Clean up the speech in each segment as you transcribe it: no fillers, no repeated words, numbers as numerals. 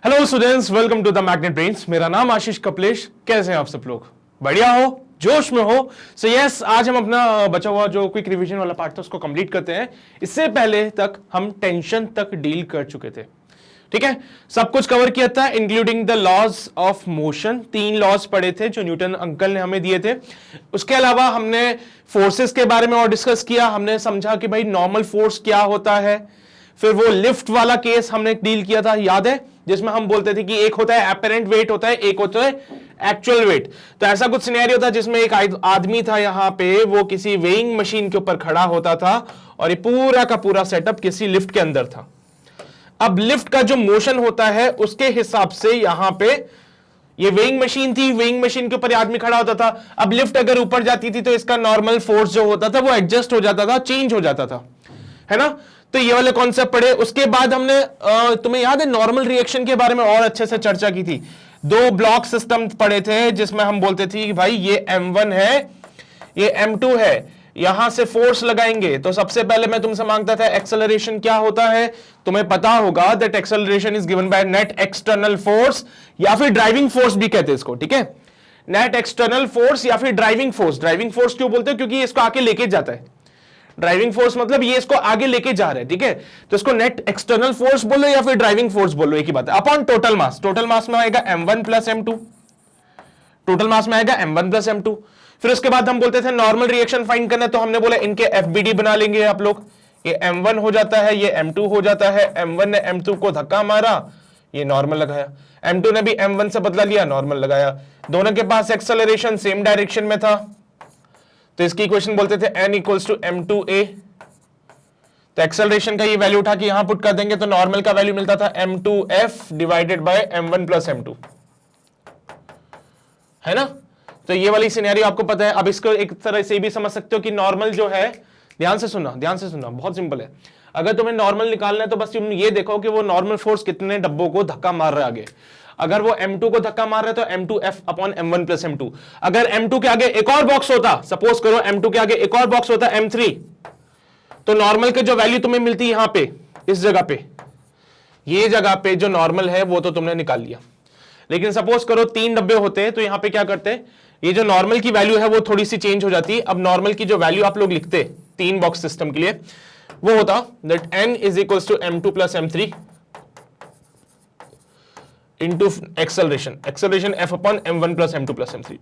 Hello students, welcome to the magnet brains. मेरा नाम आशीष कपलेश। कैसे हैं आप सब लोग? बढ़िया हो, जोश में हो? सो यस, आज हम अपना बचा हुआ जो क्विक रिवीजन वाला पार्ट था उसको कंप्लीट करते हैं। इससे पहले तक हम टेंशन तक डील कर चुके थे, ठीक है। सब कुछ कवर किया था including the laws of motion. 3 laws पढ़े थे जो न्यूटन अंकल ने हमें दिए थे। उसके अलावा हमने फोर्सेस के बारे में और डिस्कस किया। हमने समझा कि भाई नॉर्मल फोर्स क्या होता है। फिर वो लिफ्ट वाला केस हमने डील किया था, याद है, जिसमें हम बोलते थे कि एक होता है एपरेंट वेट होता है, एक होता है एक्चुअल वेट। तो ऐसा कुछ सिनेरियो था जिसमें एक आदमी था यहां पे, वो किसी वेइंग मशीन के ऊपर खड़ा होता था और ये पूरा का पूरा सेटअप किसी लिफ्ट के अंदर था। अब लिफ्ट का जो मोशन होता है उसके हिसाब से यहां पे ये वेइंग मशीन थी, वेइंग मशीन के ऊपर आदमी खड़ा होता था। अब लिफ्ट अगर ऊपर जाती थी तो इसका नॉर्मल फोर्स जो होता था वो एडजस्ट हो जाता था, चेंज हो जाता था, है ना। तो ये वाले कॉन्सेप्ट पढ़े। उसके बाद हमने तुम्हें याद है नॉर्मल रिएक्शन के बारे में और अच्छे से चर्चा की थी। 2 ब्लॉक सिस्टम पढ़े थे जिसमें हम बोलते थे कि भाई ये M1 है, ये M2 है, यहां से फोर्स लगाएंगे तो सबसे पहले मैं तुमसे मांगता था एक्सेलरेशन क्या होता है। तुम्हें पता होगा that acceleration is given by net external force, या फिर ड्राइविंग फोर्स भी कहते हैं इसको, ठीक है। नेट एक्सटर्नल फोर्स या फिर ड्राइविंग फोर्स। ड्राइविंग फोर्स क्यों बोलते हैं? क्योंकि इसको आगे लेके जाता है। ड्राइविंग फोर्स मतलब ये इसको आगे लेके जा रहा है, ठीक है। तो इसको नेट एक्सटर्नल फोर्स बोलो या फिर ड्राइविंग फोर्स बोलो, एक ही बात है। Upon total mass, total mass में आएगा M1 plus M2, total mass में आएगा M1 प्लस M2। फिर उसके बाद हम बोलते थे नॉर्मल रिएक्शन फाइंड करना, तो हमने बोला इनके FBD बना लेंगे आप लोग। ये M1 हो जाता है, ये M2 हो जाता है। M1 ने M2 को धक्का मारा, ये नॉर्मल लगाया। M2 ने भी M1 से बदला लिया, नॉर्मल लगाया। दोनों के पास एक्सेलरेशन सेम डायरेक्शन में था, तो इसकी इक्वेशन बोलते थे n इक्वल्स टू M2a। तो एक्सेलरेशन का ये वैल्यू उठा के यहां पुट कर देंगे तो नॉर्मल का वैल्यू मिलता था M2f divided by M1 plus M2, है ना। तो ये वाली सिनेरियो आपको पता है। अब इसको एक तरह से भी समझ सकते हो कि नॉर्मल जो है, ध्यान से सुनना, ध्यान से सुनना, बहुत सिंपल है। अगर तुम्हें नॉर्मल निकालना है तो बस तुम ये देखो कि वो नॉर्मल फोर्स कितने डब्बों को धक्का मार रहा है आगे। अगर वो M2 को धक्का मार रहे तो M2f upon M1 plus M2। अगर M2 के आगे एक और बॉक्स होता, सपोज करो M2 के आगे एक और बॉक्स होता M3, तो नॉर्मल के जो वैल्यू तुम्हें मिलती यहां पे, इस जगह पे, ये जगह पे जो नॉर्मल है वो तो तुमने निकाल लिया। लेकिन सपोज करो 3 डब्बे होते तो यहां पे क्या करते, ये जो नॉर्मल की वैल्यू है वो थोड़ी सी चेंज हो जाती। अब नॉर्मल की जो वैल्यू आप लोग लिखते 3 बॉक्स सिस्टम के लिए, वो होता that n is equals to M2 plus M3 into acceleration, acceleration f upon M1 plus M2 plus M3।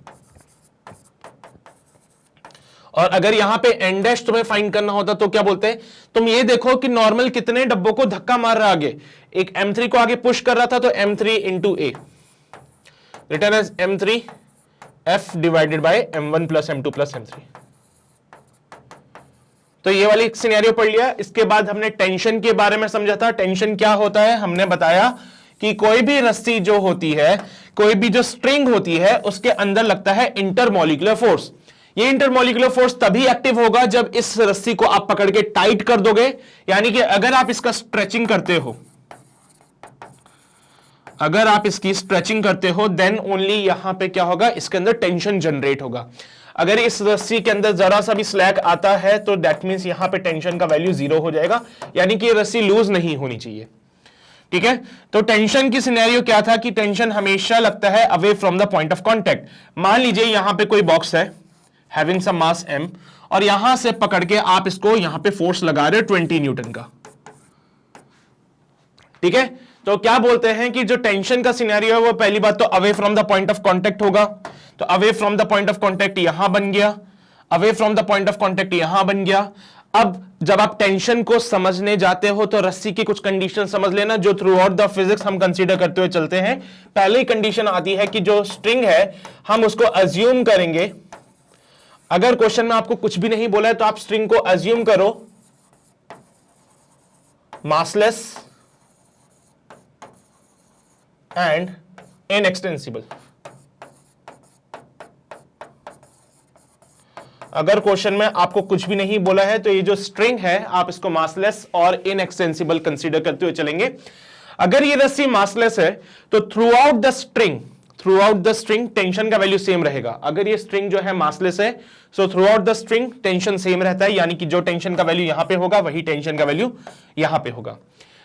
और अगर यहां पे n डैश तुम्हें फाइंड करना होता तो क्या बोलते हैं, तुम ये देखो कि नॉर्मल कितने डब्बों को धक्का मार रहा आगे। एक M3 को आगे पुश कर रहा था तो M3 into a, written as M3 f divided by M1 plus M2 plus M3। तो ये वाली सिनेरियो पढ़ लिया। इसके बाद हमने टेंशन के बारे में समझा था। टेंशन क्या होता है, हमने बताया कि कोई भी रस्सी जो होती है, कोई भी जो स्ट्रिंग होती है, उसके अंदर लगता है इंटरमॉलिक्यूलर फोर्स। ये इंटरमॉलिक्यूलर फोर्स तभी एक्टिव होगा जब इस रस्सी को आप पकड़ के टाइट कर दोगे, यानी कि अगर आप इसका स्ट्रेचिंग करते हो, अगर आप इसकी स्ट्रेचिंग करते हो, देन ओनली यहां पे क्या होगा, इसके अंदर टेंशन जनरेट होगा। अगर इस रस्सी के अंदर जरा सा भी स्लैग आता है तो दैट मींस यहां पे टेंशन का वैल्यू 0 हो जाएगा, यानी कि ये रस्सी लूज नहीं होनी चाहिए, ठीक है। तो टेंशन की सिनेरियो क्या था कि टेंशन हमेशा लगता है away from the point of contact. मान लीजिए यहां पे कोई बॉक्स है हैविंग सम मास m, और यहां से पकड़ के आप इसको यहां पे फोर्स लगा रहे हो 20 न्यूटन का, ठीक है। तो क्या बोलते हैं कि जो टेंशन का सिनेरियो है वो पहली बात तो away from the point of contact होगा। तो away from the point of contact यहां बन गया, away from the point of contact यहां बन गया। अब जब आप टेंशन को समझने जाते हो तो रस्सी की कुछ कंडीशन समझ लेना जो थ्रू आउट द फिजिक्स हम कंसीडर करते हुए चलते हैं। पहले ही कंडीशन आती है कि जो स्ट्रिंग है हम उसको अज्यूम करेंगे। अगर क्वेश्चन में आपको कुछ भी नहीं बोला है तो आप स्ट्रिंग को अज्यूम करो मासलेस एंड इनएक्सटेंसिबल। अगर क्वेश्चन में आपको कुछ भी नहीं बोला है तो ये जो स्ट्रिंग है आप इसको मासलेस और इनएक्सटेंसिबल कंसीडर करते हुए चलेंगे। अगर ये रस्सी मासलेस है तो through out the string tension का वैल्यू सेम रहेगा। अगर ये स्ट्रिंग जो है मासलेस है so through out the string tension same रहता है, यानी कि जो टेंशन का वैल्यू यहां पे होगा वही टेंशन का वैल्यू यहां पे होगा।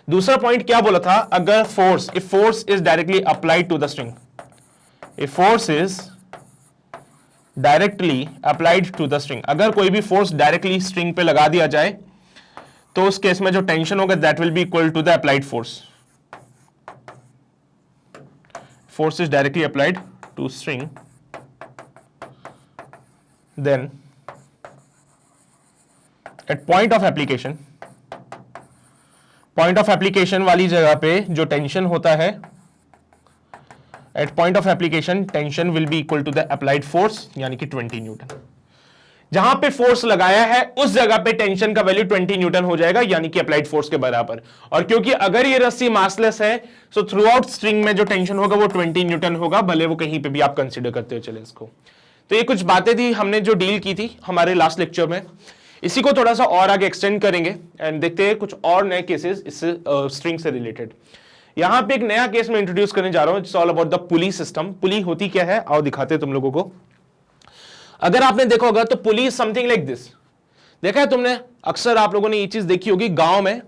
दूसरा पॉइंट क्या बोला था, अगर force, if force is directly applied to the string, if force is directly applied to the string, अगर कोई भी फोर्स डायरेक्टली स्ट्रिंग पे लगा दिया जाए तो उस केस में जो टेंशन होगा that will be equal to the applied force. Force is directly applied to string, then at point of application वाली जगह पे जो टेंशन होता है, at point of application tension will be equal to the applied force, यानी कि 20 Newton. जहां पे फोर्स लगाया है उस जगह पे टेंशन का वैल्यू 20 न्यूटन हो जाएगा, यानी कि अप्लाइड फोर्स के बराबर. और क्योंकि अगर ये रस्सी मासलेस है सो थ्रू आउट स्ट्रिंग में जो टेंशन होगा वो 20 न्यूटन होगा, भले वो कहीं पे भी आप कंसीडर करते हो चले इसको. तो ये कुछ बातें थी हमने जो डील की थी हमारे लास्ट लेक्चर में. इसी को थोड़ा सा और आगे एक्सटेंड करेंगे एंड देखते हैं कुछ और नए केसेस इससे स्ट्रिंग से रिलेटेड. यहां पे एक नया केस में इंट्रोड्यूस करने जा रहा हूं, it's all about the pulley system. Pulley होती क्या है आओ दिखाते हैं तुम लोगों को. अगर आपने देखा होगा तो pulley is something like this. देखा है तुमने, अक्सर आप लोगों ने ये चीज देखी होगी गांव में,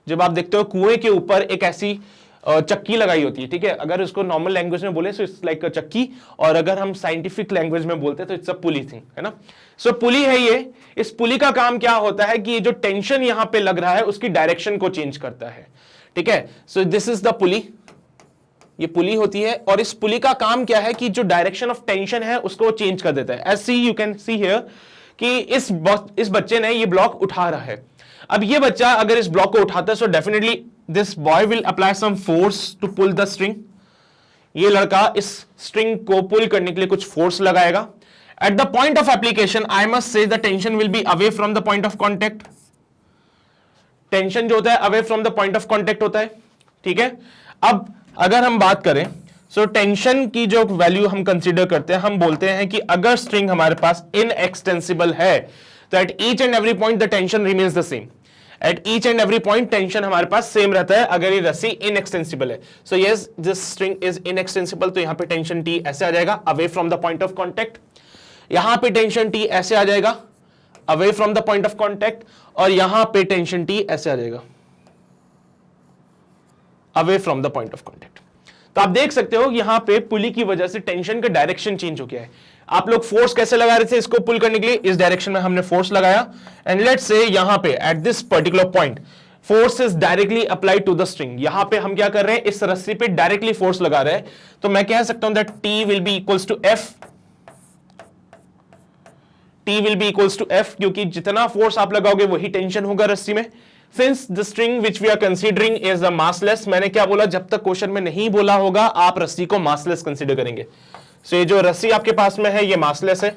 जब आप देखते हो कुएं के ऊपर एक ऐसी चक्की लगाई होती है. ठीक है, अगर इसको नॉर्मल लैंग्वेज में बोले तो इट्स लाइक अ चक्की, और अगर हम साइंटिफिक लैंग्वेज में बोलते हैं तो इट्स अ पुली थिंग, है ना. सो पुली है ये. इस पुली का काम क्या होता है कि ये जो टेंशन यहां पे लग रहा है उसकी डायरेक्शन को चेंज करता है. ठीक है, सो दिस इज द पुली. ये पुली होती है और इस पुली का काम क्या है कि जो डायरेक्शन ऑफ टेंशन है उसको चेंज कर देता है. As see you can see here कि इस बच्चे ने ये ब्लॉक उठा रहा है. अब ये बच्चा अगर इस ब्लॉक को उठाता है so definitely this boy will apply some force to pull the string. ये लड़का इस स्ट्रिंग को पुल करने के लिए कुछ फोर्स लगाएगा. At the point of application I must say the tension will be away from the point of contact. Tension जो होता है away from the point of contact होता है. ठीक है, अब अगर हम बात करें सो टेंशन की जो वैल्यू हम कंसीडर करते हैं, हम बोलते हैं कि अगर स्ट्रिंग हमारे पास इनएक्सटेंसिबल है तो at each and every point the tension remains the same. At each and every point tension हमारे पास सेम रहता है अगर ये रस्सी इनएक्सटेंसिबल है. So yes this string is inextensible, तो यहां पे टेंशन टी ऐसे आ जाएगा away from the point of contact. यहां पे टेंशन टी ऐसे आ जाएगा away from the point of contact, और यहां पे टेंशन टी ऐसे आ जाएगा away from the point of contact. तो आप देख सकते हो यहां पे पुली की वजह से टेंशन का डायरेक्शन चेंज हो गया है. आप लोग फोर्स कैसे लगा रहे थे इसको पुल करने के लिए, इस डायरेक्शन में हमने फोर्स लगाया एंड लेट्स से यहां पे at this particular point force is directly applied to the string. यहां पे हम क्या कर रहे हैं, इस रस्सी पे डायरेक्टली फोर्स लगा रहे हैं. तो मैं कह सकता हूं that T will be equals to F. T will be equals to F, क्योंकि जितना फोर्स आप लगाओगे वही टेंशन होगा रस्सी में. Since the string which we are considering is a massless, मैंने क्या बोला, जब तक क्वेश्चन में नहीं बोला होगा आप रस्सी को massless कंसीडर करेंगे. So ये जो रस्सी आपके पास में है ये massless है.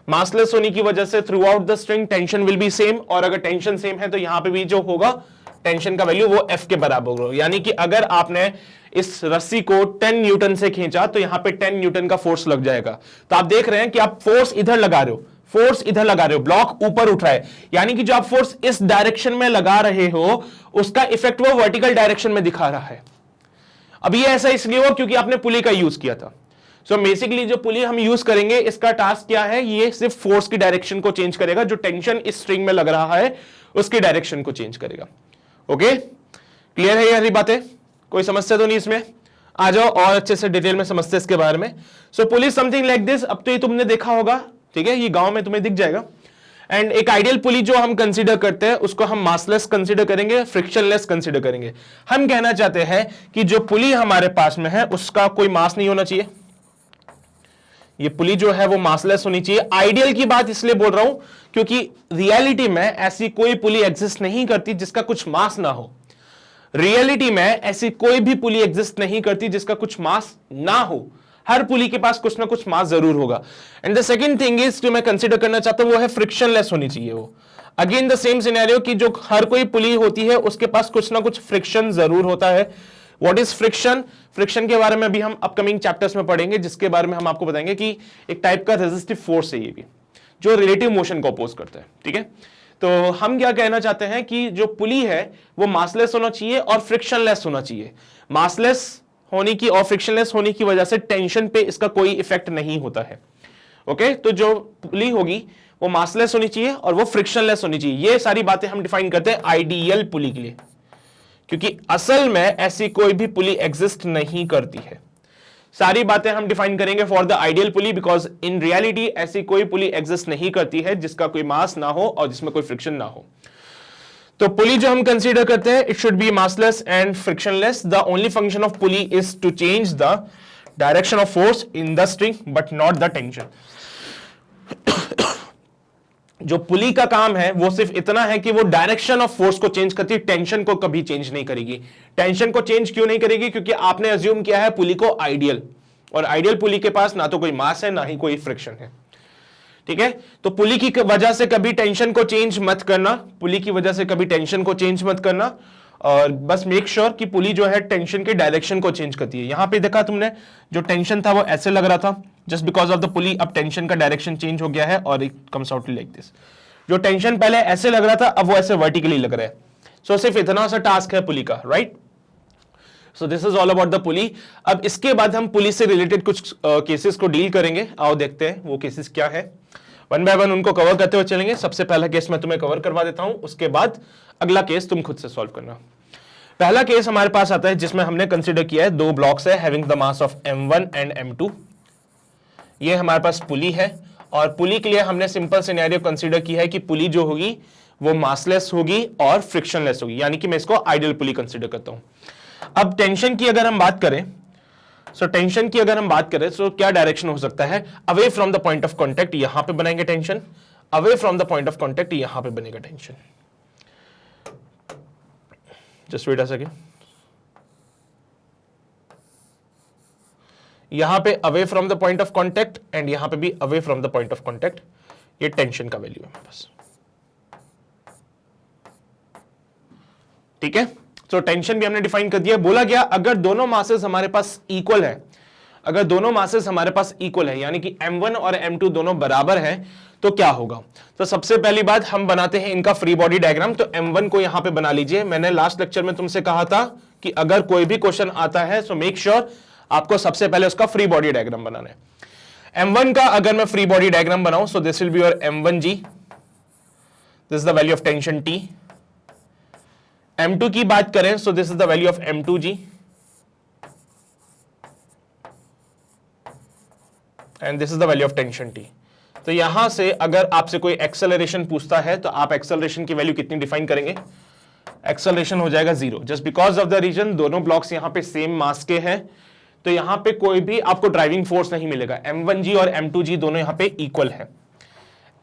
massless होने की वजह से through out the string tension will be same, और अगर टेंशन सेम है तो यहां पे भी जो होगा टेंशन का वैल्यू वो F के बराबर होगा. यानी कि अगर आपने इस रस्सी को 10 न्यूटन से खींचा तो यहां पे 10 न्यूटन का फोर्स लग जाएगा. तो आप देख रहे हैं कि आप फोर्स इधर लगा रहे हो, फोर्स इधर लगा रहे हो, ब्लॉक ऊपर उठ रहा है, यानी कि जो आप फोर्स इस डायरेक्शन में लगा रहे हो उसका इफेक्ट वो वर्टिकल डायरेक्शन में दिखा रहा है. अब ये ऐसा इसलिए हो क्योंकि आपने पुली का यूज किया था. सो बेसिकली जो पुली हम यूज करेंगे इसका टास्क क्या है, ये सिर्फ फोर्स की डायरेक्शन को चेंज करेगा, जो टेंशन इस स्ट्रिंग में लग रहा है उसकी डायरेक्शन को चेंज करेगा. ओके, क्लियर है ये सारी बातें, कोई समस्या तो नहीं इसमें? आ जाओ और अच्छे से डिटेल में समझते हैं इसके बारे में. सो पुली समथिंग लाइक दिस. अब तो ये तुमने देखा होगा, ठीक है, ये गांव में तुम्हें दिख जाएगा. एंड एक आइडियल पुली जो हम कंसीडर करते हैं उसको हम मासलेस कंसीडर करेंगे, फ्रिक्शनलेस कंसीडर करेंगे. हम कहना चाहते हैं कि जो पुली हमारे पास में है उसका कोई मास नहीं होना चाहिए. ये पुली जो है वो मासलेस होनी चाहिए. आइडियल की बात इसलिए बोल रहा हूं क्योंकि रियलिटी में ऐसी कोई पुली एग्जिस्ट नहीं करती जिसका कुछ मास ना हो. रियलिटी में ऐसी कोई भी पुली एग्जिस्ट नहीं करती जिसका कुछ मास ना हो. हर पुली के पास कुछ ना कुछ मास जरूर होगा. And the second thing is जो मैं कंसीडर करना चाहता हूं वो है फ्रिक्शनलेस होनी चाहिए. वो अगेन द सेम सिनेरियो कि जो हर कोई पुली होती है उसके पास कुछ ना कुछ फ्रिक्शन जरूर होता है. What is friction? फ्रिक्शन के बारे में अभी हम अपकमिंग चैप्टर्स में पढ़ेंगे, जिसके बारे में हम आपको बताएंगे कि एक टाइप का रेजिस्टिव फोर्स है ये भी, जो रिलेटिव मोशन को अपोज करता है. ठीक है, तो हम क्या कहना चाहते हैं कि जो पुली है वो मासलेस होना चाहिए और फ्रिक्शनलेस होना चाहिए. मासलेस होने की और फ्रिक्शनलेस होने की वजह से टेंशन पे इसका कोई इफेक्ट नहीं होता है. ओके, तो जो पुली होगी वो मासलेस होनी चाहिए और वो फ्रिक्शनलेस होनी चाहिए. ये सारी बातें हम डिफाइन करते हैं आइडियल पुली के लिए. क्योंकि असल में ऐसी कोई भी पुली एग्जिस्ट नहीं करती है। सारी बातें हम डिफाइन करेंगे for the ideal pulley, because in reality ऐसी कोई पुली एग्जिस्ट नहीं करती है जिसका कोई मास ना हो और जिसमें कोई फ्रिक्शन ना हो। तो पुली जो हम कंसीडर करते हैं, it should be massless and frictionless. The only function of pulley is to change the direction of force in the string but not the tension. जो पुली का काम है वो सिर्फ इतना है कि वो डायरेक्शन ऑफ फोर्स को चेंज करती है, टेंशन को कभी चेंज नहीं करेगी। टेंशन को चेंज क्यों नहीं करेगी? क्योंकि आपने अज्यूम किया है पुली को आइडियल, और आइडियल पुली के पास ना तो कोई मास है ना ही कोई फ्रिक्शन है। ठीक है, तो पुली की वजह से कभी टेंशन को चेंज मत करना, पुली की वजह से कभी टेंशन को चेंज मत करना, और बस मेक श्योर कि पुली जो है टेंशन के डायरेक्शन को चेंज करती है। यहां पे देखा तुमने, जो टेंशन था वो ऐसे लग रहा था, जस्ट बिकॉज ऑफ द पुली अब टेंशन का डायरेक्शन चेंज हो गया है और it comes out like this. जो टेंशन पहले ऐसे लग रहा था अब वो ऐसे वर्टिकली लग रहा है। सो सिर्फ इतना सा टास्क है पुली का, right? So this is all about the पुली। अब इसके बाद हम पुली से रिलेटेड कुछ केसेस को डील करेंगे। आओ देखते हैं वो केसेस क्या है। वन बाय वन उनको कवर करते हुए चलेंगे। सबसे पहला केस मैं तुम्हें कवर करवा देता हूं, उसके बाद अगला केस तुम खुद से सॉल्व करना। पहला केस हमारे पास आता है जिसमें हमने कंसीडर किया है दो ब्लॉक्स है having the mass of m1 and m2। ये हमारे पास पुली है, और पुली के लिए हमने सिंपल सिनेरियो कंसीडर किया है कि पुली जो होगी वो मासलेस होगी और फ्रिक्शनलेस होगी, यानी कि मैं इसको आइडियल पुली कंसीडर करता हूं। अब टेंशन की अगर हम बात करें, टेंशन की अगर हम बात करें तो क्या डायरेक्शन हो सकता है? Away from the point of contact यहां पे बनाएंगे tension, away from the point of contact यहां पे बनेगा tension. Just wait a second, यहां पे away from the point of contact and यहां पे भी away from the point of contact, ये टेंशन का वैल्यू है बस। ठीक है, तो टेंशन भी हमने डिफाइन कर दिया। बोला गया अगर दोनों मासेस हमारे पास इक्वल है, अगर दोनों मासेस हमारे पास इक्वल है यानी कि m1 और m2 दोनों बराबर हैं, तो क्या होगा? तो सबसे पहली बात हम बनाते हैं इनका फ्री बॉडी डायग्राम। तो m1 को यहां पे बना लीजिए। मैंने लास्ट लेक्चर में तुमसे कहा था कि अगर कोई भी क्वेश्चन आता है सो मेक श्योर आपको सबसे पहले उसका फ्री बॉडी डायग्राम बनाना है। m1 का अगर मैं फ्री बॉडी डायग्राम बनाऊं, सो this will be your m1g, this is the value of tension T। m2 की बात करें, सो this is the value of m2g, and this is the value of tension T। तो यहां से अगर आपसे कोई एक्सेलरेशन पूछता है तो आप एक्सेलरेशन की वैल्यू कितनी डिफाइन करेंगे? एक्सेलरेशन हो जाएगा 0, just because of the reason दोनों ब्लॉक्स यहां पे सेम मास के हैं, तो यहां पे कोई भी आपको ड्राइविंग फोर्स नहीं मिलेगा। m1g और m2g दोनों यहां पे इक्वल है,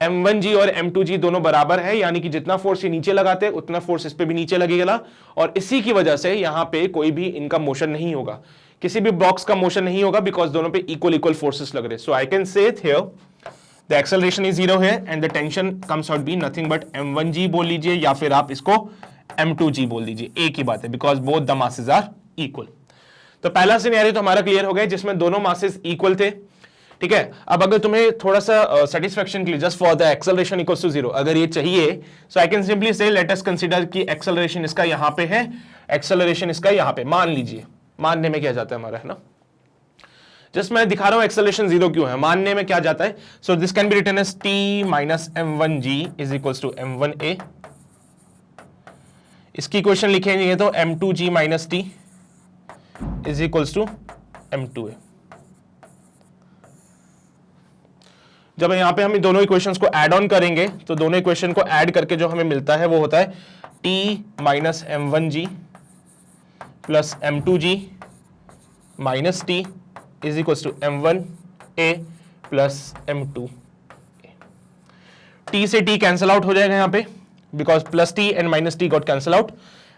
m1g और m2g दोनों बराबर है, यानी कि जितना फोर्स ये नीचे लगाते हैं उतना फोर्स इस पे भी नीचे लगेगा, और इसी की वजह से यहां पे कोई भी इनका मोशन नहीं होगा, किसी भी ब्लॉक्स का मोशन नहीं होगा, बिकॉज दोनों पे इक्वल फोर्सेस लग रहे। So I can say here the acceleration is 0 है and the tension comes out be nothing but m1g बोल लीजिए, या फिर आप इसको m2g बोल दीजिए, एक ही बात है, because both the masses are equal. तो पहला सिनेरियो तो हमारा क्लियर हो गया जिसमें दोनों मासेस इक्वल थे। ठीक है, अब अगर तुम्हें थोड़ा सा सेटिस्फेक्शन के लिए just for the acceleration equals to 0 अगर ये चाहिए, so I can simply say let us consider कि एक्सेलरेशन इसका यहां पे है, एक्सेलरेशन इसका यहां पे, मान लीजिए, मानने में क्या जाता है हमारा, है ना? जस्ट मैं दिखा रहा हूं एक्सेलरेशन 0 क्यों है, मानने में क्या जाता है। So this can be written as t minus m1g is equals to m1a। इसकी इक्वेशन लिखेंगे तो m2g minus t is equals to m2a। जब यहां पे हम दोनों इक्वेशंस को ऐड ऑन करेंगे तो दोनों इक्वेशन को ऐड करके जो हमें मिलता है वो होता है t minus m1g plus m2g minus t is equals to m1a plus m2a। t से t कैंसल आउट हो जाएगा यहां पे, because plus t and minus t got cancel out.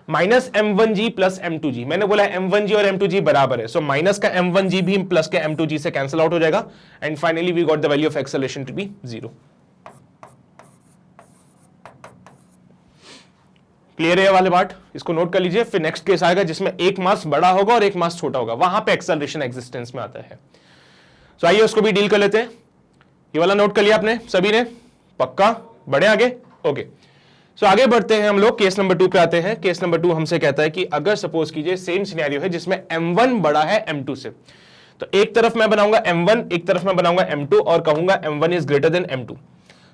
Minus m1g plus m2g, मैंने बोला m1g और m2g बराबर है, सो माइनस का m1g भी प्लस के m2g से कैंसल आउट हो जाएगा, and finally we got the value of acceleration to be 0। Clear है ये वाले पार्ट, इसको नोट कर लीजिए। फिर नेक्स्ट केस आएगा जिसमें एक मास बड़ा होगा और एक मास छोटा होगा, वहां पे एक्सेलरेशन एग्जिस्टेंस में आता है। सो आइए उसको भी डील कर लेते हैं। ये वाला नोट कर लिया आपने सभी ने? पक्का? बढ़े आगे? ओके, सो आगे बढ़ते हैं हम लोग, केस नंबर 2 पे आते हैं। केस नंबर 2 हमसे कहता है कि अगर सपोज कीजिए सेम सिनेरियो है जिसमें m1 बड़ा है m2 से, तो एक तरफ मैं बनाऊंगा m1, एक तरफ मैं बनाऊंगा m2 और कहूंगा m1 is greater then m2।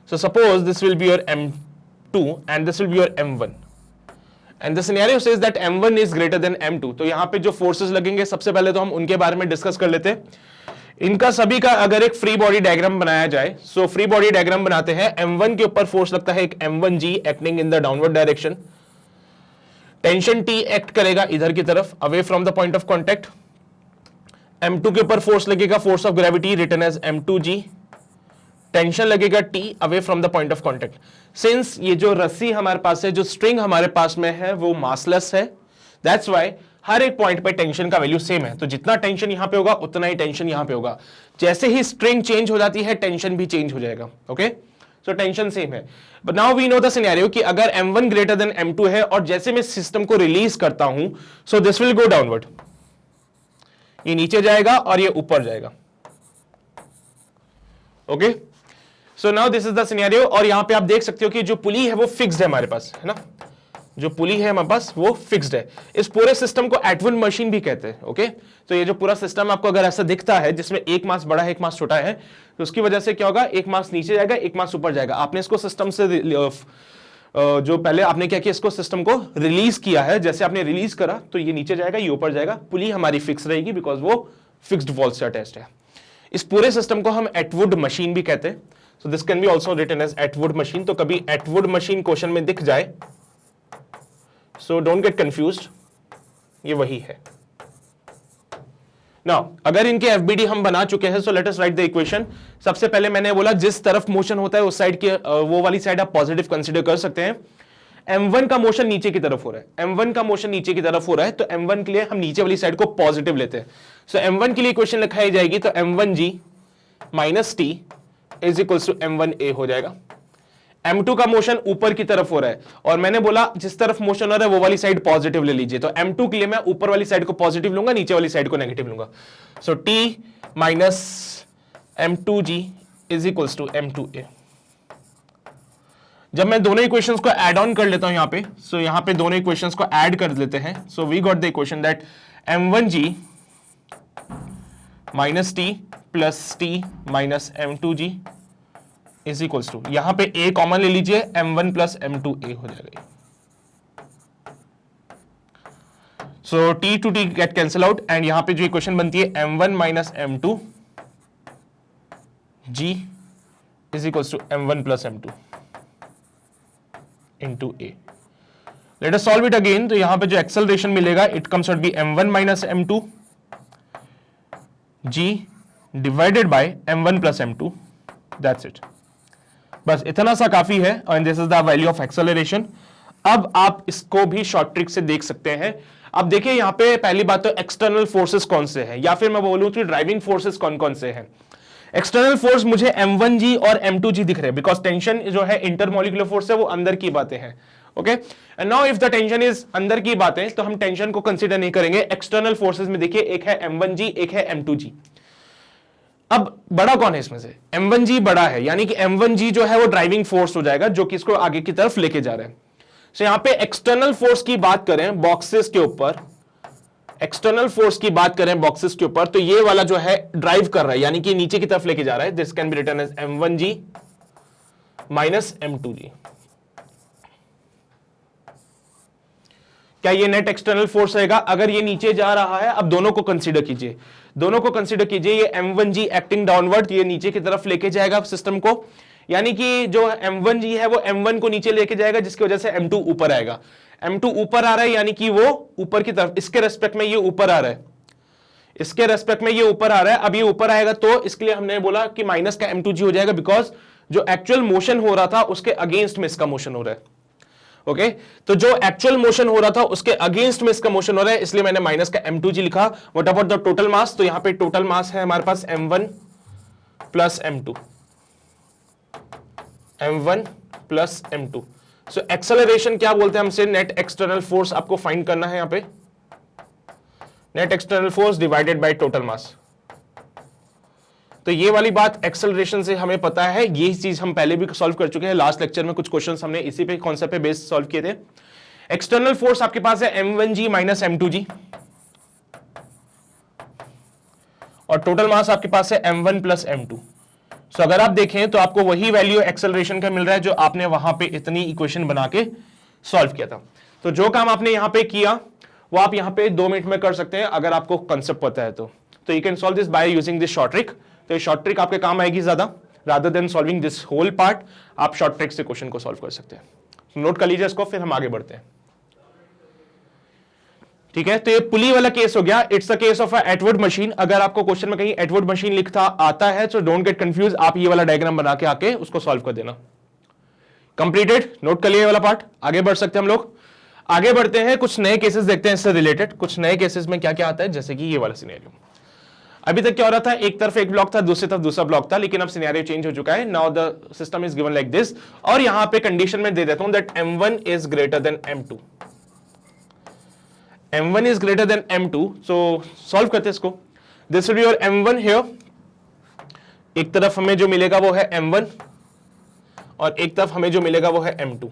So suppose this will be your m2 and this will be your m1, and the scenario says that m1 is greater then m2। तो यहां पे जो फोर्सेस लगेंगे सबसे पहले तो हम उनके बारे में डिस्कस कर लेते हैं। इनका सभी का अगर एक फ्री बॉडी डायग्राम बनाया जाए, सो फ्री बॉडी डायग्राम बनाते हैं। m1 के ऊपर फोर्स लगता है एक m1g acting in the downward direction. Tension T act करेगा इधर की तरफ away from the point of contact. m2 के ऊपर फोर्स लगेगा force of gravity written as m2g। Tension लगेगा T away from the point of contact. Since ये जो रस्सी हमारे पास है, जो स्ट्रिंग हमारे पास में है, वो मासलेस है, दैट्स वाई हर एक पॉइंट पे टेंशन का वैल्यू सेम है। तो जितना टेंशन यहां पे होगा उतना ही टेंशन यहां पे होगा। जैसे ही स्ट्रिंग चेंज हो जाती है टेंशन भी चेंज हो जाएगा। ओके, सो टेंशन सेम है। But now we know the scenario कि अगर m1 ग्रेटर देन m2 है और जैसे मैं सिस्टम को रिलीज करता हूं, सो दिस विल गो डाउनवर्ड। ये नीचे जाएगा और ये ऊपर जाएगा। Okay, so now this is the scenario. और यहां पे आप देख सकते हो कि जो पुली है वो फिक्स्ड है हमारे पास, है ना। जो पुली है हमारे पास वो फिक्स्ड है। इस पूरे सिस्टम को एटवुड मशीन भी कहते हैं। ओके, तो ये जो पूरा सिस्टम आपको अगर ऐसा दिखता है जिसमें एक मास बड़ा है एक मास छोटा है, तो उसकी वजह से क्या होगा, एक मास नीचे जाएगा एक मास ऊपर जाएगा। आपने इसको सिस्टम से जो पहले आपने क्या किया, इसको सिस्टम को रिलीज किया है। जैसे आपने रिलीज करा तो ये नीचे जाएगा ये ऊपर जाएगा। पुली हमारी फिक्स रहेगी बिकॉज वो फिक्स्ड वॉल से अटैच्ड है। इस पूरे सिस्टम को हम एटवुड मशीन भी कहते हैं। So this can be also written as Atwood machine. तो कभी एटवुड मशीन क्वेश्चन में दिख जाए, सो डोंट गेट कंफ्यूज्ड, ये वही है। नाउ अगर इनके एफबीडी हम बना चुके हैं, सो let us right the equation. सबसे पहले मैंने बोला जिस तरफ मोशन होता है उस साइड की वो वाली साइड आप पॉजिटिव कंसीडर कर सकते हैं। m1 का मोशन नीचे की तरफ हो रहा है, m1 का मोशन नीचे की तरफ हो रहा है, तो m1 के लिए हम नीचे वाली साइड को पॉजिटिव लेते हैं। सो m1 के लिए इक्वेशन लिखाई जाएगी तो m1g minus T is equals to m1a हो जाएगा। m2 का मोशन ऊपर की तरफ हो रहा है और मैंने बोला जिस तरफ मोशन हो रहा है वो वाली साइड पॉजिटिव ले लीजिए। तो m2 के लिए मैं ऊपर वाली साइड को पॉजिटिव लूंगा, नीचे वाली साइड को नेगेटिव लूंगा। So t minus m2g is equals to m2a। जब मैं दोनों इक्वेशंस को ऐड ऑन कर लेता हूं यहां पे, सो यहां पे दोनों इक्वेशंस को ऐड कर लेते हैं। So we got the equation that m1g minus T plus T minus m2g is equals to, यहां पे a कॉमन ले लीजिए, m1 प्लस m2a हो जाएगा। So t to t get cancel out and यहां पे जो इक्वेशन बनती है m1 minus m2 g is equals to m1 plus m2 into a। Let us solve it again। तो यहां पे जो एक्सेलरेशन मिलेगा it comes out be m1 minus m2 g divided by m1 plus m2। That's it, बस इतना सा काफी है। And this is the value of acceleration. अब आप इसको भी शॉर्ट ट्रिक से देख सकते हैं। अब देखिए यहां पे पहली बात तो एक्सटर्नल फोर्सेस कौन से हैं, या फिर मैं बोलूं तो ड्राइविंग फोर्सेस कौन कौन से हैं। एक्सटर्नल फोर्स मुझे m1g और m2g दिख रहे हैं बिकॉज टेंशन जो है इंटरमोलिकुलर फोर्स है, वो अंदर की बातें हैं। Okay, and now if the tension is अंदर की बातें तो हम टेंशन को कंसीडर नहीं करेंगे। एक्सटर्नल फोर्सेस में देखिए एक है m1g एक है m2g। अब बड़ा कौन है इसमें से, m1g बड़ा है, यानी कि m1g जो है वो ड्राइविंग फोर्स हो जाएगा जो कि इसको आगे की तरफ लेके जा रहा है। सो यहां पे एक्सटर्नल फोर्स की बात करें बॉक्सेस के ऊपर, एक्सटर्नल फोर्स की बात करें बॉक्सेस के ऊपर, तो ये वाला जो है ड्राइव कर रहा है यानी कि नीचे की तरफ लेके जा रहा है। This can be written as m1g minus m2g। क्या ये नेट एक्सटर्नल फोर्स रहेगा? अगर ये नीचे जा रहा है, अब दोनों को कंसीडर कीजिए, दोनों को कंसीडर कीजिए। ये m1g एक्टिंग डाउनवर्ड, ये नीचे की तरफ लेके जाएगा सिस्टम को, यानी कि जो m1g है वो m1 को नीचे लेके जाएगा जिसकी वजह से m2 ऊपर आएगा। m2 ऊपर आ रहा है यानी कि वो ऊपर की तरफ, इसके रेस्पेक्ट में ये ऊपर आ रहा है, इसके रेस्पेक्ट में ये ऊपर आ रहा है। अब ये ऊपर आएगा तो इसके लिए हमने बोला कि माइनस का m2g हो जाएगा बिकॉज जो एक्चुअल मोशन हो रहा था उसके अगेंस्ट में इसका मोशन हो रहा है। ओके, तो जो एक्चुअल मोशन हो रहा था उसके अगेंस्ट में इसका मोशन हो रहा है, इसलिए मैंने माइनस का m2g लिखा। What about the total mass? तो यहां पे टोटल मास है हमारे पास m1 plus m2, m1 plus m2। So acceleration क्या बोलते हैं हमसे? नेट एक्सटर्नल फोर्स आपको फाइंड करना है यहां पे, net external force divided by total mass. तो ये वाली बात एक्सेलरेशन से हमें पता है, ये चीज हम पहले भी सॉल्व कर चुके हैं। लास्ट लेक्चर में कुछ क्वेश्चंस हमने इसी पे कॉन्सेप्ट पे बेस्ड सॉल्व किए थे। एक्सटर्नल फोर्स आपके पास है m1g माइनस m2g और टोटल मास आपके पास है m1 प्लस m2। सो अगर आप देखें तो आपको वही वैल्यू एक्सेलरेशन का मिल रहा है जो आपने वहां पे इतनी इक्वेशन बना के सॉल्व किया था। तो जो काम आपने यहां पे किया वो आप यहां पे 2 मिनट में कर सकते हैं अगर आपको कंसेप्ट पता है तो you can solve this by using this short trick. तो ये शॉर्ट ट्रिक आपके काम आएगी ज्यादा, rather than solving this whole part आप शॉर्ट ट्रिक से क्वेश्चन को सॉल्व कर सकते हैं। नोट कर लीजिए इसको, फिर हम आगे बढ़ते हैं। ठीक है, तो ये पुली वाला केस हो गया। It's a case of a एटवर्ड मशीन। अगर आपको क्वेश्चन में कहीं एटवर्ड मशीन लिखता आता है तो डोंट गेट कंफ्यूज, आप ये वाला डायग्राम बना के आके उसको सॉल्व कर देना। कंप्लीटेड, नोट कर लिया वाला पार्ट। आगे बढ़ सकते हैं हम लोग। आगे बढ़ते हैं, कुछ नए केसेस देखते हैं इससे रिलेटेड। कुछ नए केसेस में क्या क्या आता है, जैसे कि ये वाला सिनेरियो। अभी तक क्या हो रहा था, एक तरफ एक ब्लॉक था, दूसरी तरफ दूसरा ब्लॉक था, लेकिन अब सिनेरियो चेंज हो चुका है। Now the system is given like this, और यहां पे कंडीशन में दे देता हूं that m1 is greater then m2। m1 is greater then m2, so solve करते हैं इसको। This will be your m1 here. एक तरफ हमें जो मिलेगा वो है m1 और एक तरफ हमें जो मिलेगा वो है m2।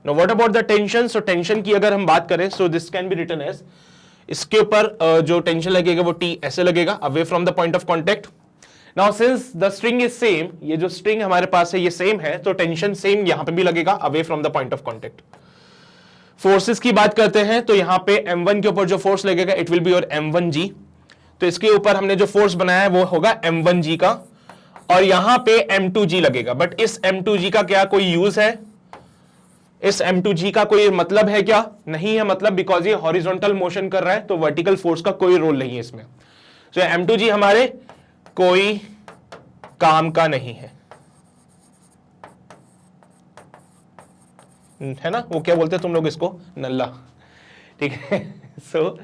Now what about the tension? So tension की अगर हम बात करें, so this can be written as, इसके ऊपर जो टेंशन लगेगा वो T ऐसे लगेगा, away from the point of contact. Now since the string is same, ये जो string हमारे पास है ये सेम है, तो टेंशन सेम यहां पे भी लगेगा, away from the point of contact. Forces की बात करते हैं तो यहां पे m1 के ऊपर जो फोर्स लगेगा it will be your m1g। तो इसके ऊपर हमने जो फोर्स बनाया है वो होगा m1g का, और यहां पे m2g लगेगा। बट इस m2g का क्या कोई यूज है, इस m2g का कोई मतलब है क्या? नहीं है मतलब, बिकॉज ये हॉरिजॉन्टल मोशन कर रहा है, तो वर्टिकल फोर्स का कोई रोल नहीं है इसमें। सो m2g हमारे कोई काम का नहीं है ना? वो क्या बोलते हैं तुम लोग इसको, नल्ला। ठीक है, सो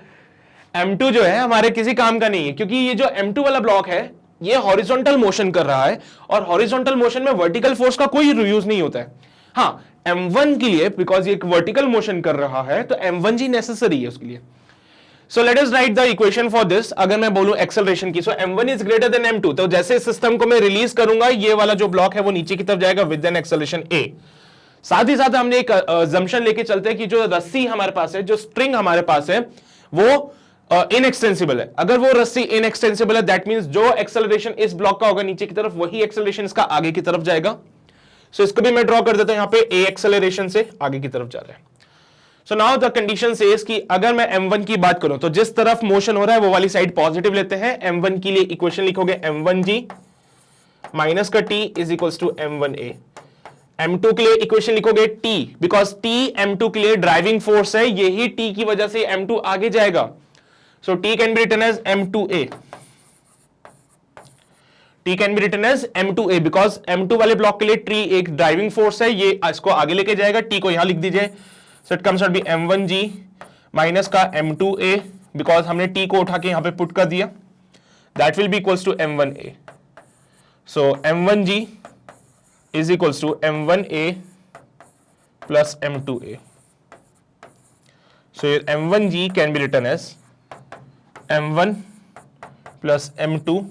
m2 जो है हमारे किसी काम का नहीं है, क्योंकि ये जो m2 वाला ब्लॉक है ये हॉरिजॉन्टल मोशन कर रहा है, और हॉरिजॉन्टल मोशन में वर्टिकल फोर्स का कोई यूज नहीं होता है। हाँ, m1 के लिए, बिकॉज ये एक वर्टिकल मोशन कर रहा है, तो m1g नेसेसरी है उसके लिए। सो let us right the equation for this. अगर मैं बोलूं एक्सेलरेशन की, सो m1 is greater then m2, तो जैसे सिस्टम को मैं रिलीज करूंगा ये वाला जो ब्लॉक है वो नीचे की तरफ जाएगा विद एन एक्सेलरेशन a। साथ ही साथ हमने एक अजम्पशन लेके चलते हैं कि जो रस्सी हमारे पास है, जो स्ट्रिंग हमारे पास है, वो इनएक्सटेंसिबल है। अगर वो रस्सी इनएक्सटेंसिबल है, दैट मींस जो एक्सेलरेशन इस ब्लॉक का होगा नीचे की तरफ, वही एक्सेलरेशन इसका आगे की तरफ जाएगा। सो इसको भी मैं ड्रॉ कर देता हूं, यहां पे a एक्सेलरेशन से आगे की तरफ जा रहा है। So now the condition says कि अगर मैं m1 की बात करूं तो जिस तरफ मोशन हो रहा है वो वाली साइड पॉजिटिव लेते हैं। m1 के लिए इक्वेशन लिखोगे m1g माइनस का t is equals to m1a। m2 के लिए इक्वेशन लिखोगे t, बिकॉज t m2 के लिए ड्राइविंग फोर्स है, यही t की वजह से m2 आगे जाएगा। So t can be written as m2a। T can be written as M2A, because M2 वाले ब्लॉक के लिए T एक ड्राइविंग फोर्स है, ये इसको आगे लेके जाएगा। T को यहां लिख दीजिए। So it comes out be M1G minus का M2A, बिकॉज हमने T को उठा के यहां पे पुट कर दिया, that will be equals to M1A। So M1G is equals to M1A plus M2A। So M1G can be written as M1 plus M2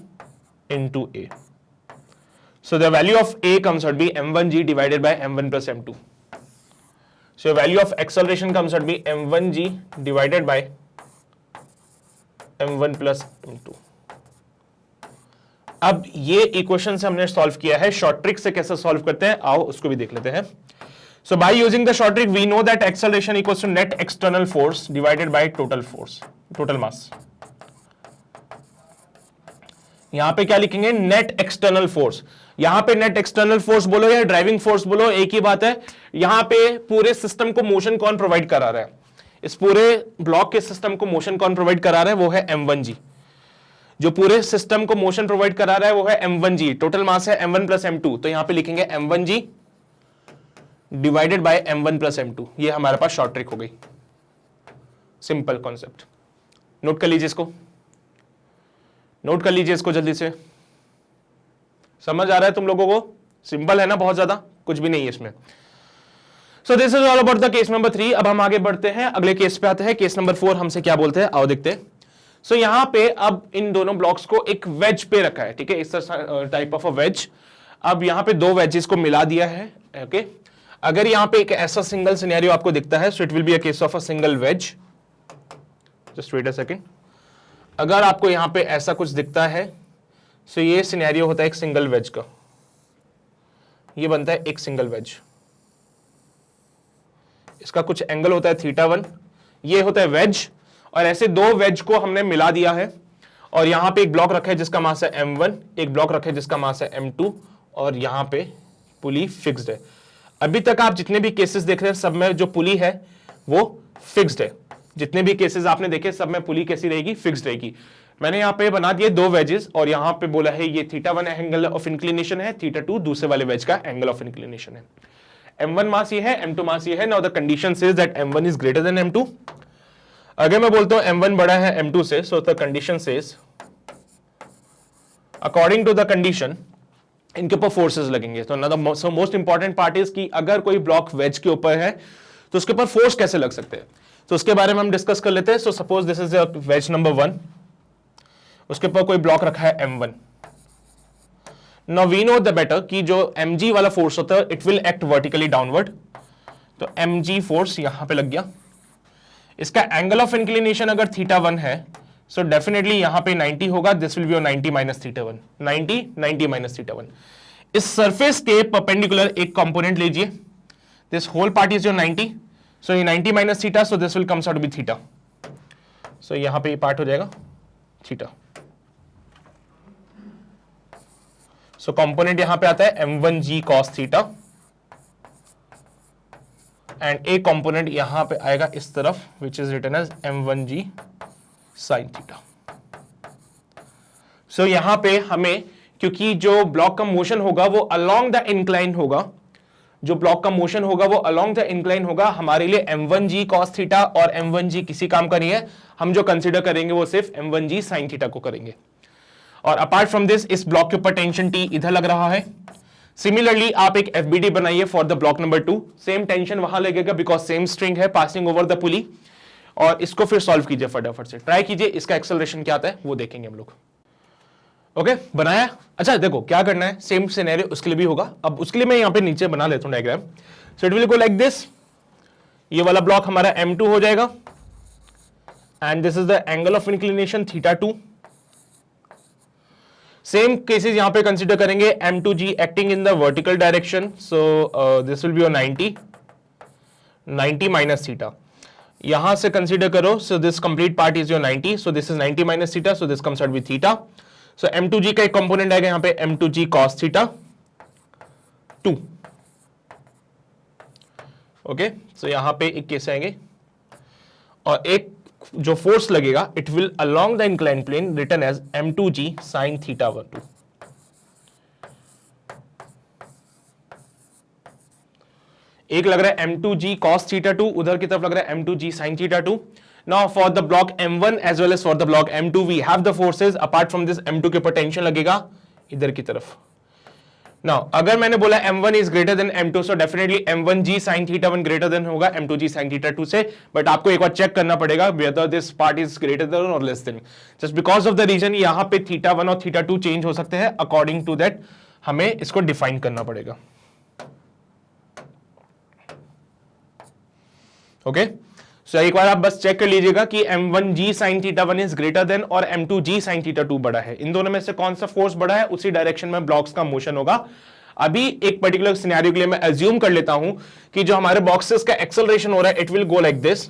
into A. So the value of A comes out to be m1g divided by m1 plus m2. So the value of acceleration comes out to be m1g divided by m1 plus m2. अब ये equation से हमने solve किया है। Short trick से कैसे solve करते हैं आओ उसको भी देख लेते हैं। So by using the short trick we know that acceleration equals to net external force divided by total force, total mass. यहां पे क्या लिखेंगे, नेट एक्सटर्नल फोर्स। यहां पे नेट एक्सटर्नल फोर्स बोलो या ड्राइविंग फोर्स बोलो, एक ही बात है। यहां पे पूरे सिस्टम को मोशन कौन प्रोवाइड करा रहा है, इस पूरे ब्लॉक के सिस्टम को मोशन कौन प्रोवाइड करा रहा है, वो है m1g। जो पूरे सिस्टम को मोशन प्रोवाइड करा रहा है वो है m1g। टोटल मास है m1 प्लस m2, तो यहां पे लिखेंगे m1g divided by m1 plus m2। ये हमारे पास शॉर्ट ट्रिक हो गई, सिंपल कॉन्सेप्ट। नोट कर लीजिए इसको, नोट कर लीजिए इसको जल्दी से। समझ आ रहा है तुम लोगों को? सिंपल है ना, बहुत ज्यादा कुछ भी नहीं है इसमें। सो this is all about the case number 3। अब हम आगे बढ़ते हैं, अगले केस पे आते हैं। केस नंबर 4 हमसे क्या बोलते हैं, आओ देखते हैं। सो यहां पे अब इन दोनों ब्लॉक्स को एक वेज पे रखा है, ठीक है, इस टाइप ऑफ अ वेज। अब यहां पे दो वेजेस को मिला दिया है, ओके। अगर यहां पे एक ऐसा सिंगल सिनेरियो आपको दिखता है, so it will be a case of a single wedge. Just wait a second. अगर आपको यहां पे ऐसा कुछ दिखता है, सो ये सिनेरियो होता है एक सिंगल वेज का, ये बनता है एक सिंगल वेज। इसका कुछ एंगल होता है θ1, ये होता है वेज, और ऐसे दो वेज को हमने मिला दिया है और यहां पे एक ब्लॉक रखा है जिसका मास है m1, एक ब्लॉक रखा है जिसका मास है m2, और यहां पे पुली फिक्स्ड है। अभी तक आप जितने भी केसेस देख रहे हैं सब में जो पुली है वो फिक्स्ड है। जितने भी केसेस आपने देखे सब में पुली कैसी रहेगी, फिक्स्ड रहेगी। मैंने यहाँ पे बना दिए दो वेजेस और यहाँ पे बोला है ये θ1 एंगल ऑफ इंक्लिनेशन है, θ2 दूसरे वाले वेज का एंगल ऑफ इंक्लिनेशन है। m1 मास ये है, m2 मास ये है। Now the condition says that m1 is greater then m2। अगर मैं बोलता हूं m1 बड़ा है m2 से, so the condition says according to the condition इनके ऊपर फोर्सेस लगेंगे। तो मोस्ट इंपॉर्टेंट पार्ट इज कि अगर कोई ब्लॉक वेज के ऊपर है तो उसके ऊपर फोर्स कैसे लग सकते हैं, तो उसके बारे में हम डिस्कस कर लेते हैं। So suppose this is wedge number 1, उसके ऊपर कोई ब्लॉक रखा है m1। Now we know the better कि जो mg वाला फोर्स होता है it will act vertically downward, तो mg फोर्स यहां पे लग गया। इसका एंगल ऑफ इंक्लिनेशन अगर θ1 है सो डेफिनेटली यहां पे 90 होगा, this will be 90 minus θ1, 90 minus θ1। इस सरफेस के परपेंडिकुलर एक कंपोनेंट लीजिए, this whole part is your 90, so ये 90 minus theta, so this will comes out be theta. So यहां पे ये पार्ट हो जाएगा थीटा। सो कंपोनेंट यहां पे आता है m1g cos थीटा एंड एक कंपोनेंट यहां पे आएगा इस तरफ which is written as m1g sin theta. So यहां पे हमें, क्योंकि जो ब्लॉक का मोशन होगा वो अलोंग द इंक्लाइन होगा, जो ब्लॉक का मोशन होगा वो अलोंग द इंक्लाइन होगा, हमारे लिए m1g cos थीटा और m1g किसी काम का नहीं है। हम जो कंसीडर करेंगे वो सिर्फ m1g sin थीटा को करेंगे। और अपार्ट फ्रॉम दिस इस ब्लॉक के ऊपर टेंशन T इधर लग रहा है। सिमिलरली आप एक FBD बनाइए for the block number 2, same tension वहां लगेगा बिकॉज सेम स्ट्रिंग है पासिंग ओवर द पुली। और इसको फिर सॉल्व कीजिए, फटाफट से ट्राई कीजिए, इसका एक्सेलरेशन क्या आता है वो देखेंगे हम लोग। ओके बनाया। अच्छा देखो क्या करना है, सेम सिनेरियो उसके लिए भी होगा। अब उसके लिए मैं यहां पे नीचे बना लेता हूं diagram. So it will go like this, ये वाला ब्लॉक हमारा m2 हो जाएगा and this is the angle of inclination θ2। Same cases यहां पे कंसीडर करेंगे, m2g acting in the vertical direction, so this will be 90 minus theta. यहां से कंसीडर करो, so this complete part is your 90, so this is 90 minus theta, so this comes out with theta. So m2g का एक component आएगा यहां पे m2g cos theta 2। Okay, सो यहां पे एक केस आएंगे और एक जो फोर्स लगेगा it will along the incline plane written as m2g sin theta 2। एक लग रहा है m2g cos थीटा 2, उधर की तरफ लग रहा है m2g sin theta 2। Now for the block m1 as well as for the block m2 we have the forces. Apart from this m2 के ऊपर टेंशन लगेगा इधर की तरफ। नाउ अगर मैंने बोला m1 is greater then m2, so definitely m1g sin theta 1 greater than होगा m2g sin थीटा 2 से। बट आपको एक बार चेक करना पड़ेगा whether this part is greater than और less than, just because of the reason यहां पे थीटा 1 और थीटा 2 चेंज हो सकते हैं। अकॉर्डिंग टू दैट हमें इसको डिफाइन करना पड़ेगा। ओके, सो एक बार आप बस चेक कर लीजिएगा कि m1g sin theta 1 is greater than और m2g sin थीटा 2 बड़ा है। इन दोनों में से कौन सा फोर्स बड़ा है, उसी डायरेक्शन में ब्लॉक्स का मोशन होगा। अभी एक पर्टिकुलर सिनेरियो के लिए मैं अज्यूम कर लेता हूं कि जो हमारे बॉक्सेस का एक्सेलरेशन हो रहा है it will go like this,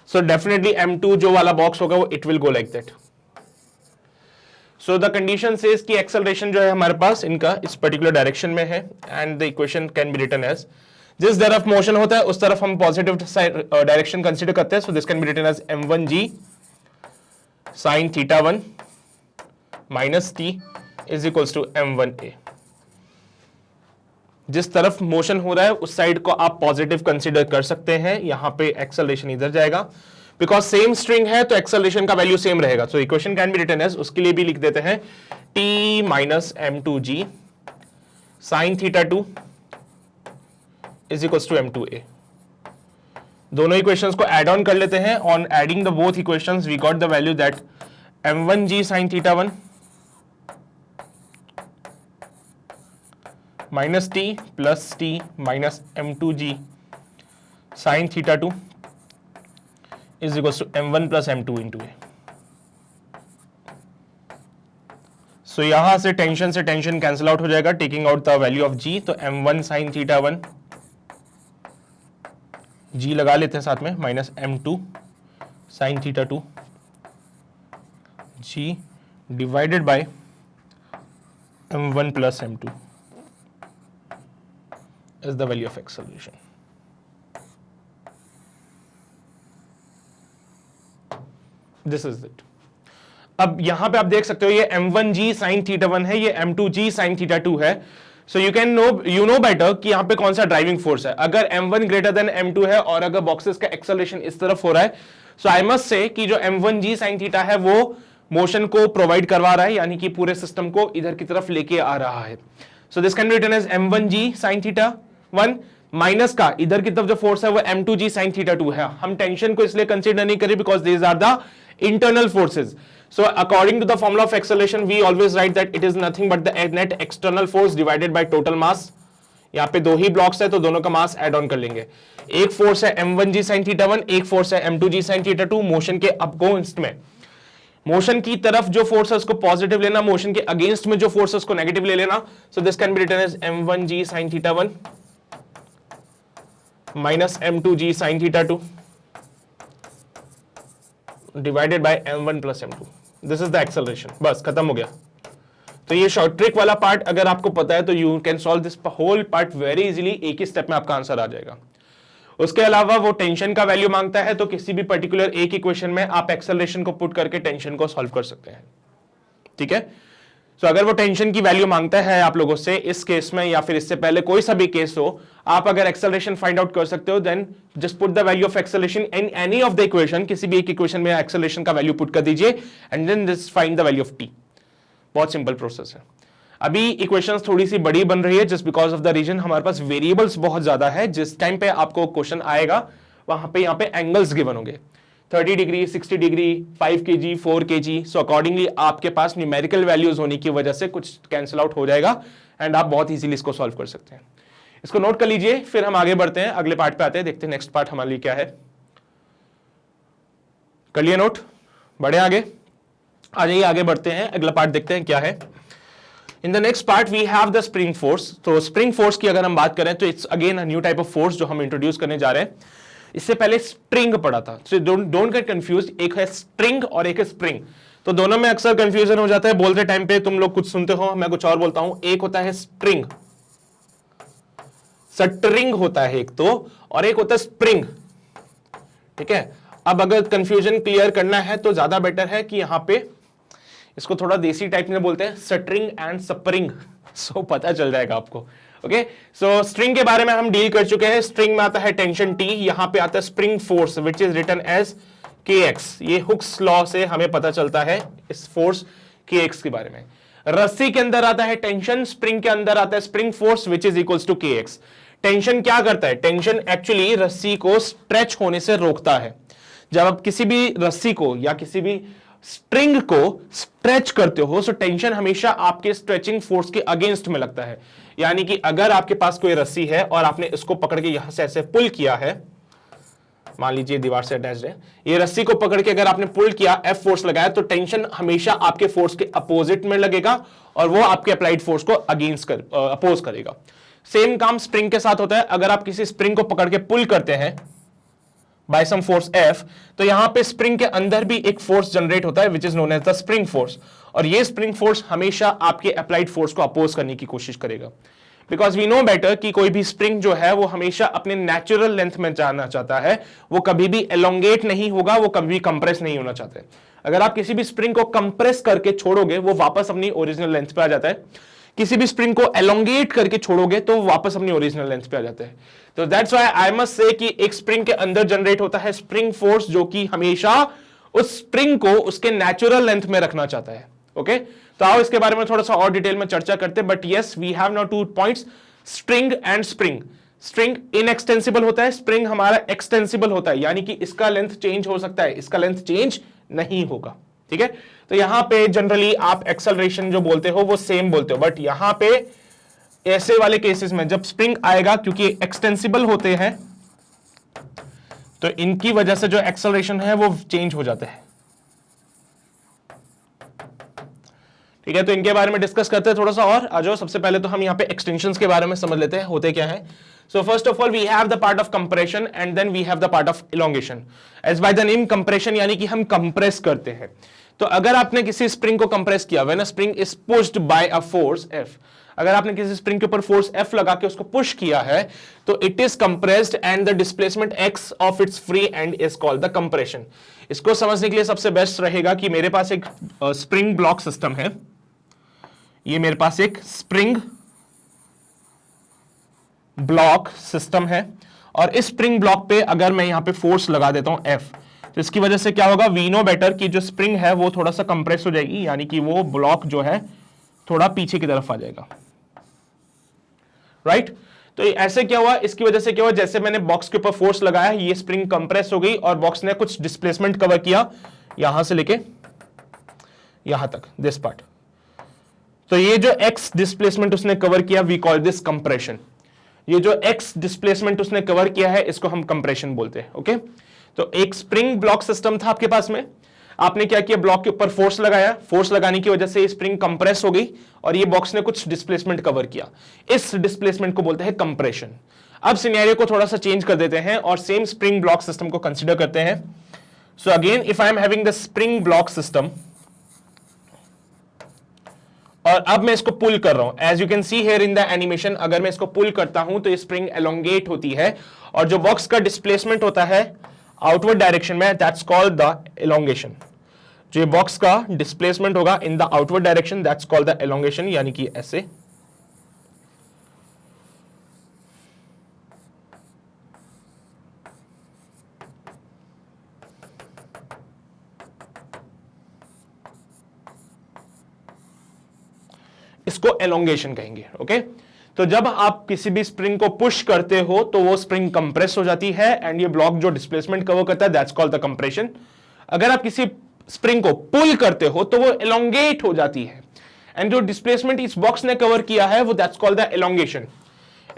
so definitely m2 जो वाला बॉक्स होगा वो it will go like that. So the condition says कि एक्सेलरेशन जो है हमारे पास इनका इस पर्टिकुलर डायरेक्शन में है and the equation can be written as, जिस तरफ मोशन होता है उस तरफ हम पॉजिटिव डायरेक्शन कंसीडर करते हैं। So this can be written as m1g sin theta 1 minus t is equals to m1a। जिस तरफ मोशन हो रहा है उस साइड को आप पॉजिटिव कंसीडर कर सकते हैं। यहां पे एक्सेलरेशन इधर जाएगा बिकॉज सेम स्ट्रिंग है तो एक्सेलरेशन का वैल्यू सेम रहेगा। So equation can be written as, उसके लिए भी लिख देते हैं t minus m2g sin theta 2 is equals to m2a। दोनों इक्वेशंस को ऐड ऑन कर लेते हैं। On adding the both equations we got the value that m1g sin theta 1 minus t plus t minus m2g sin theta 2 is equals to m1 plus m2 into a। So यहां से tension cancel out हो जाएगा taking out the value of g, तो m1 sin theta 1 जी लगा लेते हैं साथ में, minus m2 sine theta 2 G divided by m1 plus m2 is the value of acceleration. This is it. अब यहां पे आप देख सकते हो ये m1g साइन थीटा 1 है, ये m2g साइन थीटा 2 है। So you can know better कि यहां पे कौन सा ड्राइविंग फोर्स है। अगर m1 ग्रेटर देन m2 है और अगर बॉक्सेस का एक्सेलरेशन इस तरफ हो रहा है, सो आई मस्ट से कि जो m1g साइन थीटा है वो मोशन को प्रोवाइड करवा रहा है, यानी कि पूरे सिस्टम को इधर की तरफ लेके आ रहा है। So this can be written as m1g sine theta 1 minus का इधर की तरफ जो फोर्स है वो m2g साइन थीटा 2 है। हम टेंशन को इसलिए कंसीडर नहीं करें because these are the internal forces. So according to the formula of acceleration, we always write that it is nothing but the net external force divided by total mass. यहाँ पे दो ही blocks है तो दोनों का मास add on कर लेंगे। एक फोर्स है m1g sin थीटा 1, एक फोर्स है m2g sin थीटा 2। मोशन के अगेंस्ट में, मोशन की तरफ जो फोर्स है उसको पॉजिटिव लेना, मोशन के अगेंस्ट में जो फोर्स है उसको नेगेटिव ले लेना। So this can be written as m1g sin theta 1 minus m2g sin theta 2 divided by m1 plus m2। This is the acceleration. बस खत्म हो गया। तो ये शॉर्ट ट्रिक वाला पार्ट अगर आपको पता है तो you can solve this whole part very easily. एक ही स्टेप में आपका आंसर आ जाएगा। उसके अलावा वो टेंशन का वैल्यू मांगता है तो किसी भी पर्टिकुलर एक इक्वेशन में आप एक्सेलरेशन को पुट करके टेंशन को सॉल्व कर सकते हैं। ठीक है। सो अगर वो टेंशन की वैल्यू मांगता है आप लोगों से इस केस में या फिर इससे पहले कोई सा भी केस हो, आप अगर एक्सेलरेशन फाइंड आउट कर सकते हो then just put the value of acceleration in any of the equation. किसी भी एक इक्वेशन में एक्सेलरेशन का वैल्यू पुट कर दीजिए and then this find the value of T. बहुत सिंपल प्रोसेस है। अभी इक्वेशंस थोड़ी सी बड़ी बन रही है just because of the reason हमारे पास वेरिएबल्स बहुत ज्यादा है। जिस टाइम पे आपको क्वेश्चन आएगा वहां पे यहाँ पे एंगल्स गिवन होंगे 30 degree, 60 degree, 5 kg, 4 kg। So accordingly आपके पास न्यूमेरिकल वैल्यूज होने की वजह से कुछ कैंसिल आउट हो जाएगा एंड आप बहुत इजीली इसको सॉल्व कर सकते हैं। इसको नोट कर लीजिए, फिर हम आगे बढ़ते हैं, अगले पार्ट पे आते हैं, देखते हैं नेक्स्ट पार्ट हमारे लिए क्या है। कर लिए नोट, बढ़े आगे, आ जाइए आगे बढ़ते हैं, अगला पार्ट देखते हैं क्या है। In the next part we have the spring force. तो स्प्रिंग फोर्स की अगर हम बात करें तो it's again a new type of force जो हम इंट्रोड्यूस करने जा रहे हैं। इससे पहले स्ट्रिंग पढ़ा था, सो डोंट गेट कंफ्यूज। एक है स्ट्रिंग और एक है स्प्रिंग, तो दोनों में अक्सर कंफ्यूजन हो जाता है। बोलते टाइम पे तुम लोग कुछ सुनते हो, मैं कुछ और बोलता हूं। एक होता है स्ट्रिंग, स्ट्रिंग होता है एक तो, और एक होता है स्प्रिंग। ठीक है। अब अगर कंफ्यूजन क्लियर करना है तो ज्यादा बेटर है कि यहां पे इसको थोड़ा देसी टाइप में बोलते हैं स्ट्रिंग एंड स्प्रिंग। सो पता चल जाएगा आपको। ओके, सो स्ट्रिंग के बारे में हम डील कर चुके हैं। स्ट्रिंग में आता है टेंशन टी, यहां पे आता है spring force which is written as kx। ये हुक्स लॉ से हमें पता चलता है इस फोर्स kx के बारे में। रस्सी के अंदर आता है टेंशन, स्प्रिंग के अंदर आता है spring force which is equals to kx। Tension क्या करता है? टेंशन एक्चुअली रस्सी को स्ट्रेच होने से रोकता है। जब आप किसी भी रस्सी को या किसी भी स्ट्रिंग को स्ट्रेच करते हो सो टेंशन हमेशा आपके स्ट्रेचिंग फोर्स के अगेंस्ट में लगता है। यानी कि अगर आपके पास कोई रस्सी है और आपने इसको पकड़ के यहां से ऐसे पुल किया है, मान लीजिए दीवार से अटैच्ड है, ये रस्सी को पकड़ के अगर आपने पुल किया, एफ फोर्स लगाया, तो टेंशन हमेशा आपके फोर्स के अपोजिट में लगेगा और वो आपके अप्लाइड फोर्स को अपोज करेगा। सेम काम स्प्रिंग के साथ होता है। अगर आप किसी स्प्रिंग को पकड़ के पुल करते हैं बाय सम फोर्स F, तो यहां पे स्प्रिंग के अंदर भी एक फोर्स जनरेट होता है which is known as the spring force, और ये स्प्रिंग फोर्स हमेशा आपके अप्लाइड फोर्स को अपोज करने की कोशिश करेगा। बिकॉज वी नो बेटर कि कोई भी स्प्रिंग जो है वो हमेशा अपने नेचुरल लेंथ में जाना चाहता है, वो कभी भी एलोंगेट नहीं होगा, वो कभी भी कंप्रेस नहीं होना चाहता है। अगर आप किसी भी स्प्रिंग को कंप्रेस करके छोड़ोगे वो वापस अपनी ओरिजिनल लेंथ पे आ जाता है, किसी भी स्प्रिंग को एलोंगेट करके छोड़ोगे तो वापस अपनी ओरिजिनल लेंथ पे आ जाते हैं। तो that's why I must say कि एक स्प्रिंग के अंदर जनरेट होता है स्प्रिंग फोर्स जो कि हमेशा उस स्प्रिंग को उसके नेचुरल लेंथ में रखना चाहता है। ओके, तो आओ इसके बारे में थोड़ा सा और डिटेल में चर्चा करते हैं। But yes, we have now 2 points, string and spring. String inextensible होता है, स्प्रिंग हमारा एक्सटेंसिबल होता है, यानी कि इसका लेंथ चेंज हो सकता है, इसका लेंथ चेंज नहीं होगा। ठीक है, तो यहां पे जनरली आप एक्सेलरेशन जो बोलते हो वो सेम बोलते हो, बट यहां पे ऐसे वाले केसेस में जब स्प्रिंग आएगा, क्योंकि एक्सटेंसिबल होते हैं तो इनकी वजह से जो एक्सेलरेशन है वो चेंज हो जाते हैं। ठीक है, तो इनके बारे में डिस्कस करते हैं थोड़ा सा और। आ जाओ, सबसे पहले तो हम यहाँ पे एक्सटेंशंस के बारे में समझ लेते हैं होते क्या है। So first of all we have the part of compression and then we have the part of elongation. As by the name compression यानी कि हम compress करते हैं. तो अगर आपने किसी स्प्रिंग को कंप्रेस किया, when a spring is pushed by a force F, अगर आपने किसी स्प्रिंग के ऊपर फोर्स F लगा के उसको पुश किया है तो it is compressed and the displacement X of its free and is called the compression. इसको समझने के लिए सबसे बेस्ट रहेगा कि मेरे पास एक स्प्रिंग ब्लॉक सिस्टम है. ये मेरे पास एक स्प्रिंग ब्लॉक सिस्टम है और इस स्प्रिंग ब्लॉक पे अगर मैं यहां पे फोर्स लगा देता हूं F, तो इसकी वजह से क्या होगा, वी नो बेटर कि जो स्प्रिंग है वो थोड़ा सा कंप्रेस हो जाएगी, यानी कि वो ब्लॉक जो है थोड़ा पीछे की तरफ आ जाएगा. राइट तो ऐसे क्या हुआ, इसकी वजह से क्या हुआ, जैसे मैंने बॉक्स के ऊपर फोर्स लगाया ये स्प्रिंग कंप्रेस हो गई और बॉक्स ने कुछ डिस्प्लेसमेंट कवर किया यहां से लेके यहां तक, दिस पार्ट. तो ये जो एक्स डिस्प्लेसमेंट उसने कवर किया वी कॉल दिस कंप्रेशन. ये जो एक्स डिस्प्लेसमेंट उसने कवर किया है इसको हम कंप्रेशन बोलते हैं. ओके तो एक स्प्रिंग ब्लॉक सिस्टम था आपके पास में, आपने क्या किया, ब्लॉक के ऊपर फोर्स लगाया, फोर्स लगाने की वजह से स्प्रिंग कंप्रेस हो गई और ये बॉक्स ने कुछ डिस्प्लेसमेंट कवर किया, इस डिस्प्लेसमेंट को बोलते हैं कंप्रेशन. अब सिनेरियो को थोड़ा सा चेंज कर देते हैं और सेम स्प्रिंग ब्लॉक सिस्टम को कंसीडर करते हैं. So again if I am having the spring block system और अब मैं इसको पुल कर रहा हूं, as you can see here in the animation, अगर मैं इसको पुल करता हूं तो ये स्प्रिंग एलोंगेट होती है और जो बॉक्स का डिस्प्लेसमेंट होता है आउटवर्ड डायरेक्शन में, दैट्स कॉल्ड द एलोंगेशन. जो ये बॉक्स का डिस्प्लेसमेंट होगा in the outward direction that's called the elongation, यानी कि ऐसे. इसको एलोंगेशन कहेंगे. ओके तो जब आप किसी भी स्प्रिंग को पुश करते हो तो वो स्प्रिंग कंप्रेस हो जाती है एंड ये ब्लॉक जो डिस्प्लेसमेंट कवर करता है दैट्स कॉल्ड द कंप्रेशन. अगर आप किसी स्प्रिंग को पुल करते हो तो वो एलोंगेट हो जाती है एंड जो डिस्प्लेसमेंट इस बॉक्स ने कवर किया है वो that's called the elongation.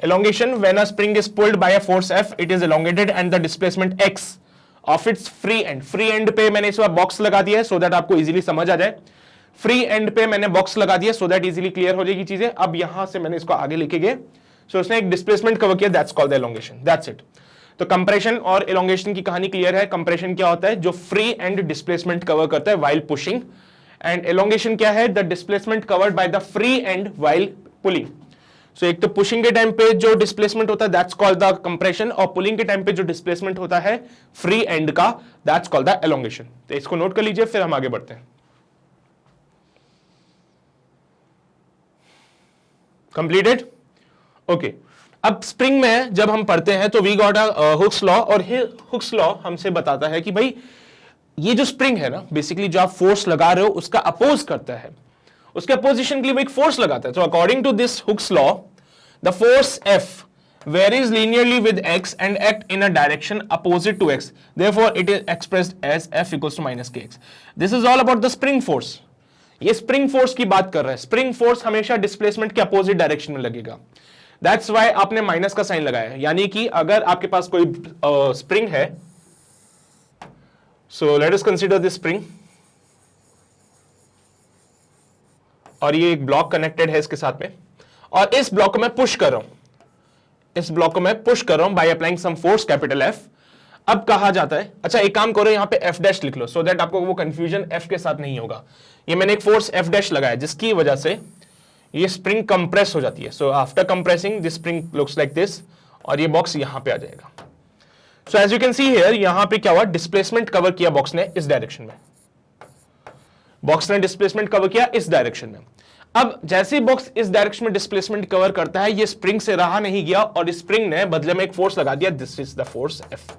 Elongation when a spring is pulled bye a force F it is elongated and the displacement X of its free and. Free and पे मैंने इस बार box लगा दिया है सो दैट आपको इजीली समझ आ जाए. Free and पे मैंने बॉक्स लगा दिया सो दैट इजीली क्लियर हो जाएगी चीजें. अब यहां से मैंने इसको आगे लेके गए सो उसने एक डिस्प्लेसमेंट कवर किया that's called the elongation. That's it. तो कंप्रेशन और एलोंगेशन की कहानी क्लियर है. कंप्रेशन क्या होता है, जो फ्री एंड डिस्प्लेसमेंट कवर करता है व्हाइल पुशिंग, एंड एलोंगेशन क्या है, the displacement covered by the free end while pulling. So एक तो पुशिंग के टाइम पे जो डिस्प्लेसमेंट होता है दैट्स कॉल्ड द कंप्रेशन और पुलिंग के टाइम पे जो डिस्प्लेसमेंट होता है फ्री एंड का दैट्स कॉल्ड द एलोंगेशन. तो इसको नोट कर लीजिए फिर हम आगे बढ़ते हैं. कंप्लीटेड. ओके अब स्प्रिंग में जब हम पढ़ते हैं तो we got a Hooke's law और हुक्स लॉ हमसे बताता है कि भाई ये जो स्प्रिंग है ना बेसिकली जो आप फोर्स लगा रहे हो उसका अपोज करता है, उसके अपोजिशन के लिए वो एक फोर्स लगाता है. तो according to this Hooke's law the force F varies linearly with X and act in a direction opposite to X. Therefore it is expressed as F equals to minus kx. This is all about the spring force. ये spring force की बात कर रहा है. Spring force हमेशा displacement के opposite direction में लगेगा. दैट्स वाई आपने माइनस का साइन लगाया है, यानी कि अगर आपके पास कोई स्प्रिंग है, सो let us consider this spring और ये एक ब्लॉक कनेक्टेड है इसके साथ में और इस ब्लॉक को मैं पुश कर रहा हूं, इस ब्लॉक को मैं पुश कर रहा हूं by applying some force capital F. अब कहा जाता है, अच्छा एक काम करो यहां पे F डैश लिख लो सो दैट आपको वो कंफ्यूजन F के साथ नहीं होगा. ये मैंने एक फोर्स F डैश लगाया जिसकी वजह से ये स्प्रिंग कंप्रेस हो जाती है. So after compressing this spring looks like this और ये बॉक्स यहां पे आ जाएगा. So as you can see here यहां पे क्या हुआ, डिस्प्लेसमेंट कवर किया बॉक्स ने इस डायरेक्शन में, बॉक्स ने डिस्प्लेसमेंट कवर किया इस डायरेक्शन में. अब जैसे बॉक्स इस डायरेक्शन में डिस्प्लेसमेंट कवर करता है ये स्प्रिंग से रहा नहीं गया और स्प्रिंग ने बदले में एक फोर्स लगा दिया. This is the force F.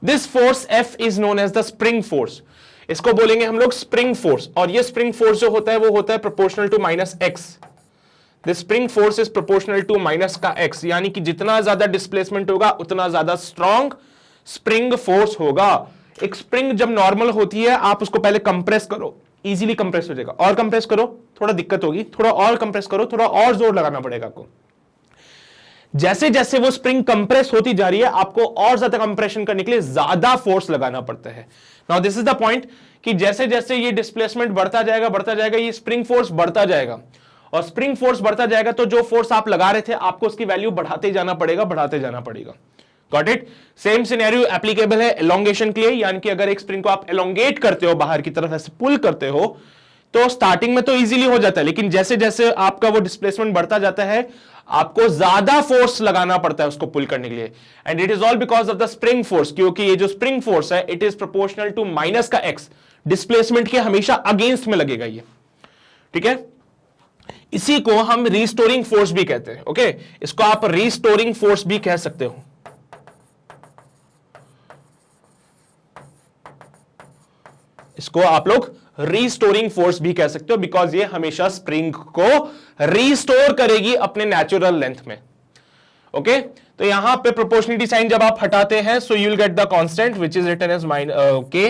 This force F is known as the spring force. इसको बोलेंगे हम लोग स्प्रिंग फोर्स और ये स्प्रिंग फोर्स जो होता है वो होता है proportional to minus x. This spring force is proportional to minus का x, यानी कि जितना ज्यादा डिस्प्लेसमेंट होगा उतना ज्यादा स्ट्रॉन्ग स्प्रिंग फोर्स होगा. एक स्प्रिंग जब नॉर्मल होती है आप उसको पहले कंप्रेस करो, इजीली कंप्रेस हो जाएगा, और कंप्रेस करो थोड़ा दिक्कत होगी, थोड़ा और कंप्रेस करो थोड़ा और जोर लगाना पड़ेगा आपको. जैसे जैसे वो स्प्रिंग कंप्रेस होती जा रही है आपको और ज्यादा कंप्रेशन करने के लिए ज्यादा फोर्स लगाना पड़ता है. Now this is the point कि जैसे जैसे ये डिस्प्लेसमेंट बढ़ता जाएगा ये स्प्रिंग फोर्स बढ़ता जाएगा और स्प्रिंग फोर्स बढ़ता जाएगा तो जो फोर्स आप लगा रहे थे आपको उसकी वैल्यू बढ़ाते जाना पड़ेगा, बढ़ाते जाना पड़ेगा। Got it? Same scenario applicable है एलोंगेशन के लिए, यानी कि अगर एक स्प्रिंग को आप एलोंगेट करते हो, बाहर की तरफ ऐसे पुल करते हो, तो स्टार्टिंग में तो इजीली हो जाता है, लेकिन जैसे जैसे आपका वो डिस्प्लेसमेंट बढ़ता जाता है आपको ज्यादा फोर्स लगाना पड़ता है उसको पुल करने के लिए। And it is all because of the spring force, क्योंकि ये जो स्प्रिंग फोर्स है it is proportional to minus का एक्स, डिस्प्लेसमेंट के हमेशा अगेंस्ट में लगेगा ये। ठीक है, इसी को हम रीस्टोरिंग फोर्स भी कहते हैं। ओके, इसको आप रीस्टोरिंग फोर्स भी कह सकते हो। इसको आप लोग रीस्टोरिंग फोर्स भी कह सकते हो, बिकॉज ये हमेशा स्प्रिंग को रीस्टोर करेगी अपने नेचुरल लेंथ में। ओके, तो यहां पे प्रोपोर्शनलिटी साइन जब आप हटाते हैं so you will get the constant which is written as k,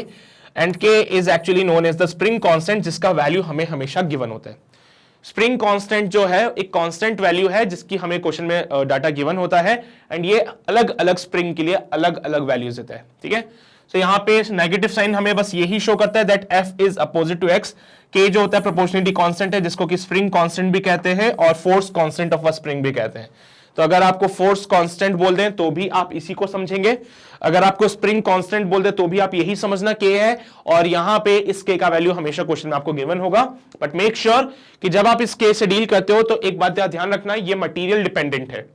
and k is actually known as the spring constant, जिसका वैल्यू हमें हमेशा गिवन होता है। स्प्रिंग कांस्टेंट जो है एक कांस्टेंट वैल्यू है जिसकी हमें क्वेश्चन में डाटा गिवन होता है, एंड ये अलग अलग स्प्रिंग के लिए अलग अलग वैल्यूज देता है। ठीक है, तो यहां पे नेगेटिव साइन हमें बस यही शो करता है that F is opposite to x. K जो होता है प्रोपोर्शनलिटी कांस्टेंट है जिसको कि स्प्रिंग कांस्टेंट भी कहते हैं और force constant of a spring भी कहते हैं। तो अगर आपको फोर्स कांस्टेंट बोल दें तो भी आप इसी को समझेंगे, अगर आपको स्प्रिंग कांस्टेंट बोल दे तो भी आप यही समझना के है, और यहां पे इस के का वैल्यू हमेशा क्वेश्चन में आपको गिवन होगा। बट मेक श्योर कि जब आप इस के से डील करते हो तो एक बात का ध्यान रखना, ये मटेरियल डिपेंडेंट है,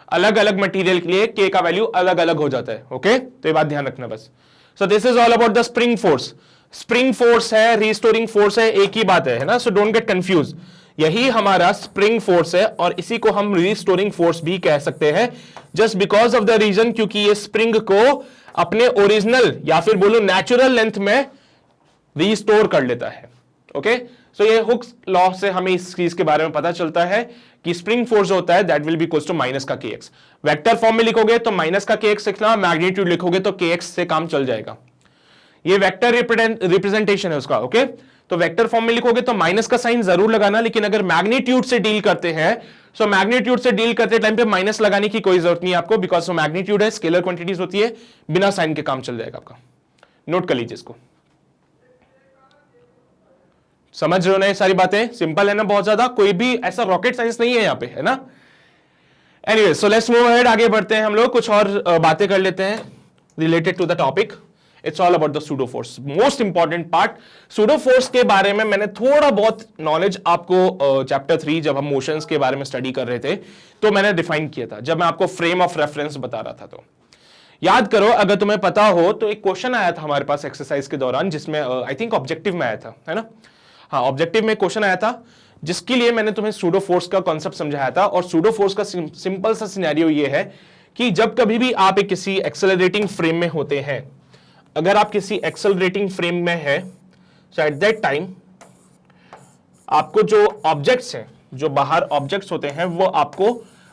अलग अलग मटेरियल के लिए के का वैल्यू अलग अलग हो जाता है। ओके, तो ये बात ध्यान रखना बस। सो this is all about the spring force. Spring force है, रीस्टोरिंग फोर्स है, एक ही बात है ना, सो डोंट गेट कंफ्यूज। यही हमारा स्प्रिंग फोर्स है और इसी को हम रीस्टोरिंग फोर्स भी कह सकते हैं, just because of the reason क्योंकि ये स्प्रिंग को अपने ओरिजिनल या फिर बोलो नेचुरल लेंथ में रीस्टोर कर लेता है। ओके, सो ये हुक्स लॉ से हमें इस चीज के बारे में पता चलता है कि स्प्रिंग फोर्स जो होता है that will be equals to minus का के एक्स। वेक्टर फॉर्म में लिखोगे तो माइनस का के एक्स लिखना, मैग्नीट्यूड लिखोगे तो के एक्स से काम चल जाएगा। ये वेक्टर रिप्रेजेंटेशन है उसका। ओके, तो वेक्टर फॉर्म में लिखोगे तो माइनस का साइन जरूर लगाना, लेकिन अगर मैग्नीट्यूड से डील करते हैं सो मैग्नीट्यूड से डील करते टाइम पे माइनस लगाने की कोई जरूरत नहीं है आपको, बिकॉज मैग्नीट्यूड है, स्केलर क्वांटिटीज होती है, बिना साइन के काम चल जाएगा आपका। नोट कर लीजिए इसको। समझ रहे हो ना ये सारी बातें? सिंपल है ना, बहुत ज्यादा, कोई भी ऐसा रॉकेट साइंस नहीं है यहाँ पे, है ना। Anyway, so let's move ahead, आगे बढ़ते हैं हम लोग, कुछ और बातें कर लेते हैं related to the topic. It's all about the pseudo force, most important part. Pseudo force के बारे में मैंने थोड़ा बहुत नॉलेज आपको चैप्टर 3 जब हम मोशंस के बारे में स्टडी कर रहे थे तो मैंने डिफाइन किया था, जब मैं आपको फ्रेम ऑफ रेफरेंस बता रहा था। तो याद करो, अगर तुम्हें पता हो तो एक क्वेश्चन आया था हमारे पास एक्सरसाइज के दौरान, जिसमें आई थिंक ऑब्जेक्टिव में आया था, है ना। हाँ, ऑब्जेक्टिव में क्वेश्चन आया था जिसके लिए मैंने तुम्हें सूडो फोर्स का कॉन्सेप्ट समझाया था। और सूडो फोर्स का सिंपल सा सिनेरियो ये है कि जब कभी भी आप एक किसी एक्सेलरेटिंग फ्रेम में होते हैं, अगर आप किसी एक्सेलरेटिंग फ्रेम में है, सो एट दैट टाइम आपको जो ऑब्जेक्ट्स हैं, जो बाहर ऑब्जेक्ट्स होते हैं, वो आपको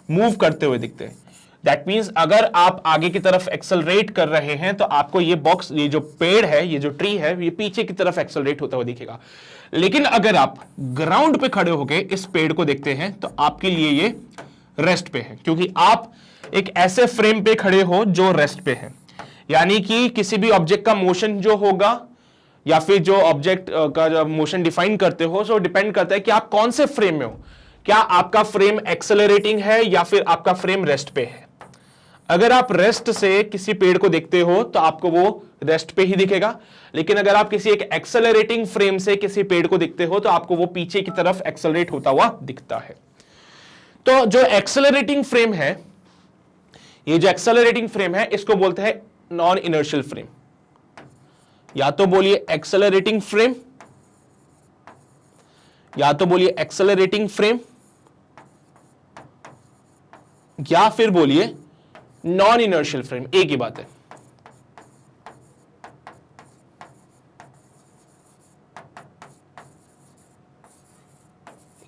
मूव करते हुए दिखते हैं। दैट मीन्स अगर आप आगे की तरफ एक्सेलरेट कर रहे हैं तो आपको ये बॉक्स, ये जो पेड़ है, ये जो ट्री है, ये पीछे की तरफ एक्सेलरेट होता हुआ दिखेगा। लेकिन अगर आप ग्राउंड पे खड़े होकर इस पेड़ को देखते हैं तो आपके लिए ये रेस्ट पे है, क्योंकि आप एक ऐसे फ्रेम पे खड़े हो जो रेस्ट पे है। यानी कि किसी भी ऑब्जेक्ट का मोशन जो होगा या फिर जो ऑब्जेक्ट का जब मोशन डिफाइन करते हो, सो डिपेंड करता है कि आप कौन से फ्रेम में हो। क्या आपका फ्रेम एक्सेलरेटिंग है या फिर आपका फ्रेम रेस्ट पे है। अगर आप रेस्ट से किसी पेड़ को देखते हो तो आपको वो रेस्ट पे ही दिखेगा, लेकिन अगर आप किसी एक एक्सेलरेटिंग फ्रेम से किसी पेड़ को देखते हो तो आपको वो पीछे की तरफ एक्सेलरेट होता हुआ दिखता है। तो जो एक्सेलरेटिंग फ्रेम है, ये जो एक्सेलरेटिंग फ्रेम है, इसको बोलते हैं नॉन इनर्शियल फ्रेम। या तो बोलिए एक्सेलरेटिंग फ्रेम, या तो बोलिए एक्सेलरेटिंग फ्रेम, या फिर बोलिए नॉन इनर्शियल फ्रेम, एक ही बात है।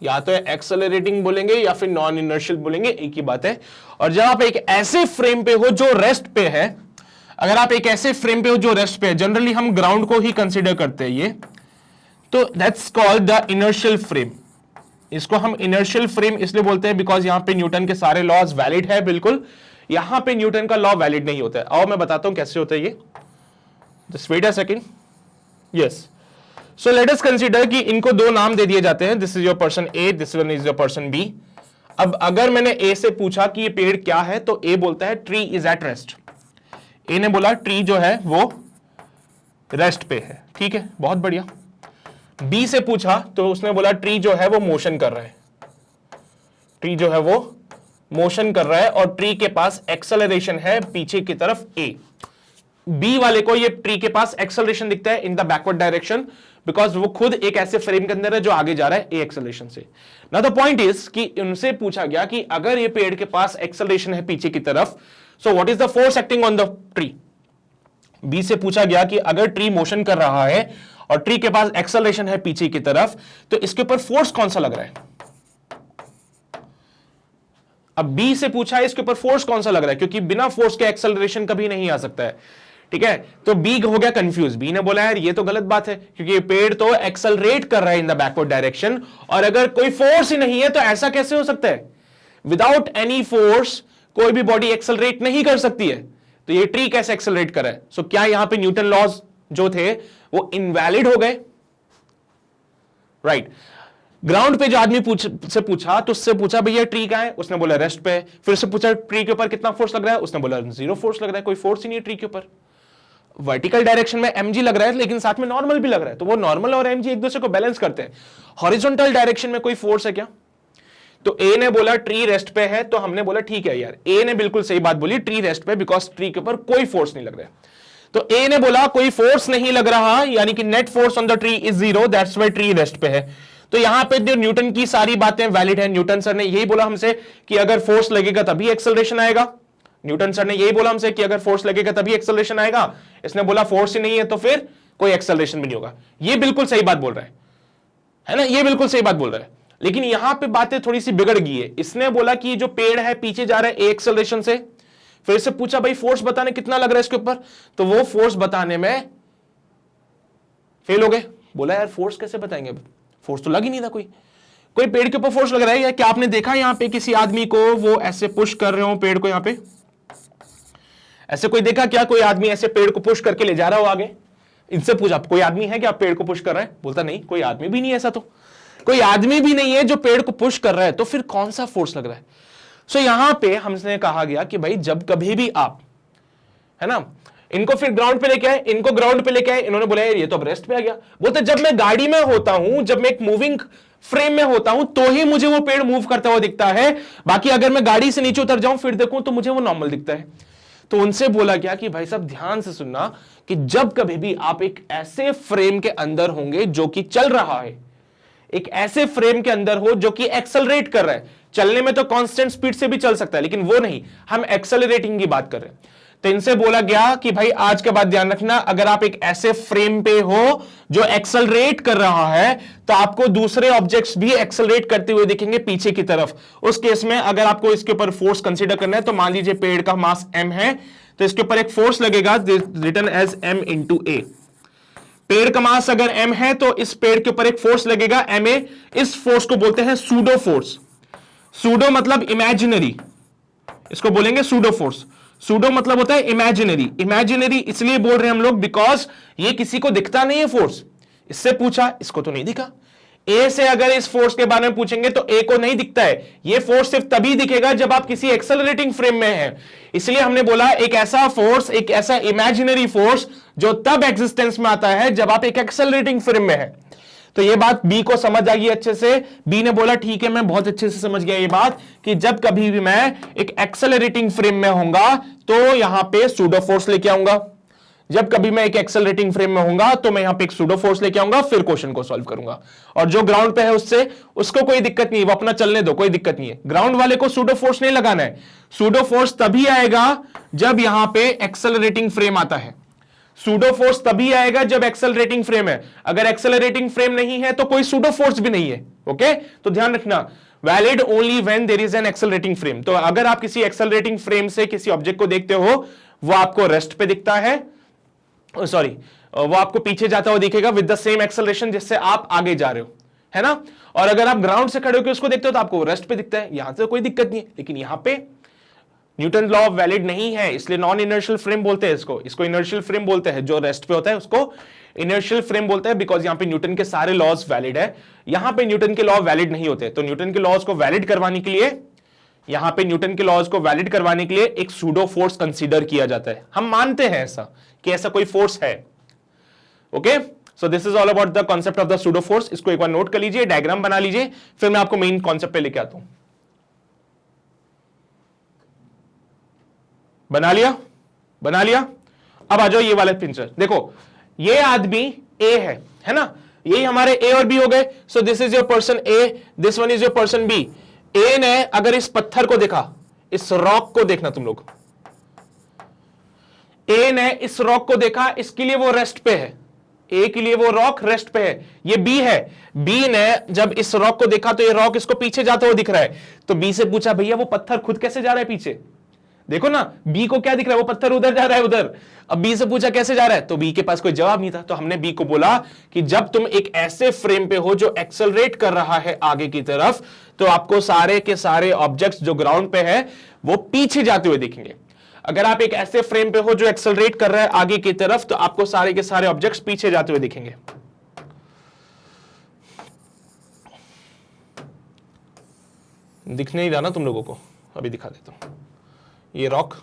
या तो एक्सेलरेटिंग बोलेंगे या फिर नॉन इनर्शियल बोलेंगे, एक ही बात है। और जब आप एक ऐसे फ्रेम पे हो जो रेस्ट पे है, अगर आप एक ऐसे फ्रेम पे हो जो रेस्ट पे है, जनरली हम ग्राउंड को ही कंसीडर करते हैं ये, तो that's called the inertial frame. इसको हम इनर्शियल फ्रेम इसलिए बोलते हैं बिकॉज यहां पे न्यूटन के सारे लॉज वैलिड है। बिल्कुल, यहां पे न्यूटन का लॉ वैलिड नहीं होता है। और मैं बताता हूं कैसे होता है ये, just wait a second. Yes, so let us consider कि इनको दो नाम दे दिए जाते हैं, this is your person A, this one is your person B. अब अगर मैंने ए से पूछा कि ये पेड़ क्या है, तो ए बोलता है ट्री इज एट रेस्ट। ए ने बोला ट्री जो है वो रेस्ट पे है, ठीक है, बहुत बढ़िया। बी से पूछा तो उसने बोला ट्री जो है वो मोशन कर रहा है, ट्री जो है वो मोशन कर रहा है और ट्री के पास एक्सेलरेशन है पीछे की तरफ ए। बी वाले को ये ट्री के पास एक्सेलरेशन दिखता है in the backward direction, because वो खुद एक ऐसे फ्रेम के अंदर है जो आगे जा रहा है ए एक्सेलरेशन से। नाउ द पॉइंट इज कि उनसे पूछा गया कि अगर ये पेड़ के पास एक्सेलरेशन है पीछे की तरफ, so what is the force acting on the tree. B से पूछा गया कि अगर ट्री मोशन कर रहा है और ट्री के पास एक्सेलरेशन है पीछे की तरफ, तो इसके ऊपर फोर्स कौन सा लग रहा है। अब बी से पूछा है इसके ऊपर फोर्स कौन सा लग रहा है, क्योंकि बिना फोर्स के एक्सेलरेशन कभी नहीं आ सकता है, ठीक है। तो बी हो गया कंफ्यूज। बी ने बोला यार ये तो गलत बात है, क्योंकि ये पेड़ तो एक्सेलरेट कर रहा है इन द बैकवर्ड डायरेक्शन, और अगर कोई फोर्स ही नहीं है तो ऐसा कैसे हो सकता है। विदाउट एनी फोर्स कोई भी बॉडी एक्सेलरेट नहीं कर सकती है, तो ये ट्री कैसे एक्सेलरेट कर रहा है। सो क्या यहां पे न्यूटन लॉज जो थे वो इनवैलिड हो गए, राइट। ग्राउंड पे जो आदमी से पूछा तो उससे पूछा भैया ट्री कहां है, उसने बोला रेस्ट पे है। फिर से पूछा ट्री के ऊपर कितना फोर्स लग रहा है, उसने बोला 0 फोर्स लग रहा है, कोई फोर्स ही नहीं है ट्री के ऊपर। वर्टिकल डायरेक्शन में mg लग रहा है लेकिन साथ में नॉर्मल भी लग रहा है, तो वो नॉर्मल और mg एक दूसरे को बैलेंस करते हैं। हॉरिजॉन्टल डायरेक्शन में कोई फोर्स है क्या। तो ए ने बोला ट्री रेस्ट पे है, तो हमने बोला ठीक है यार, ए ने बिल्कुल सही बात बोली, ट्री रेस्ट पे, बिकॉज ट्री के ऊपर कोई फोर्स नहीं लग रहा है। तो ए ने बोला कोई फोर्स नहीं लग रहा, यानी कि net force on the tree is 0, that's why tree rest पे है। तो यहां पे जो न्यूटन की सारी बातें वैलिड है। न्यूटन सर ने यही बोला हमसे कि अगर फोर्स लगेगा तभी एक्सेलरेशन आएगा। न्यूटन सर ने यही बोला हमसे कि अगर फोर्स लगेगा तभी एक्सेलरेशन आएगा। इसने बोला फोर्स ही नहीं है तो फिर कोई एक्सेलरेशन भी नहीं होगा। ये बिल्कुल सही बात बोल रहा है ना, ये बिल्कुल सही बात बोल रहा है। लेकिन यहां पे बातें थोड़ी सी बिगड़ गई है। इसने बोला कि जो पेड़ है पीछे जा रहा है ए एक्सेलरेशन से, फिर से पूछा भाई फोर्स बताने कितना लग रहा है इसके ऊपर, तो वो फोर्स बताने में फेल हो गए। बोला यार फोर्स कैसे बताएंगे, फोर्स तो लग ही नहीं था कोई पेड़ के ऊपर फोर्स लग रहा है। या क्या आपने देखा यहां पे किसी आदमी को वो ऐसे पुश कर रहे हो पेड़ को, यहां पे ऐसे कोई देखा क्या, कोई आदमी ऐसे पेड़ को पुश करके ले जा रहा हो आगे। इनसे पूछा कोई आदमी है क्या पेड़ को पुश कर रहा है, बोलता नहीं कोई आदमी भी नहीं है। ऐसा तो कोई आदमी भी नहीं है जो पेड़ को पुश कर रहा है, तो फिर कौन सा फोर्स लग रहा है। सो यहां पे हमसे कहा गया कि भाई जब कभी भी आप, है ना, इनको फिर ग्राउंड पे लेके आए, इनको ग्राउंड पे लेके आए, इन्होंने बोला ये तो अब रेस्ट पे आ गया। बोलते जब मैं गाड़ी में होता हूं, जब मैं एक मूविंग फ्रेम में होता हूं, तो ही मुझे वो पेड़ मूव करता हुआ दिखता है, बाकी अगर मैं गाड़ी से नीचे उतर जाऊं फिर देखूं तो मुझे वो नॉर्मल दिखता है। तो उनसे बोला गया कि भाई साहब ध्यान से सुनना कि जब कभी भी आप एक ऐसे फ्रेम के अंदर होंगे जो कि चल रहा है, एक ऐसे फ्रेम के अंदर हो जो कि एक्सेलरेट कर रहा है, चलने में तो कांस्टेंट स्पीड से भी चल सकता है लेकिन वो नहीं, हम एक्सेलरेटिंग की बात कर रहे हैं। तो इनसे बोला गया कि भाई आज के बाद ध्यान रखना, अगर आप एक ऐसे फ्रेम पे हो जो एक्सेलरेट कर रहा है, तो आपको दूसरे ऑब्जेक्ट्स भी एक्सेलरेट करते हुए दिखेंगे पीछे की तरफ। उस केस में अगर आपको इसके ऊपर फोर्स कंसीडर करना है, तो मान लीजिए पेड़ का मास m है, तो इसके ऊपर एक फोर्स लगेगा रिटन एज m इंटू ए। पेड़ का मास अगर m है तो इस पेड़ के ऊपर एक फोर्स लगेगा ma। इस फोर्स को बोलते हैं सूडो फोर्स। सूडो मतलब इमेजिनरी, इसको बोलेंगे सूडो फोर्स। सूडो मतलब होता है इमेजिनरी। इमेजिनरी इसलिए बोल रहे हैं हम लोग बिकॉज ये किसी को दिखता नहीं है फोर्स। इससे पूछा, इसको तो नहीं दिखा। ए से अगर इस फोर्स के बारे में पूछेंगे तो ए को नहीं दिखता है। ये फोर्स सिर्फ तभी दिखेगा जब आप किसी एक्सेलरेटिंग फ्रेम में हैं। इसलिए हमने बोला एक ऐसा फोर्स, एक ऐसा इमेजिनरी फोर्स जो तब एग्जिस्टेंस में आता है जब आप एक एक्सेलरेटिंग फ्रेम में है। तो ये बात बी को समझ आ गई अच्छे से। बी ने बोला ठीक है, मैं बहुत अच्छे से समझ गया ये बात कि जब कभी भी मैं एक एक्सेलरेटिंग फ्रेम में होऊंगा तो यहां पे सूडो फोर्स लेके आऊंगा। जब कभी मैं एक एक्सेलरेटिंग फ्रेम में होऊंगा तो मैं यहां पे एक सूडो फोर्स लेके आऊंगा, फिर क्वेश्चन को सॉल्व करूंगा। और जो ग्राउंड पे है उससे, उसको कोई दिक्कत नहीं, वो अपना चलने दो, कोई दिक्कत नहीं है। ग्राउंड वाले को सूडो फोर्स नहीं लगाना है। सूडो फोर्स तभी आएगा जब यहां पे एक्सेलरेटिंग फ्रेम आता है। सूडो फोर्स तभी आएगा जब एक्सेलरेटिंग फ्रेम है। अगर एक्सेलरेटिंग फ्रेम नहीं है तो कोई सूडो फोर्स भी नहीं है। ओके, तो ध्यान रखना, valid only when there is an accelerating frame. तो अगर आप किसी एक्सेलरेटिंग फ्रेम से किसी ऑब्जेक्ट को देखते हो, वो आपको रेस्ट पे दिखता है, सॉरी वो आपको पीछे जाता हुआ दिखेगा विद द सेम एक्सेलरेशन जिससे आप आगे जा रहे हो, है ना। और अगर आप ग्राउंड से खड़े होकर उसको देखते हो तो आपको रेस्ट पे दिखता है, यहां से कोई दिक्कत नहीं है। लेकिन यहां पे न्यूटन लॉ वैलिड नहीं है, इसलिए नॉन इनर्शियल फ्रेम बोलते हैं इसको इनर्शियल फ्रेम बोलते हैं। जो रेस्ट पे होता है उसको इनर्शियल फ्रेम बोलते हैं, बिकॉज यहां पे न्यूटन के सारे लॉज वैलिड है। यहां पे न्यूटन के लॉ वैलिड नहीं होते, तो न्यूटन के लॉज को वैलिड करवाने के लिए यहां पे न्यूटन के लॉज को वैलिड करवाने के लिए एक सूडो फोर्स कंसीडर किया जाता है। हम मानते हैं ऐसा कि ऐसा कोई फोर्स है। Okay, so this is all about the concept of the pseudo force. इसको एक बार नोट कर लीजिए, डायग्राम बना लीजिए, फिर मैं आपको मेन कॉन्सेप्ट पे लेके आता हूं। बना लिया। अब आ जाओ ये वाला पिक्चर देखो, ये आदमी ए है ना, यही हमारे ए और बी हो गए। So this is your person A, this one is your person B. A ने अगर इस पत्थर को देखा, इस रॉक को देखना तुम लोग, ए ने इस रॉक को देखा, इसके लिए वो रेस्ट पे है, ए के लिए वो रॉक रेस्ट पे है। ये बी है, बी ने जब इस रॉक को देखा तो ये रॉक इसको पीछे जाता हुआ दिख रहा है, तो बी से पूछा भैया वो पत्थर खुद कैसे जा रहा है पीछे। देखो ना, बी को क्या दिख रहा है, वो पत्थर उधर जा रहा है उधर। अब बी से पूछा कैसे जा रहा है, तो बी के पास कोई जवाब नहीं था। तो हमने बी को बोला कि जब तुम एक ऐसे फ्रेम पे हो जो एक्सेलरेट कर रहा है आगे की तरफ, तो आपको सारे के सारे ऑब्जेक्ट्स जो ग्राउंड पे है वो पीछे जाते हुए दिखेंगे। अगर आप एक ऐसे फ्रेम पे हो जो एक्सेलरेट कर रहा है आगे की तरफ, तो आपको सारे के सारे ऑब्जेक्ट्स पीछे जाते हुए दिखेंगे। दिख नहीं रहा ना तुम लोगों को, अभी दिखा देता हूं। ये रॉक,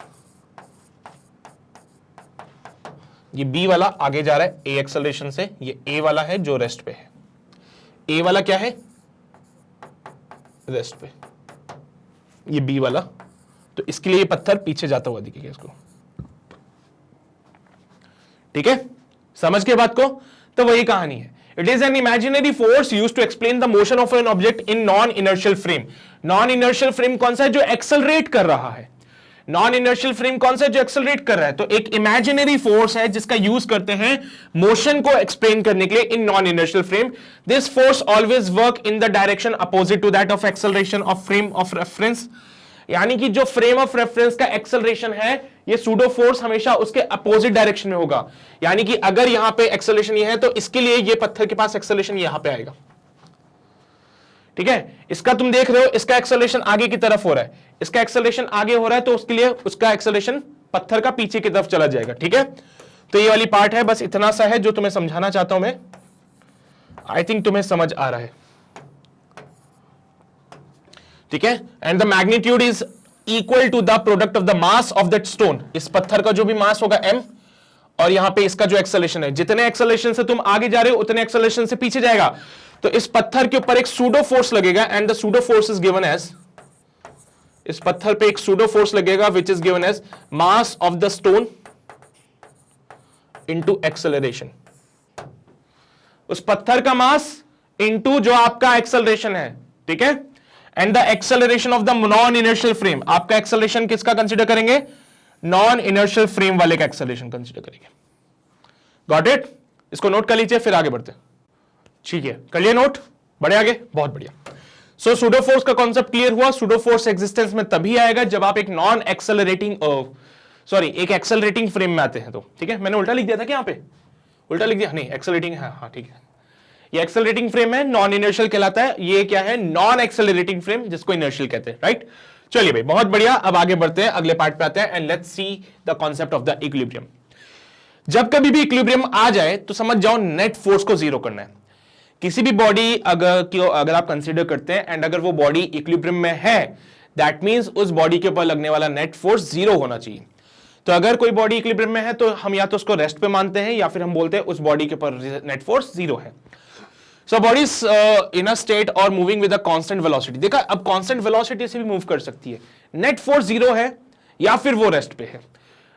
ये बी वाला आगे जा रहा है ए एक्सेलरेशन से, ये ए वाला है जो रेस्ट पे है। ए वाला क्या है, रेस्ट पे, ये बी वाला, तो इसके लिए ये पत्थर पीछे जाता हुआ दिखेगा इसको। ठीक है, समझ के बात को। तो वही कहानी है, it is an imaginary force used to explain the motion of an object in non inertial frame. Non inertial frame कौन सा है, जो एक्सेलरेट कर रहा है। नॉन इनर्शियल फ्रेम कौन सा है, जो एक्सेलरेट कर रहा है। तो एक इमेजिनरी फोर्स है जिसका यूज करते हैं मोशन को एक्सप्लेन करने के लिए in non inertial frame. This force always work in the direction opposite to that of acceleration of frame of reference. यानी कि जो फ्रेम ऑफ रेफरेंस का एक्सेलरेशन है, ये सूडो फोर्स हमेशा उसके अपोजिट डायरेक्शन में होगा। यानी कि अगर यहां पे एक्सेलरेशन ये है, तो इसके लिए ये पत्थर के पास एक्सेलरेशन यहां पे आएगा। ठीक है, इसका तुम देख रहे हो, इसका एक्सेलरेशन आगे की तरफ हो रहा है, इसका एक्सेलरेशन आगे हो रहा है, तो उसके लिए उसका एक्सेलरेशन पत्थर का पीछे की तरफ चला जाएगा। ठीक है, तो ये वाली पार्ट है, बस इतना सा है जो तुम्हें समझाना चाहता हूं मैं। आई थिंक तुम्हें समझ आ रहा है। ठीक है, and the magnitude is equal to the product of the mass of that stone. इस पत्थर का जो भी मास होगा m, और यहां पे इसका जो एक्सेलरेशन है, जितने एक्सेलरेशन से तुम आगे जा रहे हो उतने एक्सेलरेशन से पीछे जाएगा। तो इस पत्थर के ऊपर एक सूडो फोर्स लगेगा, and the pseudo force is given as, इस पत्थर पे एक सूडो फोर्स लगेगा which is given as mass of the stone into acceleration. उस पत्थर का मास इनटू जो आपका एक्सेलरेशन है। ठीक है, and the acceleration of the non inertial frame. आपका एक्सेलरेशन किसका कंसीडर करेंगे, नॉन इनर्शियल फ्रेम वाले का एक्सेलरेशन कंसीडर करेंगे। गॉट इट, इसको नोट कर लीजिए, फिर आगे बढ़ते हैं। ठीक है, कर लिया नोट, बढ़े आगे, बहुत बढ़िया। सो सूडो फोर्स का कॉन्सेप्ट क्लियर हुआ। सूडो फोर्स एग्जिस्टेंस में तभी आएगा जब आप एक नॉन एक्सेलरेटिंग एक एक्सेलरेटिंग फ्रेम में आते हैं। तो ठीक है, मैंने उल्टा लिख दिया था क्या, यहां पे उल्टा लिख दिया, नहीं एक्सेलरेटिंग है, हाँ ठीक है। ये एक्सेलरेटिंग फ्रेम है, नॉन इनर्शियल कहलाता है। ये क्या है, नॉन एक्सेलरेटिंग फ्रेम, जिसको इनर्शियल कहते हैं। राइट, चलिए भाई, बहुत बढ़िया। अब आगे बढ़ते हैं, अगले पार्ट पे आते हैं, and let's see the concept of the equilibrium. जब कभी भी इक्विलिब्रियम आ जाए तो समझ जाओ नेट फोर्स को जीरो करना है। किसी भी बॉडी अगर आप कंसीडर करते हैं, एंड अगर वो बॉडी इक्विलिब्रियम में है, दैट मींस उस बॉडी के ऊपर लगने वाला नेट फोर्स जीरो होना चाहिए। तो अगर कोई बॉडी इक्विलिब्रियम में है तो हम या तो उसको रेस्ट पे मानते हैं, या फिर हम बोलते हैं उस बॉडी के ऊपर नेट फोर्स जीरो है। So body is in a state और moving with a constant velocity. देखा, अब कांस्टेंट वेलोसिटी से भी मूव कर सकती है। नेट फोर्स जीरो है, या फिर वो रेस्ट पे है।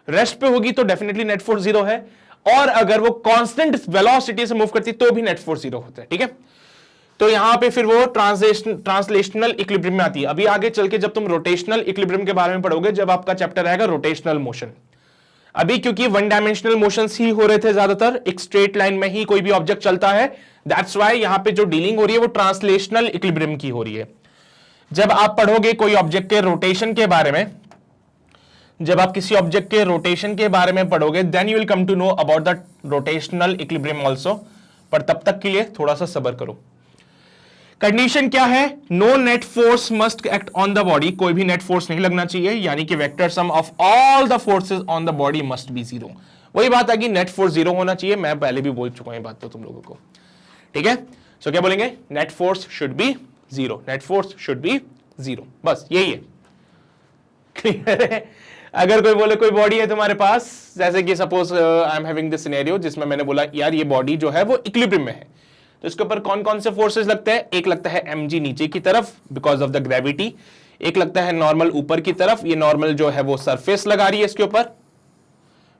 रेस्ट पे होगी तो डेफिनेटली नेट फोर्स जीरो है, और अगर वो कांस्टेंट वेलोसिटी से मूव करती तो भी नेट फोर्स जीरो होता है। ठीक है, तो यहां पे फिर वो ट्रांसलेशनल इक्विलिब्रियम में आती है। अभी आगे चल के जब तुम रोटेशनल इक्विलिब्रियम के बारे में पढ़ोगे, जब आपका चैप्टर आएगा रोटेशनल मोशन। अभी क्योंकि वन डायमेंशनल मोशंस ही हो रहे थे ज्यादातर, एक स्ट्रेट लाइन में ही कोई भी ऑब्जेक्ट चलता है, दैट्स व्हाई यहां पे जो डीलिंग हो रही है वो ट्रांसलेशनल इक्विलिब्रियम की हो रही है। जब आप पढ़ोगे कोई ऑब्जेक्ट के रोटेशन के बारे में, जब आप किसी ऑब्जेक्ट के रोटेशन के बारे में पढ़ोगे, then you will come to know about the rotational equilibrium also. पर तब तक के लिए थोड़ा सा सब्र करो। कंडीशन क्या है? No net force must act on the body, कोई भी नेट फोर्स नहीं लगना चाहिए, यानी कि vector sum of all the forces on the body must be zero. वही बात आ गई, नेट फोर्स जीरो होना चाहिए, मैं पहले भी बोल चुका हूं ये बात तो तुम लोगों को, ठीक है। सो क्या बोलेंगे? Net force should be zero, net force should be zero, बस यही है, क्लियर है। अगर कोई बोले कोई बॉडी है तुम्हारे पास, जैसे कि suppose I am having this scenario जिसमें मैंने बोला यार ये बॉडी जो है वो इक्विलिब्रियम में है, तो इसके ऊपर कौन कौन से फोर्सेस लगते हैं? एक लगता है mg नीचे की तरफ बिकॉज ऑफ द ग्रेविटी, एक लगता है नॉर्मल ऊपर की तरफ, ये नॉर्मल जो है वो सरफेस लगा रही है इसके ऊपर,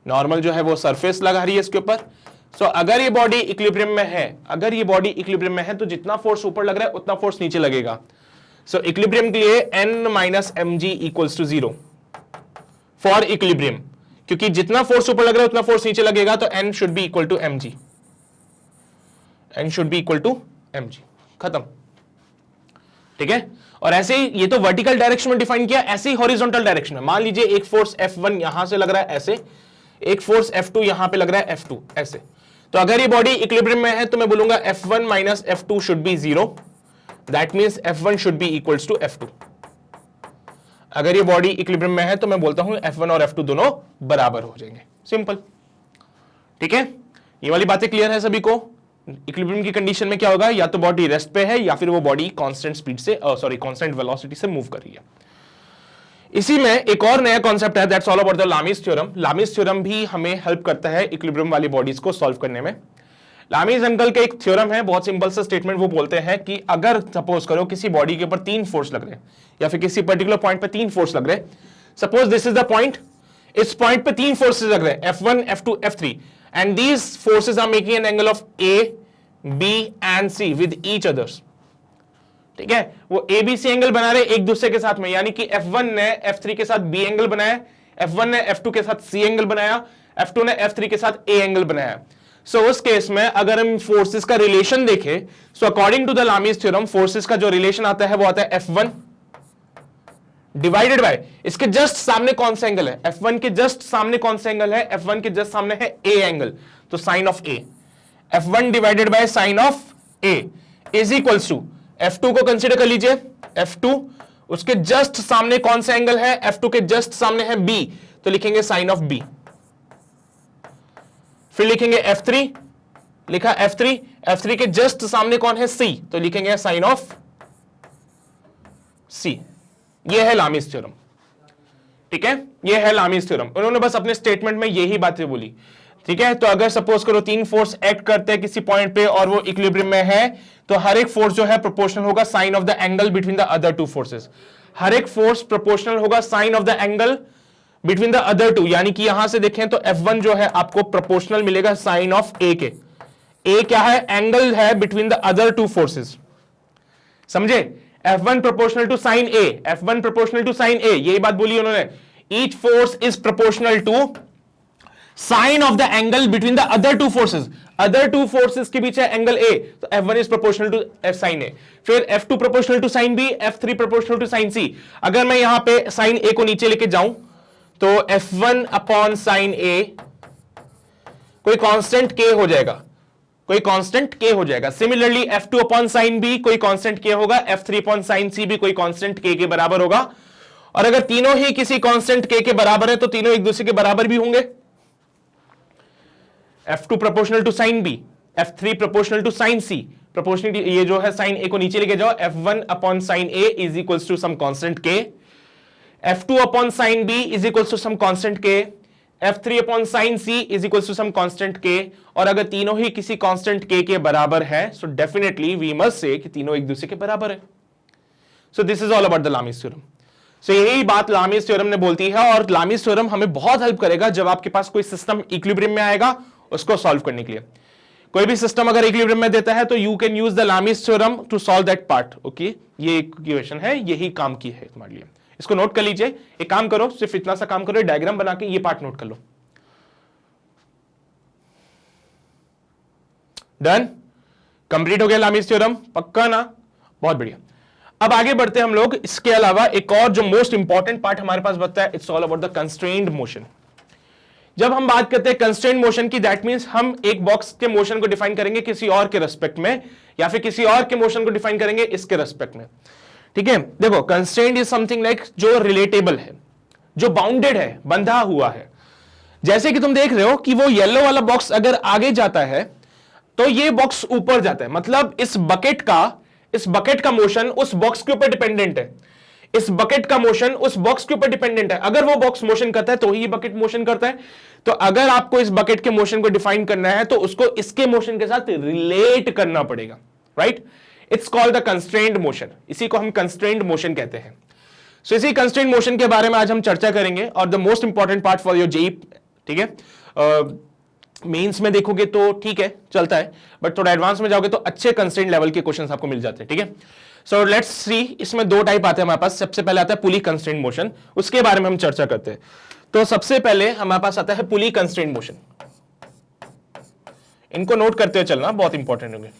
नॉर्मल जो है वो सरफेस लगा रही है इसके ऊपर। सो अगर ये बॉडी इक्विलिब्रियम में है, अगर ये बॉडी इक्विलिब्रियम में है तो जितना फोर्स ऊपर लग रहा है उतना फोर्स नीचे लगेगा। सो इक्विलिब्रियम के लिए n minus mg equals to zero for equilibrium, क्योंकि जितना फोर्स ऊपर लग रहा है उतना फोर्स नीचे लगेगा, तो n should be equal to mg, n should be equal to mg, खत्म, ठीक है। और ऐसे ही ये तो वर्टिकल डायरेक्शन में डिफाइन किया, ऐसे ही हॉरिजॉन्टल डायरेक्शन में मान लीजिए एक फोर्स F1 यहां से लग रहा है ऐसे, एक फोर्स F2 यहां पे लग रहा है F2 ऐसे, तो अगर ये बॉडी इक्विलिब्रियम में है तो मैं बोलूंगा F1 minus F2 should be zero, that means F1 should be equals to F2। अगर ये बॉडी इक्विलिब्रियम में है तो मैं बोलता हूं F1 और F2 दोनों बराबर हो जाएंगे, सिंपल, ठीक है। ये वाली बातें क्लियर है सभी को? इक्विलिब्रियम की कंडीशन में क्या होगा? या तो बॉडी रेस्ट पे है या फिर वो बॉडी कांस्टेंट स्पीड से कांस्टेंट वेलोसिटी से मूव कर रही है। इसी में एक और नया कॉन्सेप्ट है, that's all about the Lami's theorem. Lami's theorem भी हमें हेल्प करता है इक्विलिब्रियम वाली बॉडीज को सॉल्व करने में। लामीज अंकल का एक थ्योरम है, बहुत सिंपल सा स्टेटमेंट, वो बोलते हैं कि अगर सपोज करो किसी बॉडी के ऊपर तीन फोर्स लग रहे हैं या फिर किसी पर्टिकुलर पॉइंट पे तीन फोर्स लग रहे हैं, suppose this is the point, इस पॉइंट पे तीन फोर्सेस लग रहे हैं F1 F2 F3 and these forces are making an angle of A B and C with each others, ठीक है। वो ABC एंगल बना रहे एक दूसरे के साथ में, यानी कि F1 ने F3 के साथ B एंगल बनाया, F1 ने F2 के साथ C एंगल बनाया, F2 ने F3 के साथ A एंगल बनाया। सो उस केस में अगर हम फोर्सेस का रिलेशन देखें, so according to the Lami's theorem forces का जो रिलेशन आता है वो आता है F1 डिवाइडेड बाय इसके जस्ट सामने कौन सा एंगल है? F1 के जस्ट सामने कौन सा एंगल है? F1 के जस्ट सामने है A एंगल, तो sine of A, F1 divided by sine of A is equals to F2 को कंसीडर कर लीजिए, F2 उसके जस्ट सामने कौन सा एंगल है? F2 के जस्ट सामने है B, तो लिखेंगे साइन ऑफ B। फिर लिखेंगे F3, लिखा F3, F3 के जस्ट सामने कौन है? C, तो लिखेंगे साइन ऑफ C। ये है लामीज थ्योरम, ठीक है, ये है लामीज थ्योरम। उन्होंने बस अपने स्टेटमेंट में यही बातें बोली, ठीक है। तो अगर सपोज करो तीन फोर्स एक्ट करते हैं किसी पॉइंट पे और वो इक्विलिब्रियम में है, तो हर एक फोर्स जो है प्रोपोर्शनल होगा sine of the angle between the other two forces. हर एक फोर्स प्रोपोर्शनल होगा sine of the angle between the other two, यानी कि यहां से देखें तो F1 जो है आपको प्रोपोर्शनल मिलेगा साइन ऑफ A के। A क्या है? एंगल है between the other two forces, समझे? F1 proportional to sine A, F1 proportional to sine A, यही बात बोली उन्होंने। Each force is proportional to sine of the angle between the other two forces. Other two forces के बीच है angle A, तो F1 is proportional to F sine A। फिर F2 proportional to sine B, F3 proportional to sine C। अगर मैं यहां पे sign A को नीचे लेके जाऊं तो F1 अपॉन साइन A कोई कांस्टेंट K हो जाएगा, कोई कांस्टेंट K हो जाएगा। Similarly F2 upon sine B कोई कांस्टेंट K होगा, F3 अपॉन साइन C भी कोई कांस्टेंट K के बराबर होगा। और अगर तीनों ही किसी कांस्टेंट K के बराबर है तो तीनों एक दूसरे के बराबर भी होंगे। F2 proportional to sine B, F3 proportional to sine C, proportional ये जो है साइन A को नीचे लेके जाओ, F1 upon sine A is equals to some constant K, F2 upon sine B is equals to some constant K, F3 upon sine C is equals to some constant K। और अगर तीनों ही किसी constant K के बराबर है, so definitely we must say कि तीनों एक दूसरे के बराबर है। So this is all about the Lami's theorem. So यही बात लामीज थ्योरम ने बोलती है, और लामीज थ्योरम हमें बहुत हेल्प करेगा जब आपके पास कोई सिस्टम इक्विलिब्रियम में आएगा उसको सॉल्व करने के लिए। कोई भी सिस्टम अगर इक्विलिब्रियम में देता है तो you can use the Lami's theorem to solve that part. Okay, ये इक्वेशन है, यही काम की है तुम्हारे लिए। इसको नोट कर लीजिए। एक काम करो, सिर्फ इतना सा काम करो, डायग्राम बना के ये पार्ट नोट कर लो। डन, कंप्लीट हो गया लामीज थ्योरम, पक्का ना? बहुत बढ़िया। अब आगे बढ़ते हैं हम लोग। इसके अलावा एक और जो मोस्ट इंपॉर्टेंट पार्ट हमारे पास बचता है, it's all about the constrained motion. जब हम बात करते हैं कंस्ट्रेन्ड मोशन की, दैट मींस हम एक बॉक्स के मोशन को डिफाइन करेंगे किसी और के रेस्पेक्ट में, या फिर किसी और के मोशन को डिफाइन करेंगे इसके रेस्पेक्ट में। ठीक है, देखो कंस्ट्रेंट इज समथिंग लाइक जो रिलेटेबल है, जो बाउंडेड है, बंधा हुआ है। जैसे कि तुम देख रहे हो कि वो येलो वाला बॉक्स अगर आगे जाता है तो ये बॉक्स ऊपर जाता है, मतलब इस बकेट का मोशन उस बॉक्स के ऊपर डिपेंडेंट है, इस बकेट का मोशन उस बॉक्स के ऊपर डिपेंडेंट है। अगर वो बॉक्स मोशन करता है तो ही ये बकेट मोशन करता है। तो अगर आपको इस बकेट के मोशन को डिफाइन करना है तो उसको इसके मोशन के साथ रिलेट करना पड़ेगा, right. It's called the constrained motion, इसी को हम कंस्ट्रेंड मोशन कहते हैं। सो इसी कंस्ट्रेंड मोशन के बारे में आज हम चर्चा करेंगे और the most important part for your JEE, ठीक है। मेंस में देखोगे तो ठीक है, चलता है, बट थोड़ा एडवांस में जाओगे तो अच्छे कंस्ट्रेंट लेवल के क्वेश्चंस आपको मिल जाते हैं, ठीक है। सो लेट्स सी, इसमें दो टाइप आते हैं हमारे पास। सबसे पहले आता है पुली कंस्ट्रेंट मोशन, उसके बारे में हम चर्चा करते हैं। तो सबसे पहले हमारे पास आता है पुली कंस्ट्रेंट मोशन। इनको नोट करते हुए चलना, बहुत इंपॉर्टेंट होंगे।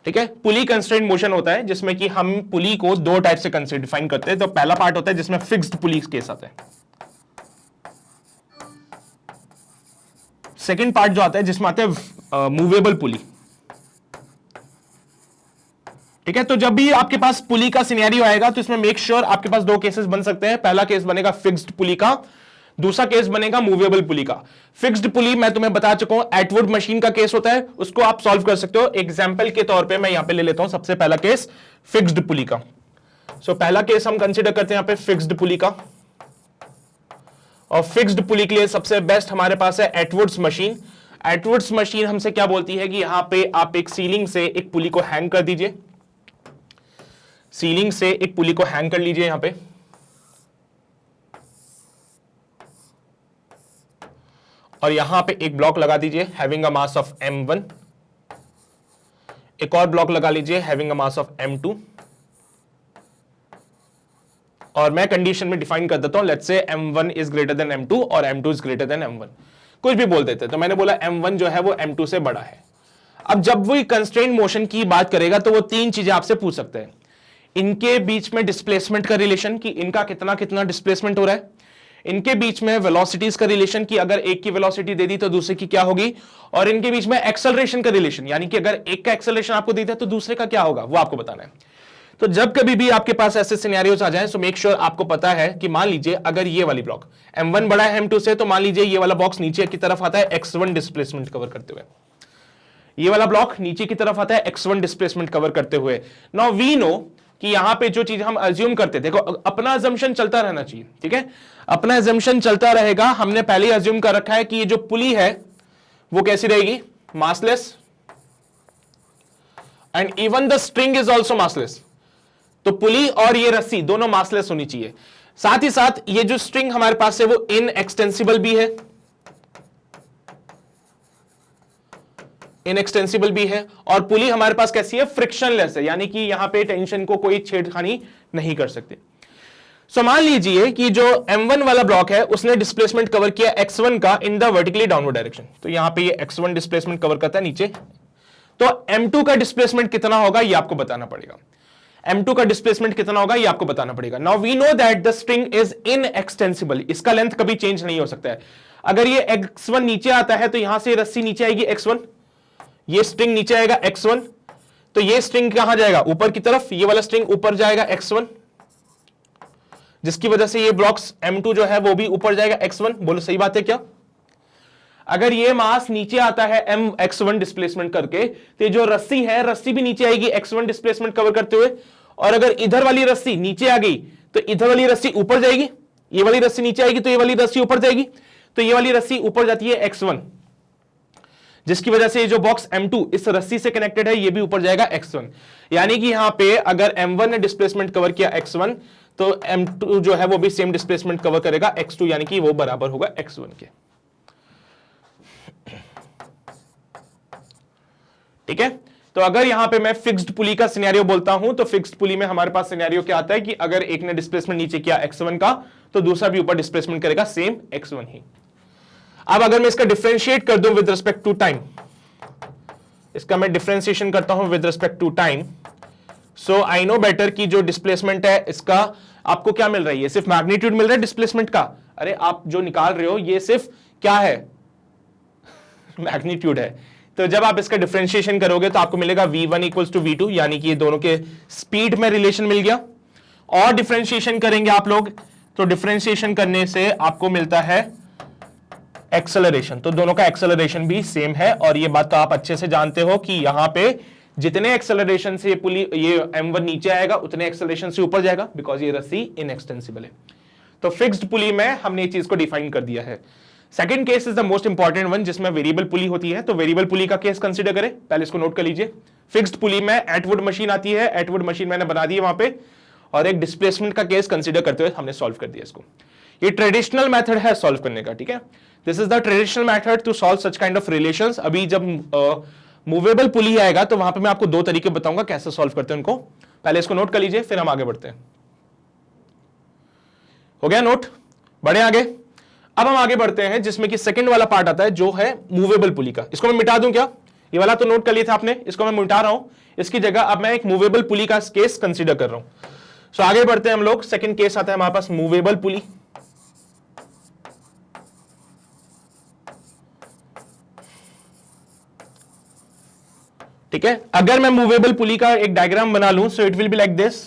ठीक है, पुली कंस्ट्रेंट मोशन होता है जिसमें कि हम पुली को दो टाइप से कंस्ट्रेंट डिफाइन करते हैं। तो पहला पार्ट होता है जिसमें फिक्स्ड पुली केस आता है, सेकंड पार्ट जो आता है जिसमें आता है मूवेबल पुली। ठीक है, तो जब भी आपके पास पुली का सिनेरियो आएगा तो इसमें मेक श्योर आपके पास दो केसेस बन सकते हैं। पहला केस बनेगा फिक्स्ड पुली का, दूसरा केस बनेगा मूवेबल पुली का। फिक्स्ड पुली मैं तुम्हें बता चुका हूं, एटवुड मशीन का केस होता है, उसको आप सॉल्व कर सकते हो। एग्जांपल के तौर पे मैं यहां पे ले लेता हूं सबसे पहला केस फिक्स्ड पुली का। सो पहला केस हम कंसीडर करते हैं यहां पे फिक्स्ड पुली का, और फिक्स्ड पुली के लिए सबसे बेस्ट हमारे पास है एटवुड्स मशीन। एटवुड्स मशीन हमसे क्या बोलती है कि यहां पे आप एक सीलिंग से एक पुली को हैंग कर दीजिए, सीलिंग से एक पुली को हैंग कर लीजिए यहां पे, और यहां पे एक ब्लॉक लगा दीजिए having a mass of m1, एक और ब्लॉक लगा लीजिए having a mass of m2, और मैं कंडीशन में डिफाइन कर देता हूं, let's say m1 is greater then m2 और m2 is greater then m1, कुछ भी बोल देते। तो मैंने बोला m1 जो है वो m2 से बड़ा है। अब जब वो कंस्ट्रेंट मोशन की बात करेगा तो वो तीन चीजें आपसे पूछ सकते हैं। इनके बीच में डिस्प्लेसमेंट का रिलेशन, कि इनका कितना कितना डिस्प्लेसमेंट हो रहा है, इनके बीच में वेलोसिटीज का रिलेशन, कि अगर एक की वेलोसिटी दे दी तो दूसरे की क्या होगी, और इनके बीच में एक्सेलरेशन का रिलेशन, यानी कि अगर एक का एक्सेलरेशन आपको दे दिया तो दूसरे का क्या होगा वो आपको बताना है। तो जब कभी भी आपके पास ऐसे सिनेरियोस आ जाएं तो मेक श्योर आपको पता है कि मान लीजिए अगर ये वाली ब्लॉक m1 बड़ा है m2 से, तो मान लीजिए ये वाला बॉक्स नीचे की तरफ आता है x1 डिस्प्लेसमेंट कवर करते हुए, ये वाला ब्लॉक नीचे की तरफ आता है x1 डिस्प्लेसमेंट कवर करते हुए। नाउ वी नो कि यहां पे जो चीज हम अज्यूम करते, देखो अपना अजम्पशन चलता रहना चाहिए, ठीक है, अपना अजम्पशन चलता रहेगा। हमने पहले ही अज्यूम कर रखा है कि ये जो पुली है वो कैसी रहेगी, massless, and even the string is also massless. तो पुली और ये रस्सी दोनों मासलेस होनी चाहिए। साथ ही साथ ये जो स्ट्रिंग हमारे पास है वो इनएक्सटेंसिबल भी है, इनएक्सटेंसिबल भी है, और पुली हमारे पास कैसी है, फ्रिक्शनलेस है, यानी कि यहां पे टेंशन को कोई छेड़खानी नहीं कर सकते। सो मान लीजिए कि जो m1 वाला ब्लॉक है उसने डिस्प्लेसमेंट कवर किया x1 का in the vertically downward direction. तो यहां पे ये x1 डिस्प्लेसमेंट कवर करता है नीचे, तो m2 का डिस्प्लेसमेंट कितना होगा ये आपको बताना पड़ेगा। m2 का डिस्प्लेसमेंट कितना होगा ये आपको बताना पड़ेगा। Now we know that the string is inextensible, इसका लेंथ कभी चेंज नहीं हो सकता है। अगर ये x1 नीचे आता है तो यहां से रस्सी नीचे आएगी x1, ये स्ट्रिंग नीचे आएगा x1, तो ये स्ट्रिंग कहां जाएगा, ऊपर की तरफ, ये वाला स्ट्रिंग ऊपर जाएगा x1, जिसकी वजह से ये ब्लॉक्स m2 जो है वो भी ऊपर जाएगा x1। बोलो सही बात है क्या? अगर ये मास नीचे आता है x1 डिस्प्लेसमेंट करके, तो ये जो रस्सी है रस्सी भी नीचे आएगी x1 डिस्प्लेसमेंट कवर करते हुए, और अगर इधर वाली रस्सी नीचे आ गई तो इधर वाली रस्सी ऊपर जाएगी, ये वाली रस्सी नीचे आएगी तो ये वाली रस्सी ऊपर जाएगी, तो ये वाली रस्सी ऊपर जाती है x1, जिसकी वजह से ये जो बॉक्स m2 इस रस्सी से कनेक्टेड है ये भी ऊपर जाएगा x1। यानी कि यहां पे अगर m1 ने डिस्प्लेसमेंट कवर किया x1 तो m2 जो है वो भी सेम डिस्प्लेसमेंट कवर करेगा x2, यानी कि वो बराबर होगा x1 के। ठीक है, तो अगर यहां पे मैं फिक्स्ड पुली का सिनेरियो बोलता हूं तो फिक्स्ड पुली में हमारे पास सिनेरियो क्या आता है कि अगर एक ने डिस्प्लेसमेंट नीचे किया x1 का तो दूसरा भी ऊपर डिस्प्लेसमेंट करेगा सेम x1 ही। अब अगर मैं इसका डिफरेंशिएट कर दूं विद रिस्पेक्ट टू टाइम, इसका मैं डिफरेंशिएशन करता हूं with respect to time, so I know better कि जो डिस्प्लेसमेंट है इसका आपको क्या मिल रही है, सिर्फ मैग्नीट्यूड मिल रहा है डिस्प्लेसमेंट का, अरे आप जो निकाल रहे हो ये सिर्फ क्या है, मैग्नीट्यूड है। तो जब आप इसका डिफरेंशिएशन करोगे तो आपको मिलेगा v1 इक्वल्स टू v2, यानी कि ये दोनों के स्पीड में रिलेशन मिल गया। और डिफरेंशिएशन करेंगे आप लोग, तो डिफरेंशिएशन करने से आपको मिलता है एक्सेलरेशन, तो दोनों का एक्सेलरेशन भी सेम है। और ये बात तो आप अच्छे से जानते हो कि यहां पे जितने एक्सेलरेशन से ये m1 नीचे आएगा उतने एक्सेलरेशन से ऊपर जाएगा, बिकॉज ये रस्सी इनएक्सटेंसिबल है। तो फिक्स्ड पुली में हमने ये चीज को डिफाइन कर दिया है। Second case is the most important one, जिसमें वेरिएबल पुली होती है। तो वेरिएबल पुली का केस कंसीडर करें, पहले इसको नोट कर लीजिए। फिक्स्ड पुली में एटवुड मशीन आती है, एटवुड मशीन मैंने बना दी है वहां पे, और एक डिस्प्लेसमेंट का केस कंसीडर करते हुए हमने सॉल्व कर दिया इसको। ये ट्रेडिशनल मेथड है सॉल्व करने का, ठीक है। This is the traditional method to solve such kind of relations. अभी जब मूवेबल पुली आएगा तो वहां पे मैं आपको दो तरीके बताऊंगा कैसे सॉल्व करते हैं उनको। पहले इसको नोट कर लीजिए, फिर हम आगे बढ़ते हैं। हो गया नोट, बढ़े आगे। अब हम आगे बढ़ते हैं जिसमें कि सेकंड वाला पार्ट आता है जो है मूवेबल पुली का। इसको मैं मिटा दूं क्या? ये वाला तो नोट कर लिया था आपने, इसको मैं मिटा रहा हूं। इसकी जगह अब मैं एक मूवेबल पुली का केस कंसीडर कर रहा हूं। सो आगे बढ़ते हैं हम लोग। सेकंड केस आता है हमारे पास मूवेबल पुली। ठीक है, अगर मैं मूवेबल पुली का एक डायग्राम बना लूं, सो it will be like this.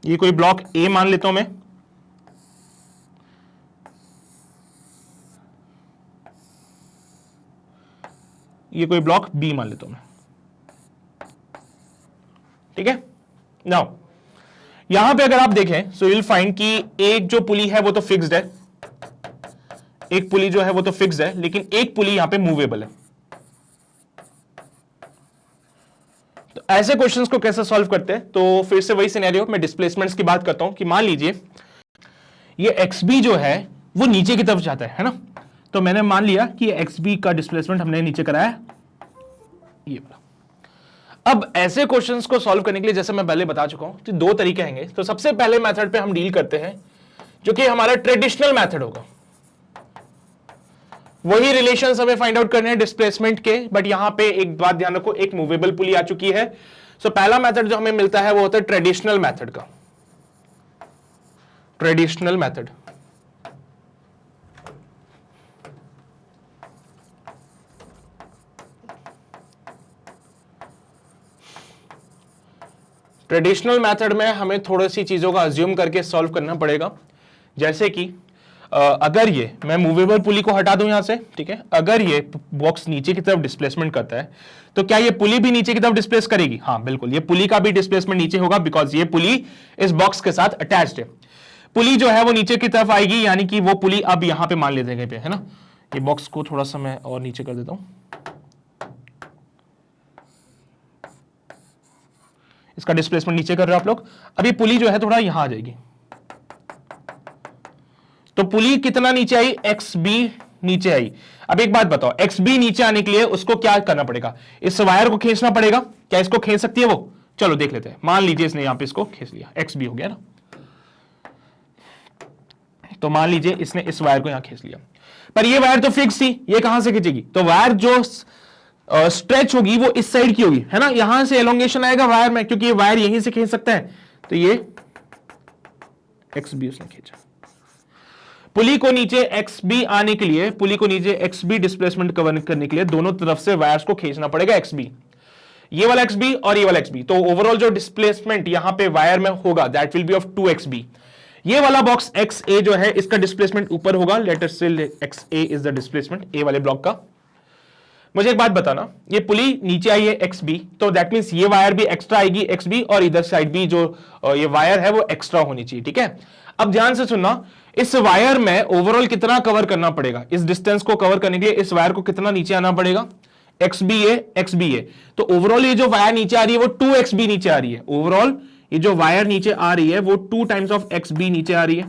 ये कोई ब्लॉक ए मान लेता हूं मैं, ये कोई ब्लॉक बी मान लेता हूं मैं, ठीक है। नाउ यहां पे अगर आप देखें सो यू विल फाइंड कि एक जो पुली है वो तो फिक्स्ड है, एक पुली जो है वो तो फिक्स्ड है, लेकिन एक पुली यहां पे मूवेबल है। तो ऐसे क्वेश्चंस को कैसे सॉल्व करते हैं? तो फिर से वही सिनेरियो, मैं डिस्प्लेसमेंट्स की बात करता हूं कि मान लीजिए ये XB जो है वो नीचे की तरफ जाता है ना। तो मैंने मान लिया कि XB का डिस्प्लेसमेंट हमने नीचे कराया, ये वाला। अब ऐसे क्वेश्चंस को सॉल्व करने के लिए जैसे मैं पहले बता चुका हूं, तो दो तरीके हैं। तो सबसे पहले मेथड पे हम डील करते हैं जो कि हमारा ट्रेडिशनल मेथड होगा। वही रिलेशंस हमें फाइंड आउट करने हैं डिस्प्लेसमेंट के, बट यहां पे एक बात ध्यान रखो, एक मूवेबल पुली आ चुकी है। सो पहला मेथड जो हमें मिलता है वो होता है ट्रेडिशनल मेथड का, ट्रेडिशनल मेथड। ट्रेडिशनल मेथड में हमें थोड़ी सी चीजों का अज्यूम करके सॉल्व करना पड़ेगा। जैसे कि अगर ये मैं मूवेबल पुली को हटा दूं यहां से, ठीक है, अगर ये बॉक्स नीचे की तरफ डिस्प्लेसमेंट करता है तो क्या ये पुली भी नीचे की तरफ डिस्प्लेस करेगी? हाँ बिल्कुल, ये पुली का भी डिस्प्लेसमेंट नीचे होगा, बिकॉज ये पुली इस बॉक्स के साथ अटैच्ड है। पुली जो है वो नीचे की तरफ आएगी, यानी कि वो पुली अब यहां पे मान लेते हैं पे, है ना। ये बॉक्स को थोड़ा सा मैं और नीचे कर देता हूं, इसका डिस्प्लेसमेंट नीचे कर रहे हो आप लोग। अब ये पुली जो है थोड़ा यहां आ जाएगी, तो पुली कितना नीचे आई? XB नीचे आई। अब एक बात बताओ, XB नीचे आने के लिए उसको क्या करना पड़ेगा? इस वायर को खींचना पड़ेगा। क्या इसको खींच सकती है वो? चलो देख लेते हैं। मान लीजिए इसने यहां पे इसको खींच लिया, XB हो गया ना। तो मान लीजिए इसने इस वायर को यहां खींच लिया, पर ये वायर तो फिक्स थी, ये कहां से खींचेगी? तो वायर जो स्ट्रेच होगी वो इस साइड की होगी, है ना। यहां से एलोंगेशन आएगा वायर में, क्योंकि ये वायर यहीं से खींच सकता है। तो ये XB उसने खींचा। पुली को नीचे XB आने के लिए, पुली को नीचे XB डिस्प्लेसमेंट कवर करने के लिए दोनों तरफ से वायर्स को खींचना पड़ेगा XB, ये वाला XB और ये वाला XB। तो ओवरऑल जो डिस्प्लेसमेंट यहां पे वायर में होगा that will B of 2XB। ये वाला बॉक्स XA जो है इसका डिस्प्लेसमेंट ऊपर होगा, लेट अस से XA इज द डिस्प्लेसमेंट ए वाले ब्लॉक का। मुझे एक बात बताना, ये पुली नीचे आई है XB, तो दैट मींस ये वायर भी एक्स्ट्रा आएगी XB, और इधर साइड भी जो ये वायर है वो एक्स्ट्रा होनी चाहिए, ठीक है। अब ध्यान से सुनना, इस वायर में ओवरऑल कितना कवर करना पड़ेगा? इस डिस्टेंस को कवर करने के लिए इस वायर को कितना नीचे आना पड़ेगा? XBA। तो ओवरऑल ये जो वायर नीचे आ रही है वो 2XB नीचे आ रही है। ओवरऑल ये जो वायर नीचे आ रही है वो 2 टाइम्स ऑफ XB नीचे आ रही है,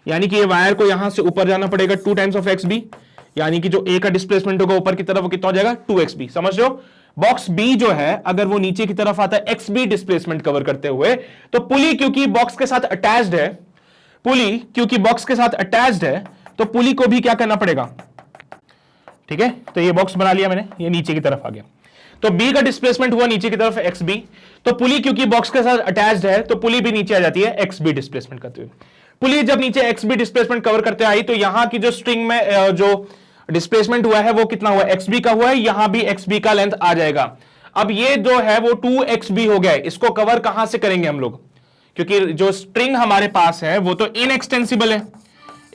यानी कि ये वायर को यहां से ऊपर जाना पड़ेगा 2 टाइम्स ऑफ XB, यानी कि जो A का डिस्प्लेसमेंट होगा ऊपर की तरफ वो कितना हो जाएगा? 2XB। समझ रहे हो? बॉक्स B जो है अगर वो नीचे की तरफ आता है XB डिस्प्लेसमेंट कवर करते हुए, तो पुली क्योंकि बॉक्स के साथ अटैच्ड है, पुली क्योंकि बॉक्स के साथ अटैच्ड है, तो पुली को भी क्या करना पड़ेगा, ठीक है। तो ये बॉक्स बना लिया मैंने, ये नीचे की तरफ आ गया। तो बी का डिस्प्लेसमेंट हुआ नीचे की तरफ एक्स बी, तो पुली क्योंकि बॉक्स के साथ अटैच्ड है तो पुली भी नीचे आ जाती है एक्स बी डिस्प्लेसमेंट करते हुए। पुली जब नीचे एक्स बी डिस्प्लेसमेंट कवर करते आई तो यहां की जो स्ट्रिंग में जो डिस्प्लेसमेंट हुआ है वो कितना हुआ, एक्स बी का हुआ है, यहां भी एक्स बी का लेंथ आ जाएगा। अब ये जो है वो 2xb हो गया है, इसको कवर कहां से करेंगे हम लोग, क्योंकि जो स्ट्रिंग हमारे पास है वो तो इनएक्सटेंसिबल है,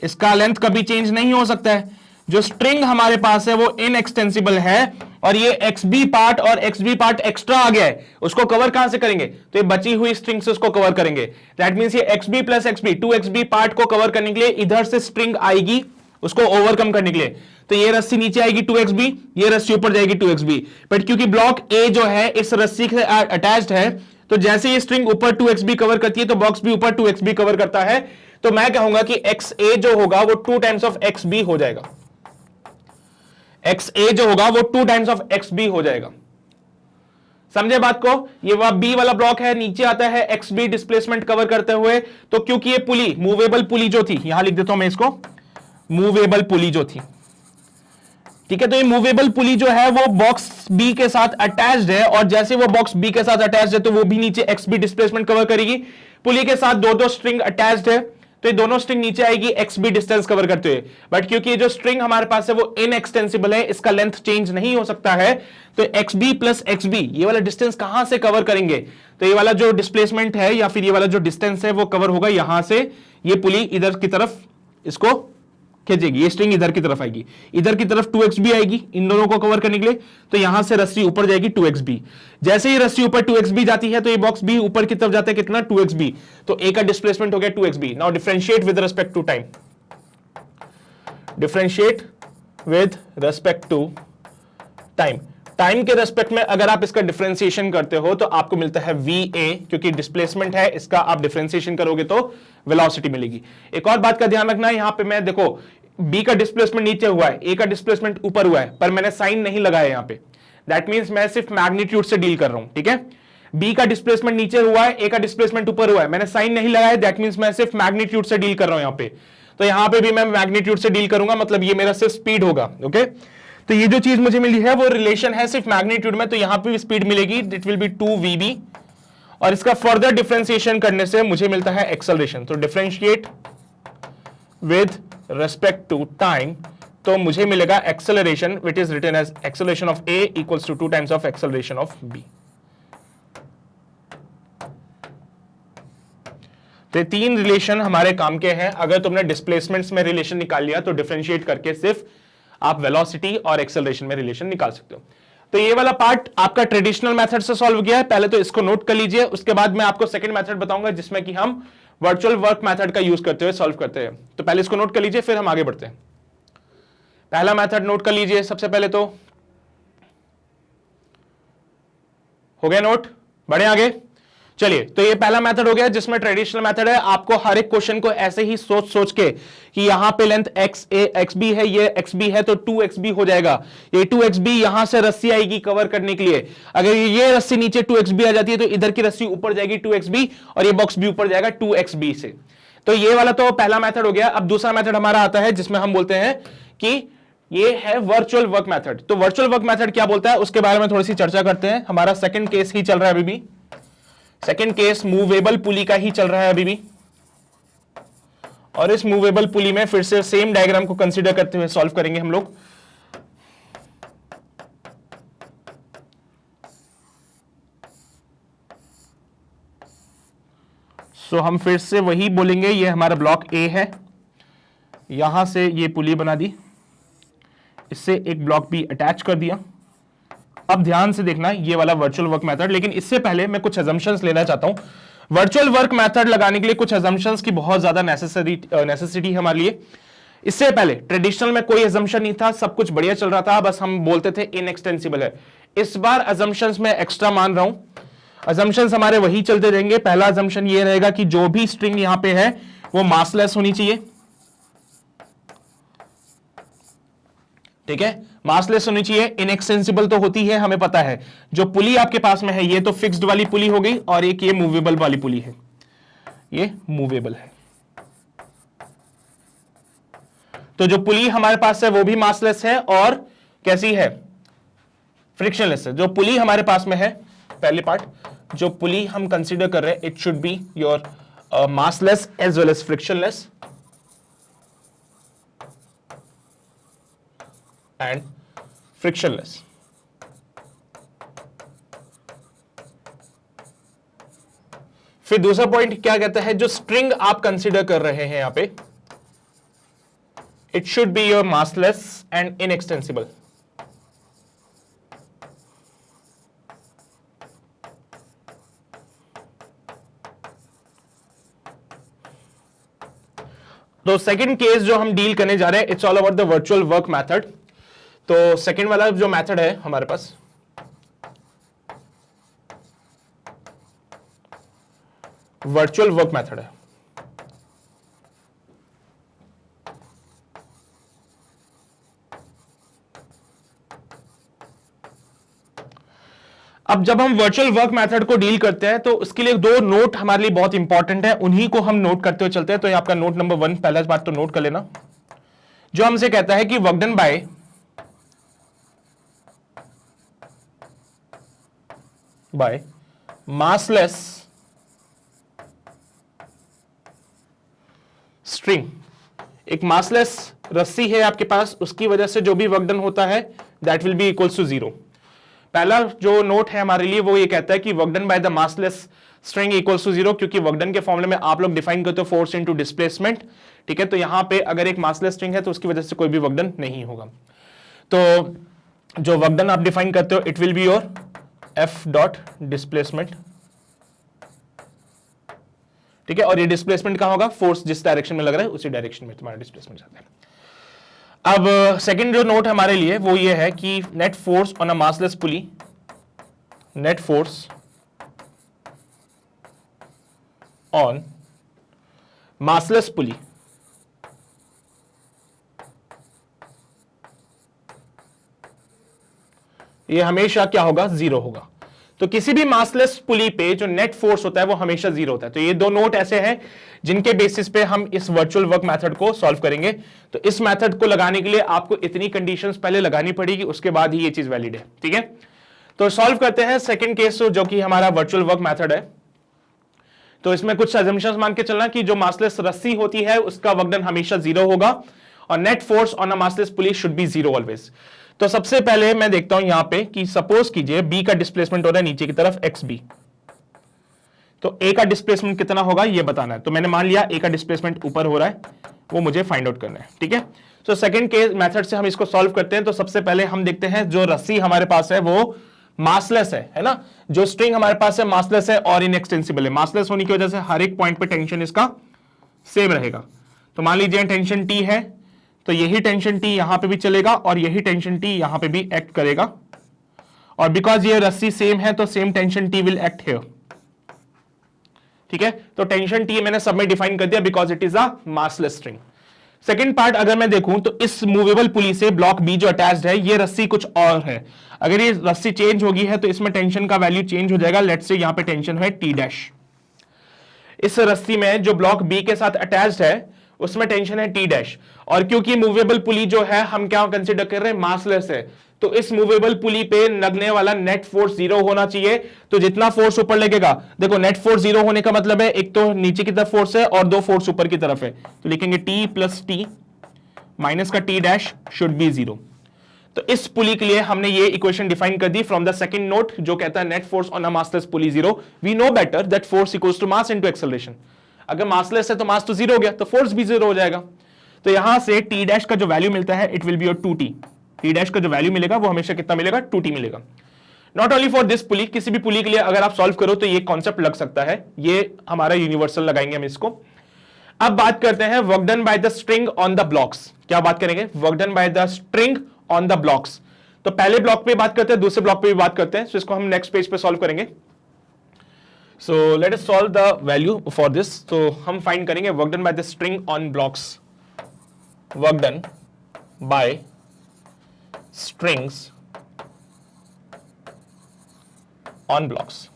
इसका लेंथ कभी चेंज नहीं हो सकता है। जो स्ट्रिंग हमारे पास है वो इनएक्सटेंसिबल है और ये xb पार्ट और xb पार्ट एक्स्ट्रा आ गया है, उसको कवर कहां से करेंगे, तो ये बची हुई स्ट्रिंग से उसको कवर करेंगे। दैट मींस ये xb plus xb 2xb part को कवर करने के लिए इधर से स्ट्रिंग आएगी उसको ओवरकम करने के लिए, तो ये रस्सी नीचे आएगी 2xb, ये रस्सी ऊपर जाएगी 2xb। बट क्योंकि ब्लॉक ए जो है इस रस्सी से अटैच्ड है तो जैसे ये स्ट्रिंग ऊपर 2xb कवर करती है तो बॉक्स भी ऊपर 2xb कवर करता है, तो मैं कहूंगा कि xa जो होगा वो 2 टाइम्स ऑफ xb हो जाएगा, xa जो होगा वो 2 टाइम्स ऑफ xb हो जाएगा। समझे बात को, ये बी वाला ब्लॉक है, नीचे आता है xb डिस्प्लेसमेंट कवर करते हुए, तो क्योंकि ये पुली मूवेबल पुली जो थी, यहां लिख देता हूं मैं इसको, मूवेबल पुली जो थी, ठीक है। तो ये मूवेबल पुली जो है वो बॉक्स बी के साथ अटैच्ड है और जैसे वो बॉक्स बी के साथ अटैच्ड है तो वो भी नीचे एक्सबी डिस्प्लेसमेंट कवर करेगी। पुली के साथ दो स्ट्रिंग अटैच्ड है तो ये दोनों स्ट्रिंग नीचे आएगी एक्सबी डिस्टेंस कवर करते हुए। बट क्योंकि ये जो स्ट्रिंग हमारे पास है वो इनएक्सटेंसिबल है, इसका लेंथ चेंज नहीं हो सकता है, तो एक्सबी प्लस एक्सबी ये वाला डिस्टेंस कहां से कवर करेंगे, तो ये वाला जो डिस्प्लेसमेंट है या फिर ये वाला जो डिस्टेंस है वो कवर होगा यहां से, ये पुली इधर की तरफ इसको खींचेगी, ये स्ट्रिंग इधर की तरफ आएगी, इधर की तरफ 2xb आएगी इन दोनों को कवर करने के लिए, तो यहां से रस्सी ऊपर जाएगी 2xb। जैसे ही रस्सी ऊपर 2xb जाती है तो ये बॉक्स b ऊपर की तरफ जाता है कितना 2xb, तो a का डिस्प्लेसमेंट हो गया 2xb। Now differentiate with respect to time, differentiate with respect to time, time के रेस्पेक्ट में अगर आप इसका डिफरेंशिएशन करते हो तो आपको मिलता है va, क्योंकि डिस्प्लेसमेंट है, इसका आप डिफरेंशिएशन करोगे तो वेलोसिटी मिलेगी। एक और बात का ध्यान रखना है, यहां पे मैं देखो b का डिस्प्लेसमेंट नीचे हुआ है, a का डिस्प्लेसमेंट ऊपर हुआ है, पर मैंने साइन नहीं लगाया यहां पे, दैट मींस मैं सिर्फ मैग्नीट्यूड से डील कर रहा हूं, ठीक है। b का डिस्प्लेसमेंट नीचे हुआ है, a का डिस्प्लेसमेंट ऊपर हुआ है, मैंने साइन नहीं लगाया, दैट मींस मैं सिर्फ मैग्नीट्यूड से डील कर रहा हूं यहां पे, तो यहां पे भी मैं मैग्नीट्यूड से डील करूंगा, मतलब ये मेरा सिर्फ स्पीड होगा, ओके। तो ये जो चीज मुझे मिली है वो रिलेशन है सिर्फ मैग्नीट्यूड में, तो यहां पे भी स्पीड मिलेगी, इट विल बी 2vb, और इसका फर्दर डिफरेंशिएशन करने से मुझे मिलता है एक्सेलरेशन। तो differentiate with respect to time, तो मुझे मिलेगा acceleration which is written as acceleration of a equals to 2 times of acceleration of b। तो ये तीन रिलेशन हमारे काम के हैं। अगर तुमने डिस्प्लेसमेंट्स में रिलेशन निकाल लिया तो डिफरेंशिएट करके सिर्फ आप वेलोसिटी और एक्सेलरेशन में रिलेशन निकाल सकते हो। तो ये वाला पार्ट आपका ट्रेडिशनल मेथड से सॉल्व किया है, पहले तो इसको नोट कर लीजिए, उसके बाद मैं आपको सेकंड मेथड बताऊंगा जिसमें कि हम वर्चुअल वर्क मेथड का यूज करते हुए सॉल्व करते हैं। तो पहले इसको नोट कर लीजिए फिर हम आगे बढ़ते हैं। पहला मेथड नोट कर लीजिए सबसे पहले, तो हो गया नोट, बढ़े आगे। चलिए, तो ये पहला मेथड हो गया जिसमें ट्रेडिशनल मेथड है, आपको हर एक क्वेश्चन को ऐसे ही सोच सोच के कि यहां पे लेंथ xb है, ये xb है तो 2xb हो जाएगा, ये 2xb यहां से रस्सी आएगी कवर करने के लिए, अगर ये रस्सी नीचे 2xb आ जाती है तो इधर की रस्सी ऊपर जाएगी 2xb और ये बॉक्स भी ऊपर जाएगा 2xb से। तो ये वाला तो पहला मेथड हो गया। अब दूसरा मेथड हमारा आता है जिसमें हम बोलते हैं कि ये है वर्चुअल वर्क मेथड। तो वर्चुअल वर्क मेथड क्या बोलता है उसके बारे में थोड़ी सी चर्चा करते हैं। हमारा सेकंड केस ही चल रहा है अभी भी, सेकेंड केस मूवेबल पुली का ही चल रहा है अभी भी, और इस मूवेबल पुली में फिर से सेम डायग्राम को कंसीडर करते हुए सॉल्व करेंगे हम लोग। सो हम फिर से वही बोलेंगे, ये हमारा ब्लॉक ए है, यहां से ये पुली बना दी, इससे एक ब्लॉक बी अटैच कर दिया। अब ध्यान से देखना ये वाला वर्चुअल वर्क मेथड, लेकिन इससे पहले मैं कुछ अजम्पशंस लेना चाहता हूं। वर्चुअल वर्क मेथड लगाने के लिए कुछ अजम्पशंस की बहुत ज्यादा नेसेसिटी है हमारे लिए। इससे पहले ट्रेडिशनल में कोई अजम्पशन नहीं था, सब कुछ बढ़िया चल रहा था, बस हम बोलते थे इनएक्सटेंसिबल है। इस बार अजम्पशंस में एक्स्ट्रा मान रहा हूं, अजम्पशंस हमारे वही चलते रहेंगे। पहला अजम्पशन ये रहेगा कि जो भी स्ट्रिंग यहां पे है वो मासलेस होनी चाहिए, ठीक है, मासलेस होनी चाहिए। इनएक्सटेंसिबल तो होती है, हमें पता है। जो पुली आपके पास में है ये तो फिक्स्ड वाली पुली हो गई, और एक ये मूवेबल वाली पुली है, ये मूवेबल है। तो जो पुली हमारे पास है वो भी मासलेस है और कैसी है, फ्रिक्शनलेस है। जो पुली हमारे पास में है, पहले पार्ट, जो पुली हम कंसीडर कर रहे हैं, it should be your massless as well as frictionless and frictionless. फिर दूसरा पॉइंट क्या कहता है, जो स्ट्रिंग आप कंसीडर कर रहे हैं यहां पे, it should be your massless and inextensible. तो सेकंड केस जो हम डील करने जा रहे हैं, it's all about the virtual work method. तो सेकंड वाला जो मेथड है हमारे पास, वर्चुअल वर्क मेथड है। अब जब हम वर्चुअल वर्क मेथड को डील करते हैं तो उसके लिए दो नोट हमारे लिए बहुत इंपॉर्टेंट है, उन्हीं को हम नोट करते हुए चलते हैं। तो ये आपका नोट नंबर 1, पहला बात तो नोट कर लेना, जो हमसे कहता है कि work done bye massless string. एक मासलेस रस्सी है आपके पास, उसकी वजह से जो भी वर्क डन होता है that will be equals to 0। पहला जो नोट है हमारे लिए वो ये कहता है कि work done by the massless string equals to 0, क्योंकि वर्क डन के फॉर्मूले में आप लोग डिफाइन करते हो फोर्स इनटू डिस्प्लेसमेंट। ठीक है, तो यहां पे अगर एक मासलेस स्ट्रिंग है तो उसकी वजह से कोई भी वर्क डन नहीं होगा। तो जो वर्क डन आप डिफाइन करते हो, it will be your F dot displacement. ठीक है, और ये डिस्प्लेसमेंट कहां होगा, फोर्स जिस डायरेक्शन में लग रहा है उसी डायरेक्शन में तुम्हारा डिस्प्लेसमेंट जाता है। अब सेकंड जो नोट है हमारे लिए वो ये है कि net force on a massless pulley, net force on massless pulley ये हमेशा क्या होगा, 0 होगा। तो किसी भी मासलेस पुली पे जो नेट फोर्स होता है वो हमेशा 0 होता है। तो ये दो नोट ऐसे हैं जिनके बेसिस पे हम इस वर्चुअल वर्क मेथड को सॉल्व करेंगे। तो इस मेथड को लगाने के लिए आपको इतनी कंडीशंस पहले लगानी पड़ेगी, उसके बाद ही ये चीज वैलिड है। ठीक है, तो सॉल्व करते हैं सेकंड केस जो कि हमारा वर्चुअल वर्क मेथड है। तो इसमें कुछ अजम्पशंस मान के चलना कि जो मासलेस रस्सी होती है उसका वर्क डन हमेशा 0 होगा और net force on a massless pulley should be 0 always. तो सबसे पहले मैं देखता हूं यहां पे कि सपोज कीजिए बी का डिस्प्लेसमेंट हो रहा है नीचे की तरफ एक्स बी, तो ए का डिस्प्लेसमेंट कितना होगा ये बताना है। तो मैंने मान लिया ए का डिस्प्लेसमेंट ऊपर हो रहा है, वो मुझे फाइंड आउट करना है। ठीक है, तो सेकंड केस मेथड से हम इसको सॉल्व करते हैं। तो सबसे पहले हम देखते हैं जो रस्सी हमारे पास है वो मासलेस है ना, जो स्ट्रिंग हमारे पास है मासलेस है और इनएक्सटेंसिबल है। मासलेस होने की वजह से हर एक पॉइंट पे टेंशन इसका सेम रहेगा। तो मान लीजिए टेंशन टी है, तो यही टेंशन टी यहां पे भी चलेगा और यही टेंशन टी यहां पे भी एक्ट करेगा, और बिकॉज ये रस्सी सेम है तो same tension T will act here. ठीक है, तो टेंशन टी मैंने सब में डिफाइन कर दिया because it is a massless string. Second part अगर मैं देखूं तो इस मूवेबल पुली से ब्लॉक बी जो अटैच्ड है, ये रस्सी कुछ और है। अगर ये रस्सी चेंज होगी है तो इसमें टेंशन का वैल्यू चेंज हो जाएगा। लेट्स से यहां पे टेंशन है टी डैश, इस रस्सी में जो ब्लॉक बी के साथ अटैच्ड है उसमें टेंशन है टी डैश, और क्योंकि मूवेबल पुली जो है हम क्या कंसीडर कर रहे हैं, मासलेस है, तो इस मूवेबल पुली पे लगने वाला नेट फोर्स 0 होना चाहिए। तो जितना फोर्स ऊपर लगेगा, देखो नेट फोर्स 0 होने का मतलब है एक तो नीचे की तरफ फोर्स है और दो फोर्स ऊपर की तरफ है, तो लिखेंगे टी प्लस टी माइनस का टी डैश शुड बी 0। तो इस पुली के लिए हमने ये इक्वेशन डिफाइन कर दी फ्रॉम द सेकंड नोट जो कहता है net force on a massless pulley 0। We know better that force equals to mass into acceleration. अगर मासलेस है तो मास तो 0 हो गया, तो फोर्स भी 0 हो जाएगा। तो यहां से टी डैश का जो वैल्यू मिलता है it will be your 2t। T dash का जो वैल्यू मिलेगा वो हमेशा कितना मिलेगा, 2t मिलेगा। नॉट ओनली फॉर दिस पुली, किसी भी पुली के लिए अगर आप सॉल्व करो तो ये कॉन्सेप्ट लग सकता है, ये हमारा यूनिवर्सल लगाएंगे हम इसको। अब बात करते हैं work done by the string on the blocks. क्या बात करेंगे, work done by the string on the blocks. तो पहले ब्लॉक पे बात करते हैं, दूसरे ब्लॉक पे भी बात करते हैं। तो इसको हम नेक्स्ट पेज पे सॉल्व करेंगे। So let us solve the value for this. तो हम फाइंड करेंगे work done by the string on blocks, work done bye strings on blocks.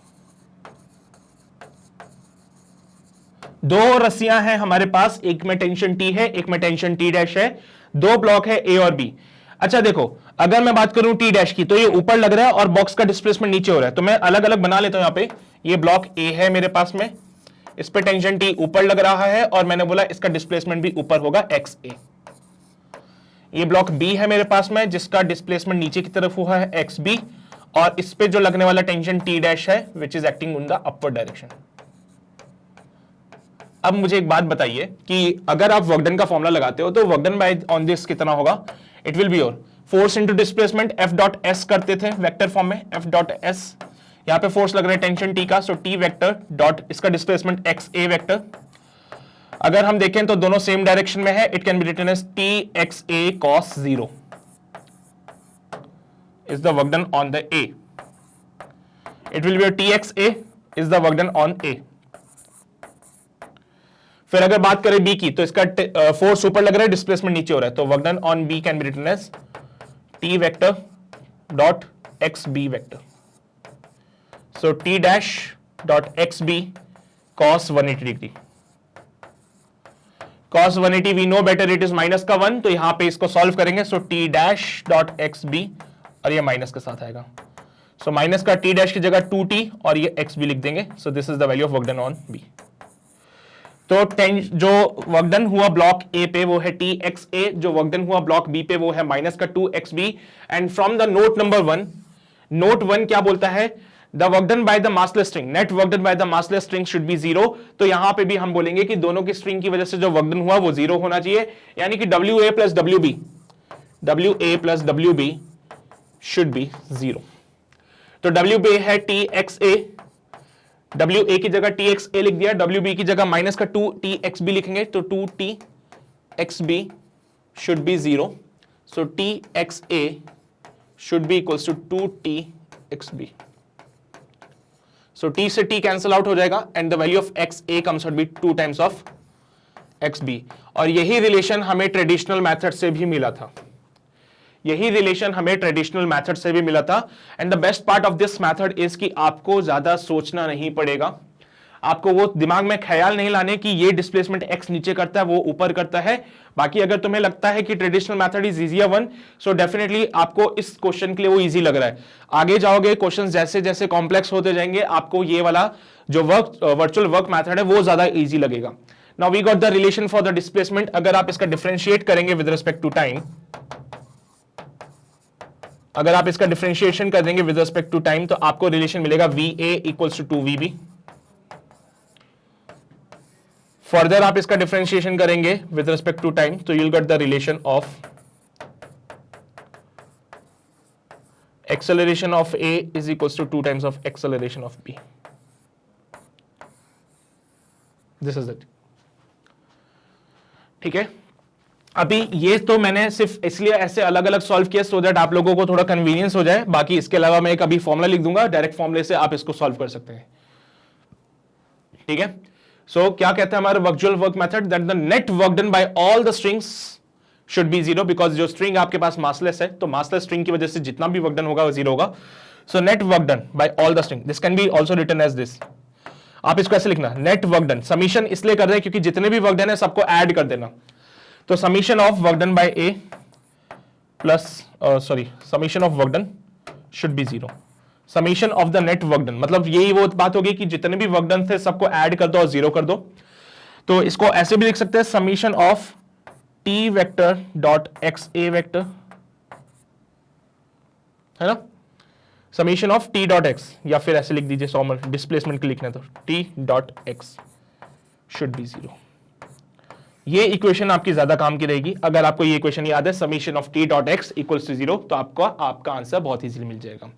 दो रस्सियां हैं हमारे पास, एक में टेंशन टी है, एक में टेंशन टी डैश है। दो ब्लॉक है ए और बी। अच्छा देखो, अगर मैं बात करूं टी डैश की, तो ये ऊपर लग रहा है और बॉक्स का डिस्प्लेसमेंट नीचे हो रहा है, तो मैं अलग अलग बना लेता हूं। यहां पे ये ब्लॉक ए है मेरे पास में, इस पे टेंशन टी ऊपर लग रहा है और मैंने बोला इसका डिस्प्लेसमेंट भी ऊपर होगा एक्स ए। ये ब्लॉक बी है मेरे पास में, जिसका डिस्प्लेसमेंट नीचे की तरफ हुआ है एक्स बी, और इस पे जो लगने वाला टेंशन टी डैश है which is acting in the upward direction. अब मुझे एक बात बताइए कि अगर आप वर्क डन का फॉर्मूला लगाते हो तो work done by on this कितना होगा? It will be your force into displacement F dot S करते थे वेक्टर फॉर्म में, एफ डॉट एस, यहां पे फोर्स लग रहा है टेंशन टी का, सो टी वेक्टर डॉट इसका डिस्प्लेसमेंट एक्स ए वेक्टर। अगर हम देखें तो दोनों सेम डायरेक्शन में है, it can be written as T x A cos 0 is the work done on the A. It will be T x A is the work done on A. फिर अगर बात करें बी की, तो इसका force ऊपर लग रहा है, डिस्प्लेसमेंट नीचे हो रहा है, तो work done on B can be written as T vector dot X B vector. So T dash dot X B cos 180 डिग्री। Cos 180 we know better it is minus का 1, तो यहां पे इसको सॉल्व करेंगे, so T dash dot X B, और ये minus के साथ आएगा, सो माइनस का टी डैश की जगह 2t और ये एक्स बी लिख देंगे। सो this is the value of work done on B. तो जो वर्क डन हुआ ब्लॉक ए पे वो है टी एक्स ए, जो वर्क डन हुआ ब्लॉक बी पे वो है माइनस का 2x B. And from the note number 1, note 1 क्या बोलता है? The work done by the massless string, net work done by the massless string should be 0। तो यहां पे भी हम बोलेंगे कि दोनों की स्ट्रिंग की वजह से जो वर्क डन हुआ वो 0 होना चाहिए, यानी कि WA plus WB, WA plus WB should be 0। तो WB है TXA, WA की जगह TXA लिख दिया, WB की जगह माइनस का 2TXB लिखेंगे, तो 2TXB should be 0। So TXA should be equals to 2TXB। So T से T कैंसल आउट हो जाएगा and the value of XA comes out be 2 times of XB। और यही रिलेशन हमें ट्रेडिशनल मेथड से भी मिला था, यही रिलेशन हमें ट्रेडिशनल मेथड से भी मिला था। And the best part of this method is कि आपको ज्यादा सोचना नहीं पड़ेगा, आपको वो दिमाग में ख्याल नहीं लाने कि ये डिस्प्लेसमेंट x नीचे करता है वो ऊपर करता है। बाकी अगर तुम्हें लगता है कि traditional method is easier one, so definitely आपको इस क्वेश्चन के लिए वो इजी लग रहा है। आगे जाओगे क्वेश्चन जैसे जैसे कॉम्प्लेक्स होते जाएंगे, आपको ये वाला जो वर्चुअल वर्क मेथड है वो ज्यादा इजी लगेगा। Now we got the relation for the displacement. अगर आप इसका डिफरेंशिएट करेंगे विद रिस्पेक्ट टू टाइम, अगर आप इसका डिफरेंशिएशन कर देंगे विद रिस्पेक्ट टू टाइम, तो आपको रिलेशन मिलेगा VA equals to 2VB। Further आप इसका डिफरेंशिएशन करेंगे विद रिस्पेक्ट टू टाइम, तो you'll get the relation of acceleration of A is equals to 2 times of acceleration of B. This is it. ठीक है, अभी ये तो मैंने सिर्फ इसलिए ऐसे अलग अलग सॉल्व किया सो दैट आप लोगों को थोड़ा कन्वीनियंस हो जाए। बाकी इसके अलावा मैं एक अभी फॉर्मूला लिख दूंगा, डायरेक्ट फॉर्मूले से आप इसको सॉल्व कर सकते हैं। ठीक है, सो क्या कहते हैं हमारे virtual work method, that the net work done by all the strings should be 0, because जो स्ट्रिंग आपके पास मासलेस है, तो मासलेस स्ट्रिंग की वजह से जितना भी वर्क डन होगा वो 0 होगा। So net work done by all the string, this can be also written as this. आप इसको ऐसे लिखना, नेट वर्क डन, समीशन इसलिए कर रहे हैं क्योंकि जितने भी वर्क डन है सबको ऐड कर देना। तो summation of work done bye A plus summation of work done should be 0। Summation of the net work done, मतलब यही वो बात होगी कि जितने भी वर्क डन थे सबको ऐड कर दो और 0 कर दो। तो इसको ऐसे भी लिख सकते हैं, summation of T vector dot x A vector, है ना, summation of T dot x, या फिर ऐसे लिख दीजिए सॉमर डिस्प्लेसमेंट के लिखने, तो T dot x should be 0। ये इक्वेशन आपकी ज्यादा काम की रहेगी। अगर आपको ये इक्वेशन याद है, summation of T dot X equals to 0, तो आपका आंसर बहुत इजीली मिल जाएगा।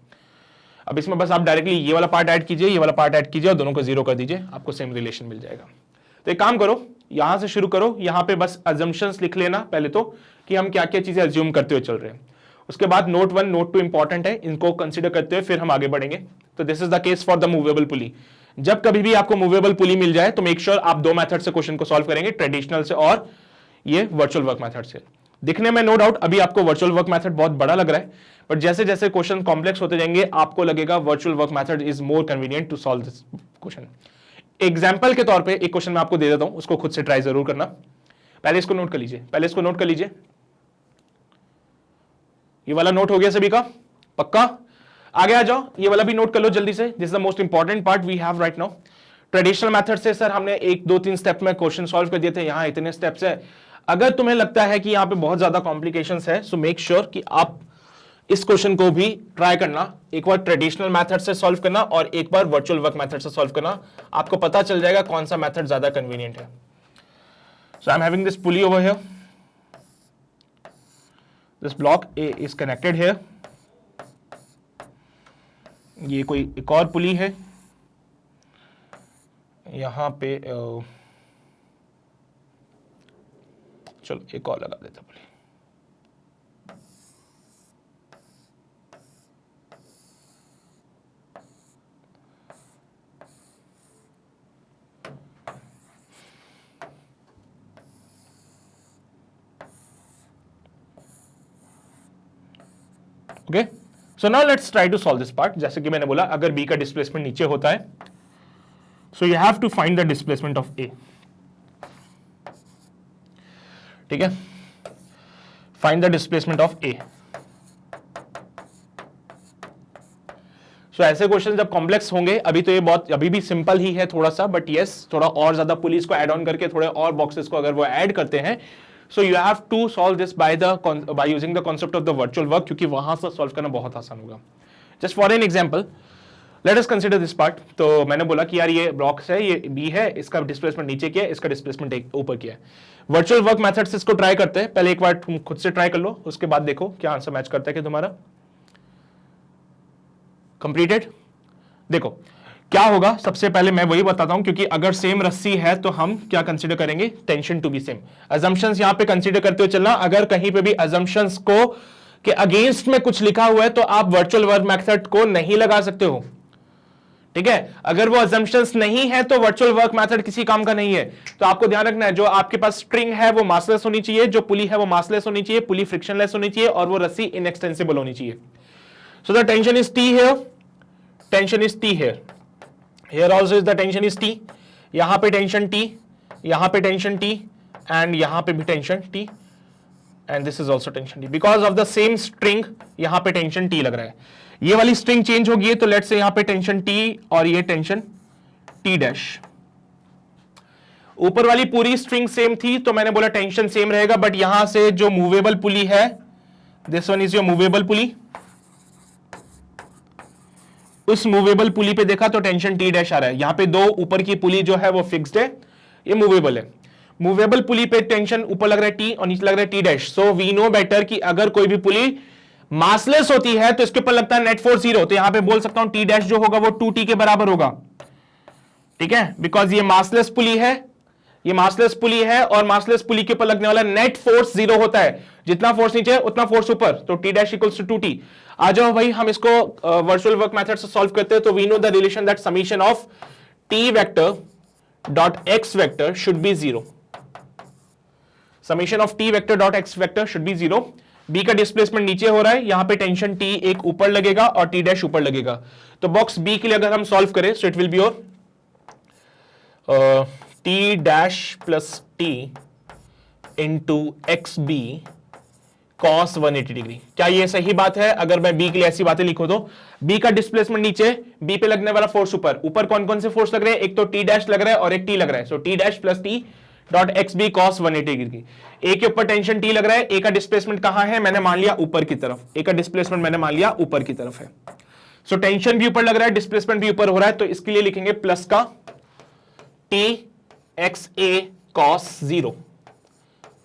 अब इसमें बस आप डायरेक्टली ये वाला पार्ट ऐड कीजिए, ये वाला पार्ट ऐड कीजिए और दोनों को 0 कर दीजिए, आपको सेम रिलेशन मिल जाएगा। तो एक काम करो, यहां से शुरू करो, यहां पे बस अजम्पशंस लिख लेना पहले तो, कि हम क्या क्या चीजें अज्यूम करते हुए चल रहे हैं। उसके बाद नोट 1 नोट 2 इंपॉर्टेंट है, इनको कंसिडर करते हुए फिर हम आगे बढ़ेंगे। तो this is the case for the movable pulley. जब कभी भी आपको मूवेबल पुली मिल जाए तो मेक श्योर आप दो मेथड से क्वेश्चन को सॉल्व करेंगे, ट्रेडिशनल से और ये वर्चुअल वर्क मेथड से। दिखने में नो डाउट अभी आपको वर्चुअल वर्क मेथड बहुत बड़ा लग रहा है, बट जैसे जैसे क्वेश्चन कॉम्प्लेक्स होते जाएंगे आपको लगेगा virtual work method is more convenient to solve this question. Example के तौर पे एक क्वेश्चन मैं आपको दे देता हूं, उसको खुद से ट्राई जरूर करना। पहले इसको नोट कर लीजिए, ये वाला नोट हो गया सभी का? पक्का? आगे आ जाओ, ये वाला भी नोट कर लो जल्दी से. This is the most important part we have right now. Traditional method से सर हमने 1 2 3 स्टेप में क्वेश्चन सॉल्व कर दिए थे, यहां इतने स्टेप्स है. अगर तुम्हें लगता है कि यहां पे बहुत ज्यादा कॉम्प्लिकेशंस है, सो मेक श्योर कि आप इस क्वेश्चन को भी ट्राई करना. एक बार ट्रेडिशनल मेथड से सॉल्व करना और एक बार वर्चुअल वर्क मेथड से सॉल्व करना. आपको पता चल जाएगा कौन सा मेथड ज्यादा कन्वीनियंट है. So I am having this pulley over here. This block A is connected here. ये कोई एक और पुली है यहां पे. चलो एक और लगा देते pulley. Okay, so now let's try to solve this part. जैसे कि मैंने बोला, अगर बी का डिस्प्लेसमेंट नीचे होता है, so you have to find the displacement of A. ठीक है, find the displacement of A. So ऐसे क्वेश्चन जब कॉम्प्लेक्स होंगे, अभी तो ये बहुत अभी भी सिंपल ही है थोड़ा सा, बट यस थोड़ा और ज्यादा पुलिस को ऐड ऑन करके थोड़े और बॉक्सेस को अगर वो ऐड करते हैं, so you have to solve this by using the concept of the virtual work, क्योंकि वहां से सॉल्व करना बहुत आसान होगा. Just for an example, let us consider this part. तो मैंने बोला कि यार ये ब्लॉक्स है, ये बी है, इसका डिस्प्लेसमेंट नीचे किया है, इसका डिस्प्लेसमेंट ऊपर किया है. वर्चुअल वर्क मेथड से इसको ट्राई करते हैं. पहले एक बार तुम खुद से ट्राई कर लो, उसके बाद देखो क्या आंसर मैच करता है कि तुम्हारा. कंप्लीटेड. देखो क्या होगा, सबसे पहले मैं वही बताता हूं, क्योंकि अगर सेम रस्सी है तो हम क्या कंसीडर करेंगे, tension to be same. Assumptions यहां पे कंसीडर करते हुए चलना. अगर कहीं पे भी अजम्पशंस को के अगेंस्ट में कुछ लिखा हुआ है तो आप वर्चुअल वर्क मेथड को नहीं लगा सकते हो. ठीक है, अगर वो अजम्पशंस नहीं है तो वर्चुअल वर्क मेथड किसी काम का नहीं है. तो आपको ध्यान रखना है, जो आपके पास स्ट्रिंग है वो मासलेस होनी चाहिए, जो पुली है वो मासलेस होनी चाहिए, पुली फ्रिक्शनलेस होनी चाहिए, और वो रस्सी इनएक्सटेंसिबल होनी चाहिए. So the tension is T here, tension is T here, here also is the tension is T. यहां पे टेंशन टी, यहां पे टेंशन टी, एंड यहां पे भी tension T, and this is also tension T. Because of the same string यहां पे tension T लग रहा है. ये वाली स्ट्रिंग चेंज होगी है, तो लेट्स से यहां पे टेंशन टी और ये टेंशन टी डैश. ऊपर वाली पूरी स्ट्रिंग सेम थी तो मैंने बोला टेंशन सेम रहेगा, बट यहां से जो मूवेबल पुली है, this one is your movable pulley. उस मूवेबल पुली पे देखा तो टेंशन टी डैश आ रहा है. यहां पे दो ऊपर की पुली जो है वो फिक्स्ड है, ये मूवेबल है. मूवेबल पुली पे टेंशन ऊपर लग रहा है टी और नीचे लग रहा है T dash. So we know better कि अगर कोई भी पुली मासलेस होती है तो इसके ऊपर लगता है नेट फोर्स 0. तो यहां पे बोल सकता हूं टी डैश जो होगा वो 2t के बराबर होगा. ठीक है, बिकॉज ये मासलेस पुली है, ये मासलेस पुली है, और मासलेस पुली के ऊपर लगने वाला नेट फोर्स 0 होता है. जितना फोर्स नीचे है उतना फोर्स ऊपर, तो T dash equals to 2t. आ जाओ भाई, हम इसको वर्चुअल वर्क मेथड से सॉल्व करते हैं. तो we know the relation that summation of T vector dot X vector should be 0. Summation of T vector dot X vector should be 0. B का डिस्प्लेसमेंट नीचे हो रहा है, यहां पे टेंशन टी एक ऊपर लगेगा और टी डैश ऊपर लगेगा. तो बॉक्स बी के लिए अगर हम सॉल्व करें, so it will be your T dash plus T into X B cos 180 degree. क्या ये सही बात है? अगर मैं बी के लिए ऐसी बातें लिखूं तो बी का डिस्प्लेसमेंट नीचे, बी पे लगने वाला फोर्स ऊपर. ऊपर कौन कौन से फोर्स लग रहे हैं? एक तो टी डैश लग रहा है और एक टी लग रहा है. So T dash plus T dot X B cos 180 डिग्री. ए के ऊपर टेंशन टी लग रहा है, ए का डिस्प्लेसमेंट कहां है? मैंने मान लिया ऊपर की तरफ. ए का डिस्प्लेसमेंट मैंने मान लिया ऊपर की तरफ है. सो टेंशन भी ऊपर लग रहा है, डिस्प्लेसमेंट भी ऊपर हो रहा है, तो इसके लिए लिखेंगे प्लस का T x A cos 0.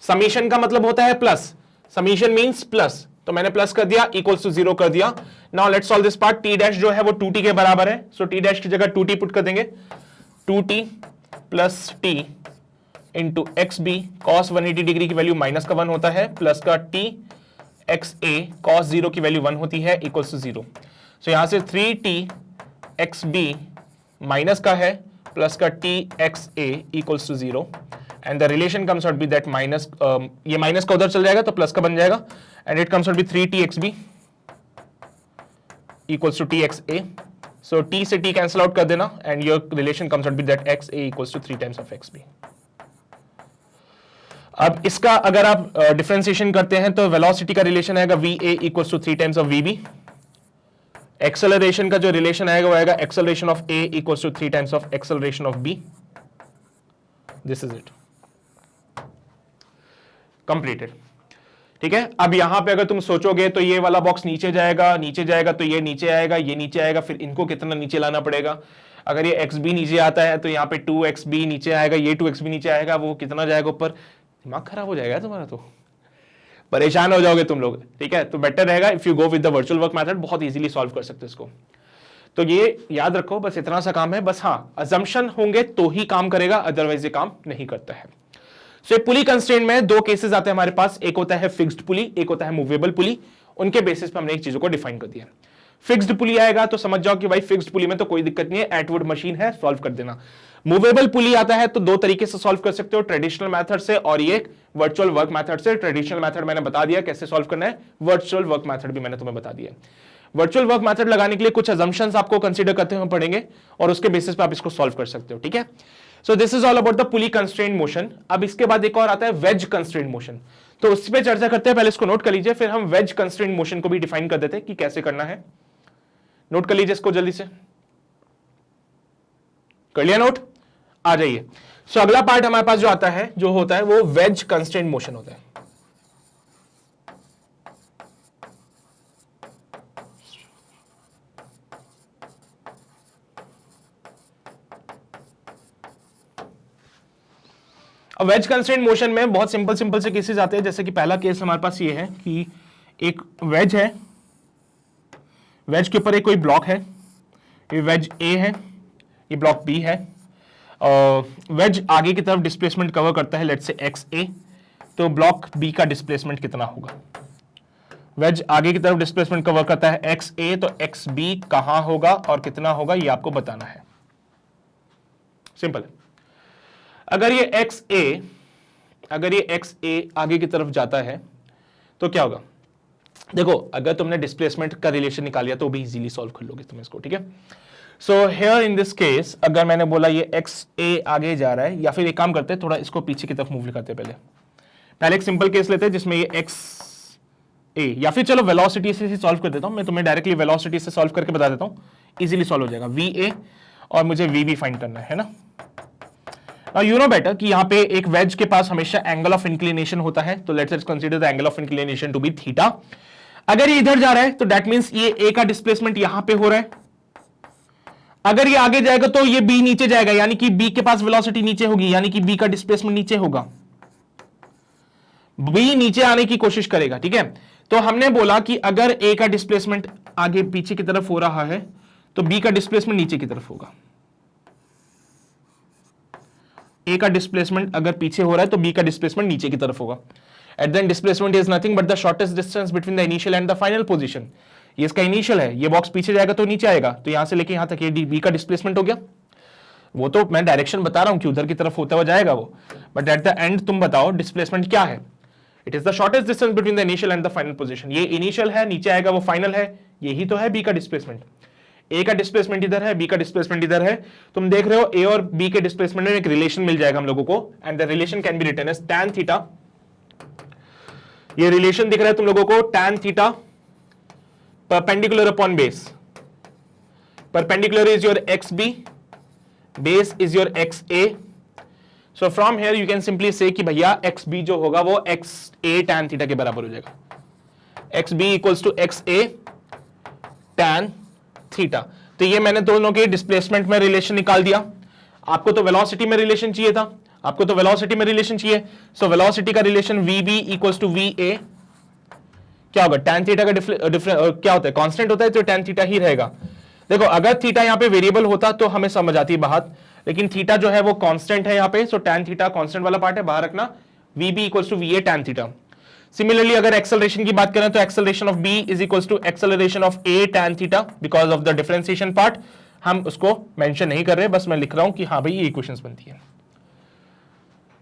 Summation का मतलब होता है प्लस, समीशन मींस प्लस, तो मैंने प्लस कर दिया, इक्वल्स टू 0 कर दिया. Now let's solve this part. T dash जो है वो 2t के बराबर है, सो टी डैश की जगह 2t पुट कर देंगे. 2t plus T into X B cos 180 degree की वैल्यू माइनस का 1 होता है, प्लस का टी एक्स ए कॉस 0 की वैल्यू 1 होती है, इक्वल्स टू 0. सो यहां से 3t एक्स बी माइनस का है, प्लस का T x A equals to 0, and the relation comes out be that minus, ये माइनस का उधर चल जाएगा तो प्लस का बन जाएगा, and it comes out be 3t X B equals to T x A. So t से t कैंसिल आउट कर देना, and your relation comes out be that X A equals to 3 times of X B. अब इसका अगर आप differentiation करते हैं तो वेलोसिटी का रिलेशन आएगा V A equal to 3 times of V B. Acceleration का जो रिलेशन आएगा वो आएगा acceleration of A equal to 3 times of acceleration of B. This is it, completed. ठीक है, अब यहां पे अगर तुम सोचोगे तो ये वाला बॉक्स नीचे जाएगा, नीचे जाएगा तो ये नीचे आएगा, ये नीचे आएगा, फिर इनको कितना नीचे लाना पड़ेगा। अगर ये एक्स बी नीचे आता है तो यहाँ पे 2xb नीचे आएगा, ये 2xb नीचे आएगा, वो कितना जाएगा ऊपर। दिमाग खराब हो जाएगा तुम्हारा, तो परेशान हो जाओगे तुम लोग। ठीक है, तो बेटर रहेगा if you go with the virtual work method, बहुत इजीली सॉल्व कर सकते हो इसको। तो ये याद रखो, बस इतना सा काम है। बस हाँ, अजम्पशन होंगे तो ही काम करेगा, अदरवाइज ये काम नहीं करता है। सो पुली कंस्ट्रेंट में दो केसेस आते हैं हमारे पास, एक होता है फिक्स्ड पुली, एक होता है मूवेबल पुली। उनके बेसिस पे हमने एक चीजों को डिफाइन कर दिया। फिक्स्ड पुली आएगा तो समझ जाओ कि भाई फिक्स्ड पुली में तो कोई दिक्कत नहीं है, एटवुड मशीन है, सॉल्व कर देना। मूवेबल पुली आता है तो दो तरीके से सॉल्व कर सकते हो, ट्रेडिशनल मेथड से और ये वर्चुअल वर्क मेथड से। ट्रेडिशनल मेथड मैंने बता दिया कैसे सॉल्व करना है, वर्चुअल वर्क मेथड भी मैंने तुम्हें बता दिया। वर्चुअल वर्क मेथड लगाने के लिए कुछ अजम्पशंस आपको कंसीडर करते हुए पड़ेंगे और उसके बेसिस पे आप इसको सॉल्व कर सकते हो। ठीक है, so this is all about the pulley constraint motion. अब इसके बाद एक और आता है वेज कंस्ट्रेंट मोशन, तो उस पर चर्चा करते हैं। पहले इसको नोट कर लीजिए, फिर हम वेज कंस्ट्रेंट मोशन को भी डिफाइन कर देते हैं कि कैसे करना है। नोट कर लीजिए इसको जल्दी से, कर लिया नोट? आ जाइए। सो अगला पार्ट हमारे पास जो आता है, जो होता है वो वेज कंस्ट्रेंट मोशन होता है। अब वेज कंस्ट्रेंट मोशन में बहुत सिंपल सिंपल से केसेस आते हैं। जैसे कि पहला केस हमारे पास ये है कि एक वेज है, वेज के ऊपर एक कोई ब्लॉक है, ये वेज ए है, ये ब्लॉक बी है। वेज आगे की तरफ डिस्प्लेसमेंट कवर करता है, लेट्स से एक्स ए, तो ब्लॉक बी का डिस्प्लेसमेंट कितना होगा। वेज आगे की तरफ डिस्प्लेसमेंट कवर करता है एक्स ए, तो एक्स बी कहां होगा और कितना होगा ये आपको बताना है। सिंपल है। अगर ये एक्स ए आगे की तरफ जाता है तो क्या होगा। देखो, अगर तुमने डिस्प्लेसमेंट का रिलेशन निकाल लिया तो भी इजीली सॉल्व कर लोगे तुम इसको। ठीक है, so here in this case अगर मैंने बोला ये एक्स ए आगे जा रहा है, या फिर एक काम करते हैं थोड़ा इसको पीछे की तरफ मूव करते हैं। पहले एक सिंपल केस लेते हैं जिसमें ये एक्स ए, या फिर चलो वेलोसिटी से ही सॉल्व कर देता हूं मैं, तुम्हें डायरेक्टली वेलोसिटी से सॉल्व करके बता देता हूं, इजीली सॉल्व हो जाएगा। वी ए और मुझे वी बी फाइंड करना है ना। यू नो बेटर कि यहां पे एक वेज के पास हमेशा एंगल ऑफ इंक्लिनेशन होता है, तो let's consider the angle of inclination to be theta. अगर ये इधर जा रहा है तो दैट मींस ये ए का डिस्प्लेसमेंट यहां पे हो रहा है। अगर ये आगे जाएगा तो ये बी नीचे जाएगा, यानी कि बी के पास वेलोसिटी नीचे होगी, यानी कि बी का डिस्प्लेसमेंट नीचे होगा, बी नीचे आने की कोशिश करेगा। ठीक है, तो हमने बोला कि अगर ए का डिस्प्लेसमेंट आगे पीछे की तरफ हो रहा है तो बी का डिस्प्लेसमेंट नीचे की तरफ होगा। ए का डिस्प्लेसमेंट अगर पीछे हो रहा है तो बी का डिस्प्लेसमेंट नीचे की तरफ होगा। At then displacement is nothing but the shortest distance between the initial and the final position. ये इसका इनिशियल है, ये बॉक्स पीछे जाएगा तो नीचे आएगा, तो यहां से लेके यहां तक ये बी का डिस्प्लेसमेंट हो गया। वो तो मैं डायरेक्शन बता रहा हूं कि उधर की तरफ होता हुआ जाएगा वो, बट एट द एंड तुम बताओ डिस्प्लेसमेंट क्या है। It is the shortest distance between the initial and the final position. ये इनिशियल है, नीचे आएगा, वो फाइनल है, यही तो है बी का डिस्प्लेसमेंट। ए का डिस्प्लेसमेंट इधर है, बी का डिस्प्लेसमेंट इधर है। तुम देख रहे हो ए और बी के डिस्प्लेसमेंट में एक रिलेशन मिल जाएगा हम लोगों को, and the relation can be written as tan theta. ये रिलेशन दिख रहा है तुम लोगों को, tan theta perpendicular upon base. Perpendicular is your X B, base is your X A. So from here you can simply say कि भैया x B जो होगा वो एक्स ए tan थीटा के बराबर हो जाएगा। X B equals to X A tan theta. तो ये मैंने दोनों के डिस्प्लेसमेंट में रिलेशन निकाल दिया। आपको तो वेलोसिटी में रिलेशन चाहिए था, आपको तो वेलोसिटी में रिलेशन चाहिए। सो वेलोसिटी का relation V B equals to V A क्या होगा, tan थीटा का क्या होता है, कांस्टेंट होता है, तो tan थीटा ही रहेगा। देखो, अगर थीटा यहाँ पे वेरिएबल होता तो हमें समझ आती बात, लेकिन थीटा जो है वो कांस्टेंट है यहाँ पे, सो tan थीटा कांस्टेंट वाला पार्ट है, बाहर रखना। V B equals to V A tan theta. Similarly अगर एक्सेलरेशन की बात करें तो acceleration of B is equals to acceleration of A tan theta, because of the differentiation part. हम उसको मेंशन नहीं कर रहे, बस मैं लिख रहा हूं कि हाँ भाई ये इक्वेशंस बनती है।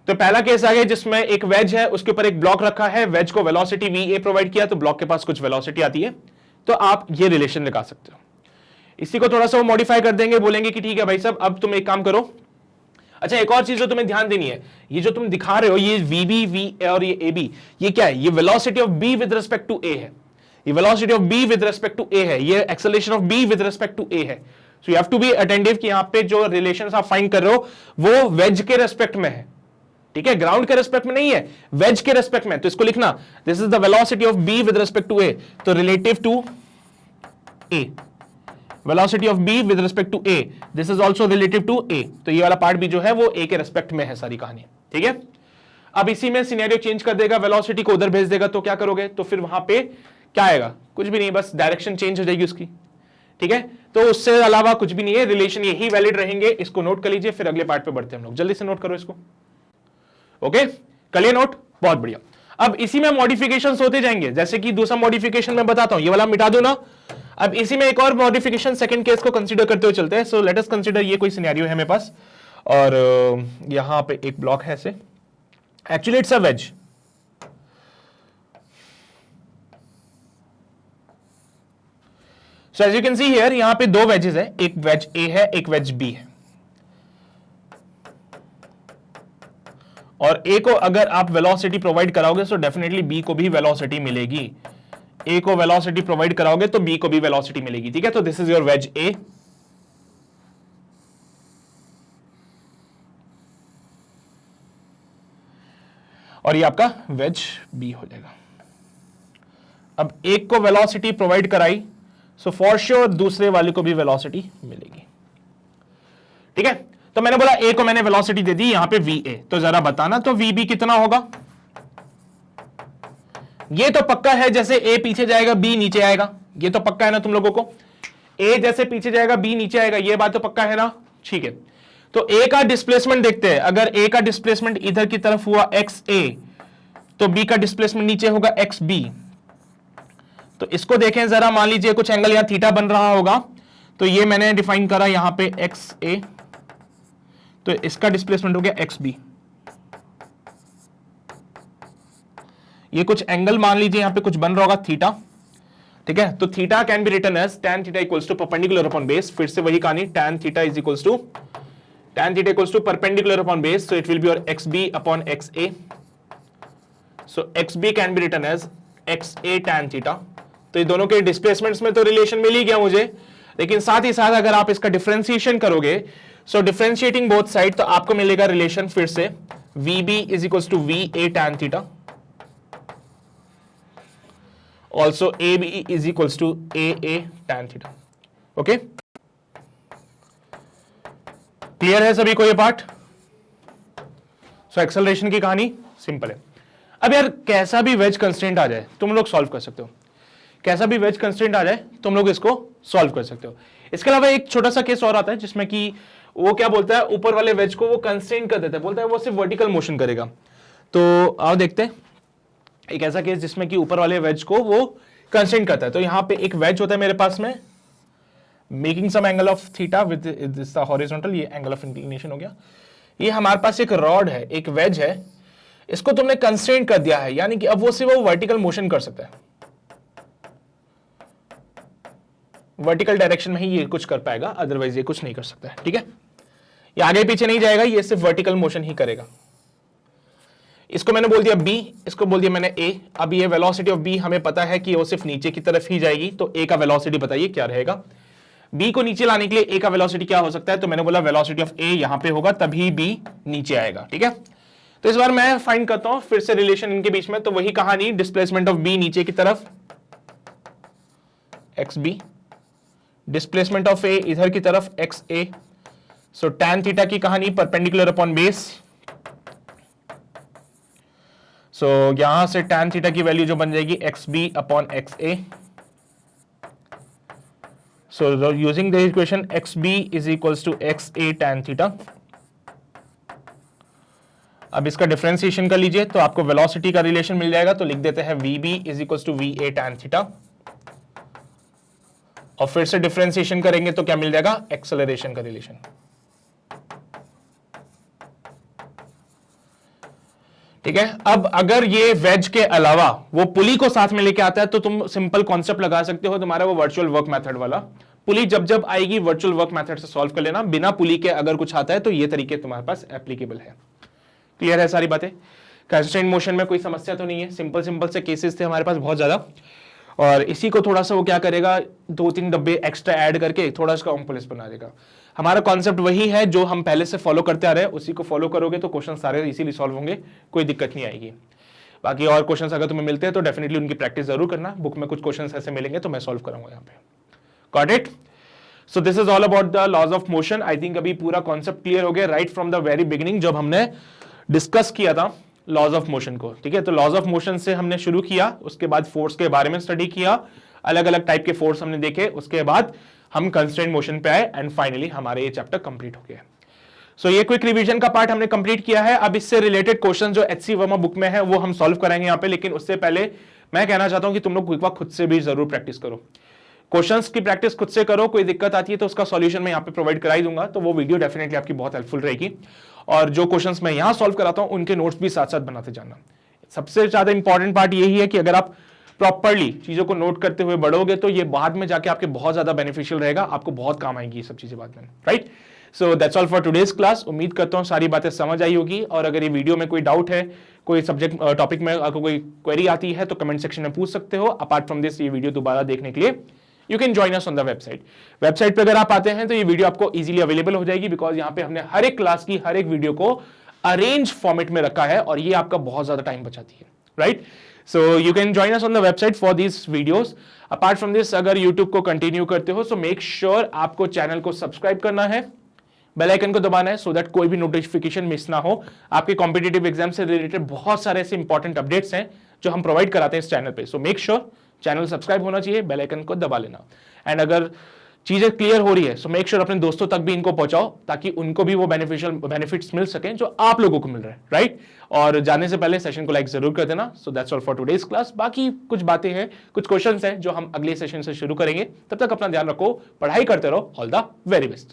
तो पहला केस आ गया जिसमें एक वेज है, उसके ऊपर एक ब्लॉक रखा है, वेज को वेलोसिटी वी ए प्रोवाइड किया, तो ब्लॉक के पास कुछ वेलोसिटी आती है, तो आप ये रिलेशन लगा सकते हो। इसी को थोड़ा सा वो मॉडिफाई कर देंगे, बोलेंगे कि ठीक है भाई साहब अब तुम एक काम करो, अच्छा, एक और चीज जो तुम्हें ध्यान देनी है, ये जो तुम दिखा रहे हो ये VB, V और ये AB, ये क्या है? ये velocity of B with respect to A है। ये velocity of B with respect to A है, ये acceleration of B with respect to A है। So you have to be attentive कि यहां पे जो रिलेशंस आप फाइंड कर रहे हो वो वेज के रेस्पेक्ट में है, ठीक है, ग्राउंड के रेस्पेक्ट में नहीं है, वेज के रेस्पेक्ट में। तो इसको लिखना, this is the velocity of B with respect to A, तो relative to A, velocity of B with respect to A, this is also relative to A। तो ये वाला पार्ट भी जो है वो A के रेस्पेक्ट में है सारी कहानी, ठीक है। अब इसी में सिनेरियो चेंज कर देगा, वेलोसिटी को उधर भेज देगा, तो क्या करोगे? तो फिर वहां पे क्या आएगा? कुछ भी नहीं, बस डायरेक्शन चेंज हो जाएगी उसकी, ठीक है। तो उससे अलावा कुछ भी नहीं है, रिलेशन यही वैलिड रहेंगे। इसको नोट कर लीजिए, फिर अगले पार्ट पे बढ़ते हैं हम लोग। जल्दी से नोट करो इसको, ओके, कर लिया नोट? बहुत बढ़िया। अब इसी में मॉडिफिकेशंस होते जाएंगे, जैसे कि दूसरा मॉडिफिकेशन मैं बताता हूं, ये वाला मिटा दो ना। अब इसी में एक और मॉडिफिकेशन सेकंड केस को कंसीडर करते हुए चलते हैं। सो लेट अस कंसीडर, ये कोई सिनेरियो है मेरे पास और यहां पे एक ब्लॉक है ऐसे, actually it's a wedge. So as you can see here, यहां पे दो वेजेस है, एक वेज A है, एक वेज B है। और A को अगर आप वेलोसिटी प्रोवाइड कराओगे तो डेफिनेटली B को भी वेलोसिटी मिलेगी। A को वेलोसिटी प्रोवाइड कराओगे तो B को भी वेलोसिटी मिलेगी, ठीक है। तो this is your ways A, और ये आपका वेज B हो जाएगा। अब एक को वेलोसिटी प्रोवाइड कराई, सो फॉर श्योर दूसरे वाले को भी वेलोसिटी मिलेगी, ठीक है। तो मैंने बोला A को मैंने वेलोसिटी दे दी यहां पे VA, तो जरा बताना तो VB कितना होगा? ये तो पक्का है, जैसे A पीछे जाएगा B नीचे आएगा, ये तो पक्का है ना तुम लोगों को। A जैसे पीछे जाएगा B नीचे आएगा, ये बात तो पक्का है ना, ठीक है। तो A का डिस्प्लेसमेंट देखते हैं, अगर A का डिस्प्लेसमेंट इधर की तरफ हुआ XA, तो B का डिस्प्लेसमेंट नीचे होगा XB। तो इसको देखें जरा, मान लीजिए कुछ एंगल यहां थीटा बन रहा होगा, तो ये मैंने डिफाइन करा यहां पे XA, तो इसका डिस्प्लेसमेंट हो गया XB। ये कुछ एंगल मान लीजिए यहां पे कुछ बन रहा होगा थीटा, ठीक है। तो theta can be written as tan theta equals to perpendicular upon base, फिर से वही कहानी, tan theta is equals to perpendicular upon base, so it will be your XB upon XA। So XB can be written as XA tan theta. तो ये दोनों के displacements में तो रिलेशन मिल ही गया मुझे, लेकिन साथ ही साथ अगर आप इसका डिफरेंशिएशन करोगे, सो डिफरेंशिएटिंग बोथ साइड, तो आपको मिलेगा रिलेशन फिर से VB is equals to VA tan theta, also AB is equals to AA tan theta, okay. Clear है सभी को ये पार्ट? सो एक्सेलरेशन की कहानी सिंपल है। अब यार कैसा भी वेज कंस्ट्रेंट आ जाए तुम लोग सॉल्व कर सकते हो, कैसा भी वेज कंस्ट्रेंट आ जाए तुम लोग इसको सॉल्व कर सकते हो। इसके अलावा एक छोटा सा केस और आता है जिसमें कि वो क्या बोलता है, ऊपर वाले वेज को वो कंस्ट्रेंट कर देता है, बोलता है वो सिर्फ वर्टिकल मोशन करेगा। तो आओ देखते हैं एक ऐसा केस जिसमें कि ऊपर वाले वेज को वो कंस्ट्रेंट करता है। तो यहां पे एक वेज होता है मेरे पास में, making some angle of theta with this the horizontal, ये एंगल ऑफ इंक्लिनेशन हो गया। ये हमारे पास एक रॉड है, एक वेज है, इसको तुमने कंस्ट्रेंट कर दिया है, यानी कि अब वो सिर्फ वो वर्टिकल मोशन कर सकता है, वर्टिकल डायरेक्शन में ही ये कुछ कर पाएगा, अदरवाइज ये कुछ नहीं कर सकता है, ठीक है। ये आगे पीछे नहीं जाएगा, ये सिर्फ वर्टिकल मोशन ही करेगा। इसको मैंने बोल दिया B, इसको बोल दिया मैंने A। अब ये वेलोसिटी ऑफ B हमें पता है कि वो सिर्फ नीचे की तरफ ही जाएगी, तो A का वेलोसिटी बताइए क्या रहेगा। B को नीचे लाने के लिए A का वेलोसिटी क्या हो सकता है, तो मैंने बोला वेलोसिटी ऑफ A यहां पे होगा तभी B नीचे आएगा, ठीक है। तो इस बार मैं फाइंड करता हूं फिर से रिलेशन इनके बीच में, तो वही कहानी, डिस्प्लेसमेंट ऑफ B नीचे की तरफ XB, डिस्प्लेसमेंट ऑफ A इधर की तरफ XA। सो tan थीटा की कहानी परपेंडिकुलर अपॉन बेस, सो यहां से tan थीटा की वैल्यू जो बन जाएगी XB upon XA। So using the equation XB is equals to XA tan theta. अब इसका डिफरेंशिएशन कर लीजिए तो आपको वेलोसिटी का रिलेशन मिल जाएगा, तो लिख देते हैं VB is equals to VA tan theta, और फिर से डिफरेंशिएशन करेंगे तो क्या मिल जाएगा, एक्सेलरेशन का रिलेशन। ठीक है। अब अगर ये वेज के अलावा वो पुली को साथ में लेके आता है तो तुम सिंपल कॉन्सेप्ट लगा सकते हो, तुम्हारा वो वर्चुअल वर्क मेथड वाला पुली जब जब आएगी वर्चुअल वर्क मेथड से सॉल्व कर लेना, बिना पुली के अगर कुछ आता है तो ये तरीके तुम्हारे पास एप्लीकेबल है। क्लियर है सारी बातें? कंस्ट्रेंट मोशन में कोई समस्या तो नहीं है, सिंपल सिंपल से केसेस थे हमारे पास बहुत ज्यादा, और इसी को थोड़ा सा वो क्या करेगा, 2-3 डब्बे एक्स्ट्रा ऐड करके थोड़ा इसका कॉम्प्लेक्स बना देगा। हमारा कॉन्सेप्ट वही है जो हम पहले से फॉलो करते आ रहे हैं, उसी को फॉलो करोगे तो क्वेश्चन सारे इजीली सॉल्व होंगे, कोई दिक्कत नहीं आएगी। बाकी और क्वेश्चंस अगर तुम्हें मिलते हैं तो डेफिनेटली उनकी प्रैक्टिस जरूर करना, बुक में कुछ क्वेश्चंस ऐसे मिलेंगे तो मैं सॉल्व करूंगा यहाँ पे। Got it? So this is all about the laws of motion. I think अभी पूरा कॉन्सेप्ट क्लियर हो गया right from the very beginning, जब हमने डिस्कस किया था लॉज ऑफ मोशन को। ठीक है, तो लॉज ऑफ मोशन से हमने शुरू किया, उसके बाद फोर्स के बारे में स्टडी किया, अलग अलग टाइप के फोर्स हमने देखे, उसके बाद हम कंस्ट्रेंट मोशन पे आए एंड फाइनली हमारे ये चैप्टर कंप्लीट हो गया। सो ये क्विक रिवीजन का पार्ट हमने कंप्लीट किया है। अब इससे रिलेटेड क्वेश्चन जो एचसी वर्मा बुक में है वो हम सॉल्व कराएंगे यहाँ पे, लेकिन उससे पहले मैं कहना चाहता हूं कि तुम लोग एक बार खुद से भी जरूर प्रैक्टिस करो, क्वेश्चंस की प्रैक्टिस खुद से करो। कोई दिक्कत आती है तो उसका सॉल्यूशन मैं यहाँ पे प्रोवाइड कराई दूंगा, तो वो वीडियो डेफिनेटली आपकी बहुत हेल्पफुल रहेगी। और जो क्वेश्चंस मैं यहाँ सॉल्व कराता हूँ उनके नोट्स भी साथ साथ बनाते जाना। सबसे ज्यादा इंपॉर्टेंट पार्ट यही है कि अगर आप प्रॉपर्ली चीजों को नोट करते हुए बढ़ोगे तो ये बाद में जाके आपके बहुत ज्यादा बेनिफिशियल रहेगा, आपको बहुत काम आएंगी ये सब चीजें बाद में, right? So that's all for today's class. उम्मीद करता हूँ सारी बातें समझ आई होगी, और अगर ये वीडियो में कोई डाउट है, कोई सब्जेक्ट टॉपिक में आपको कोई क्वेरी आती है तो कमेंट सेक्शन में पूछ सकते हो। अपार्ट फ्रॉम दिस, ये वीडियो दोबारा देखने के लिए you can join us on the website. Website पे अगर आप आते हैं तो ये वीडियो आपको इजीली अवेलेबल हो जाएगी, बिकॉज यहाँ पे हमने हर एक क्लास की हर एक वीडियो को अरेंज फॉर्मेट में रखा है, और ये आपका बहुत ज्यादा टाइम बचाती है, right? So you can join us on the website for these videos. Apart from this, अगर YouTube को कंटिन्यू करते हो so make sure आपको चैनल को सब्सक्राइब करना है, बेल आइकन को दबाना है, so that कोई भी नोटिफिकेशन मिस ना हो। आपके कॉम्पिटिटिव एग्जाम से रिलेटेड बहुत सारे ऐसे इंपॉर्टेंट अपडेट्स हैं जो हम प्रोवाइड कराते हैं इस चैनल पे। So make sure channel subscribe होना चाहिए, बेल आइकन को दबा लेना। एंड अगर चीजें क्लियर हो रही है सो मेक श्योर अपने दोस्तों तक भी इनको पहुंचाओ, ताकि उनको भी वो बेनिफिट्स मिल सकें जो आप लोगों को मिल रहे हैं, राइट? और जाने से पहले सेशन को लाइक जरूर कर देना। So that's all for today's class. बाकी कुछ बातें हैं, कुछ क्वेश्चंस हैं जो हम अगले सेशन से शुरू करेंगे। तब तक अपना ध्यान रखो, पढ़ाई करते रहो। All the very best.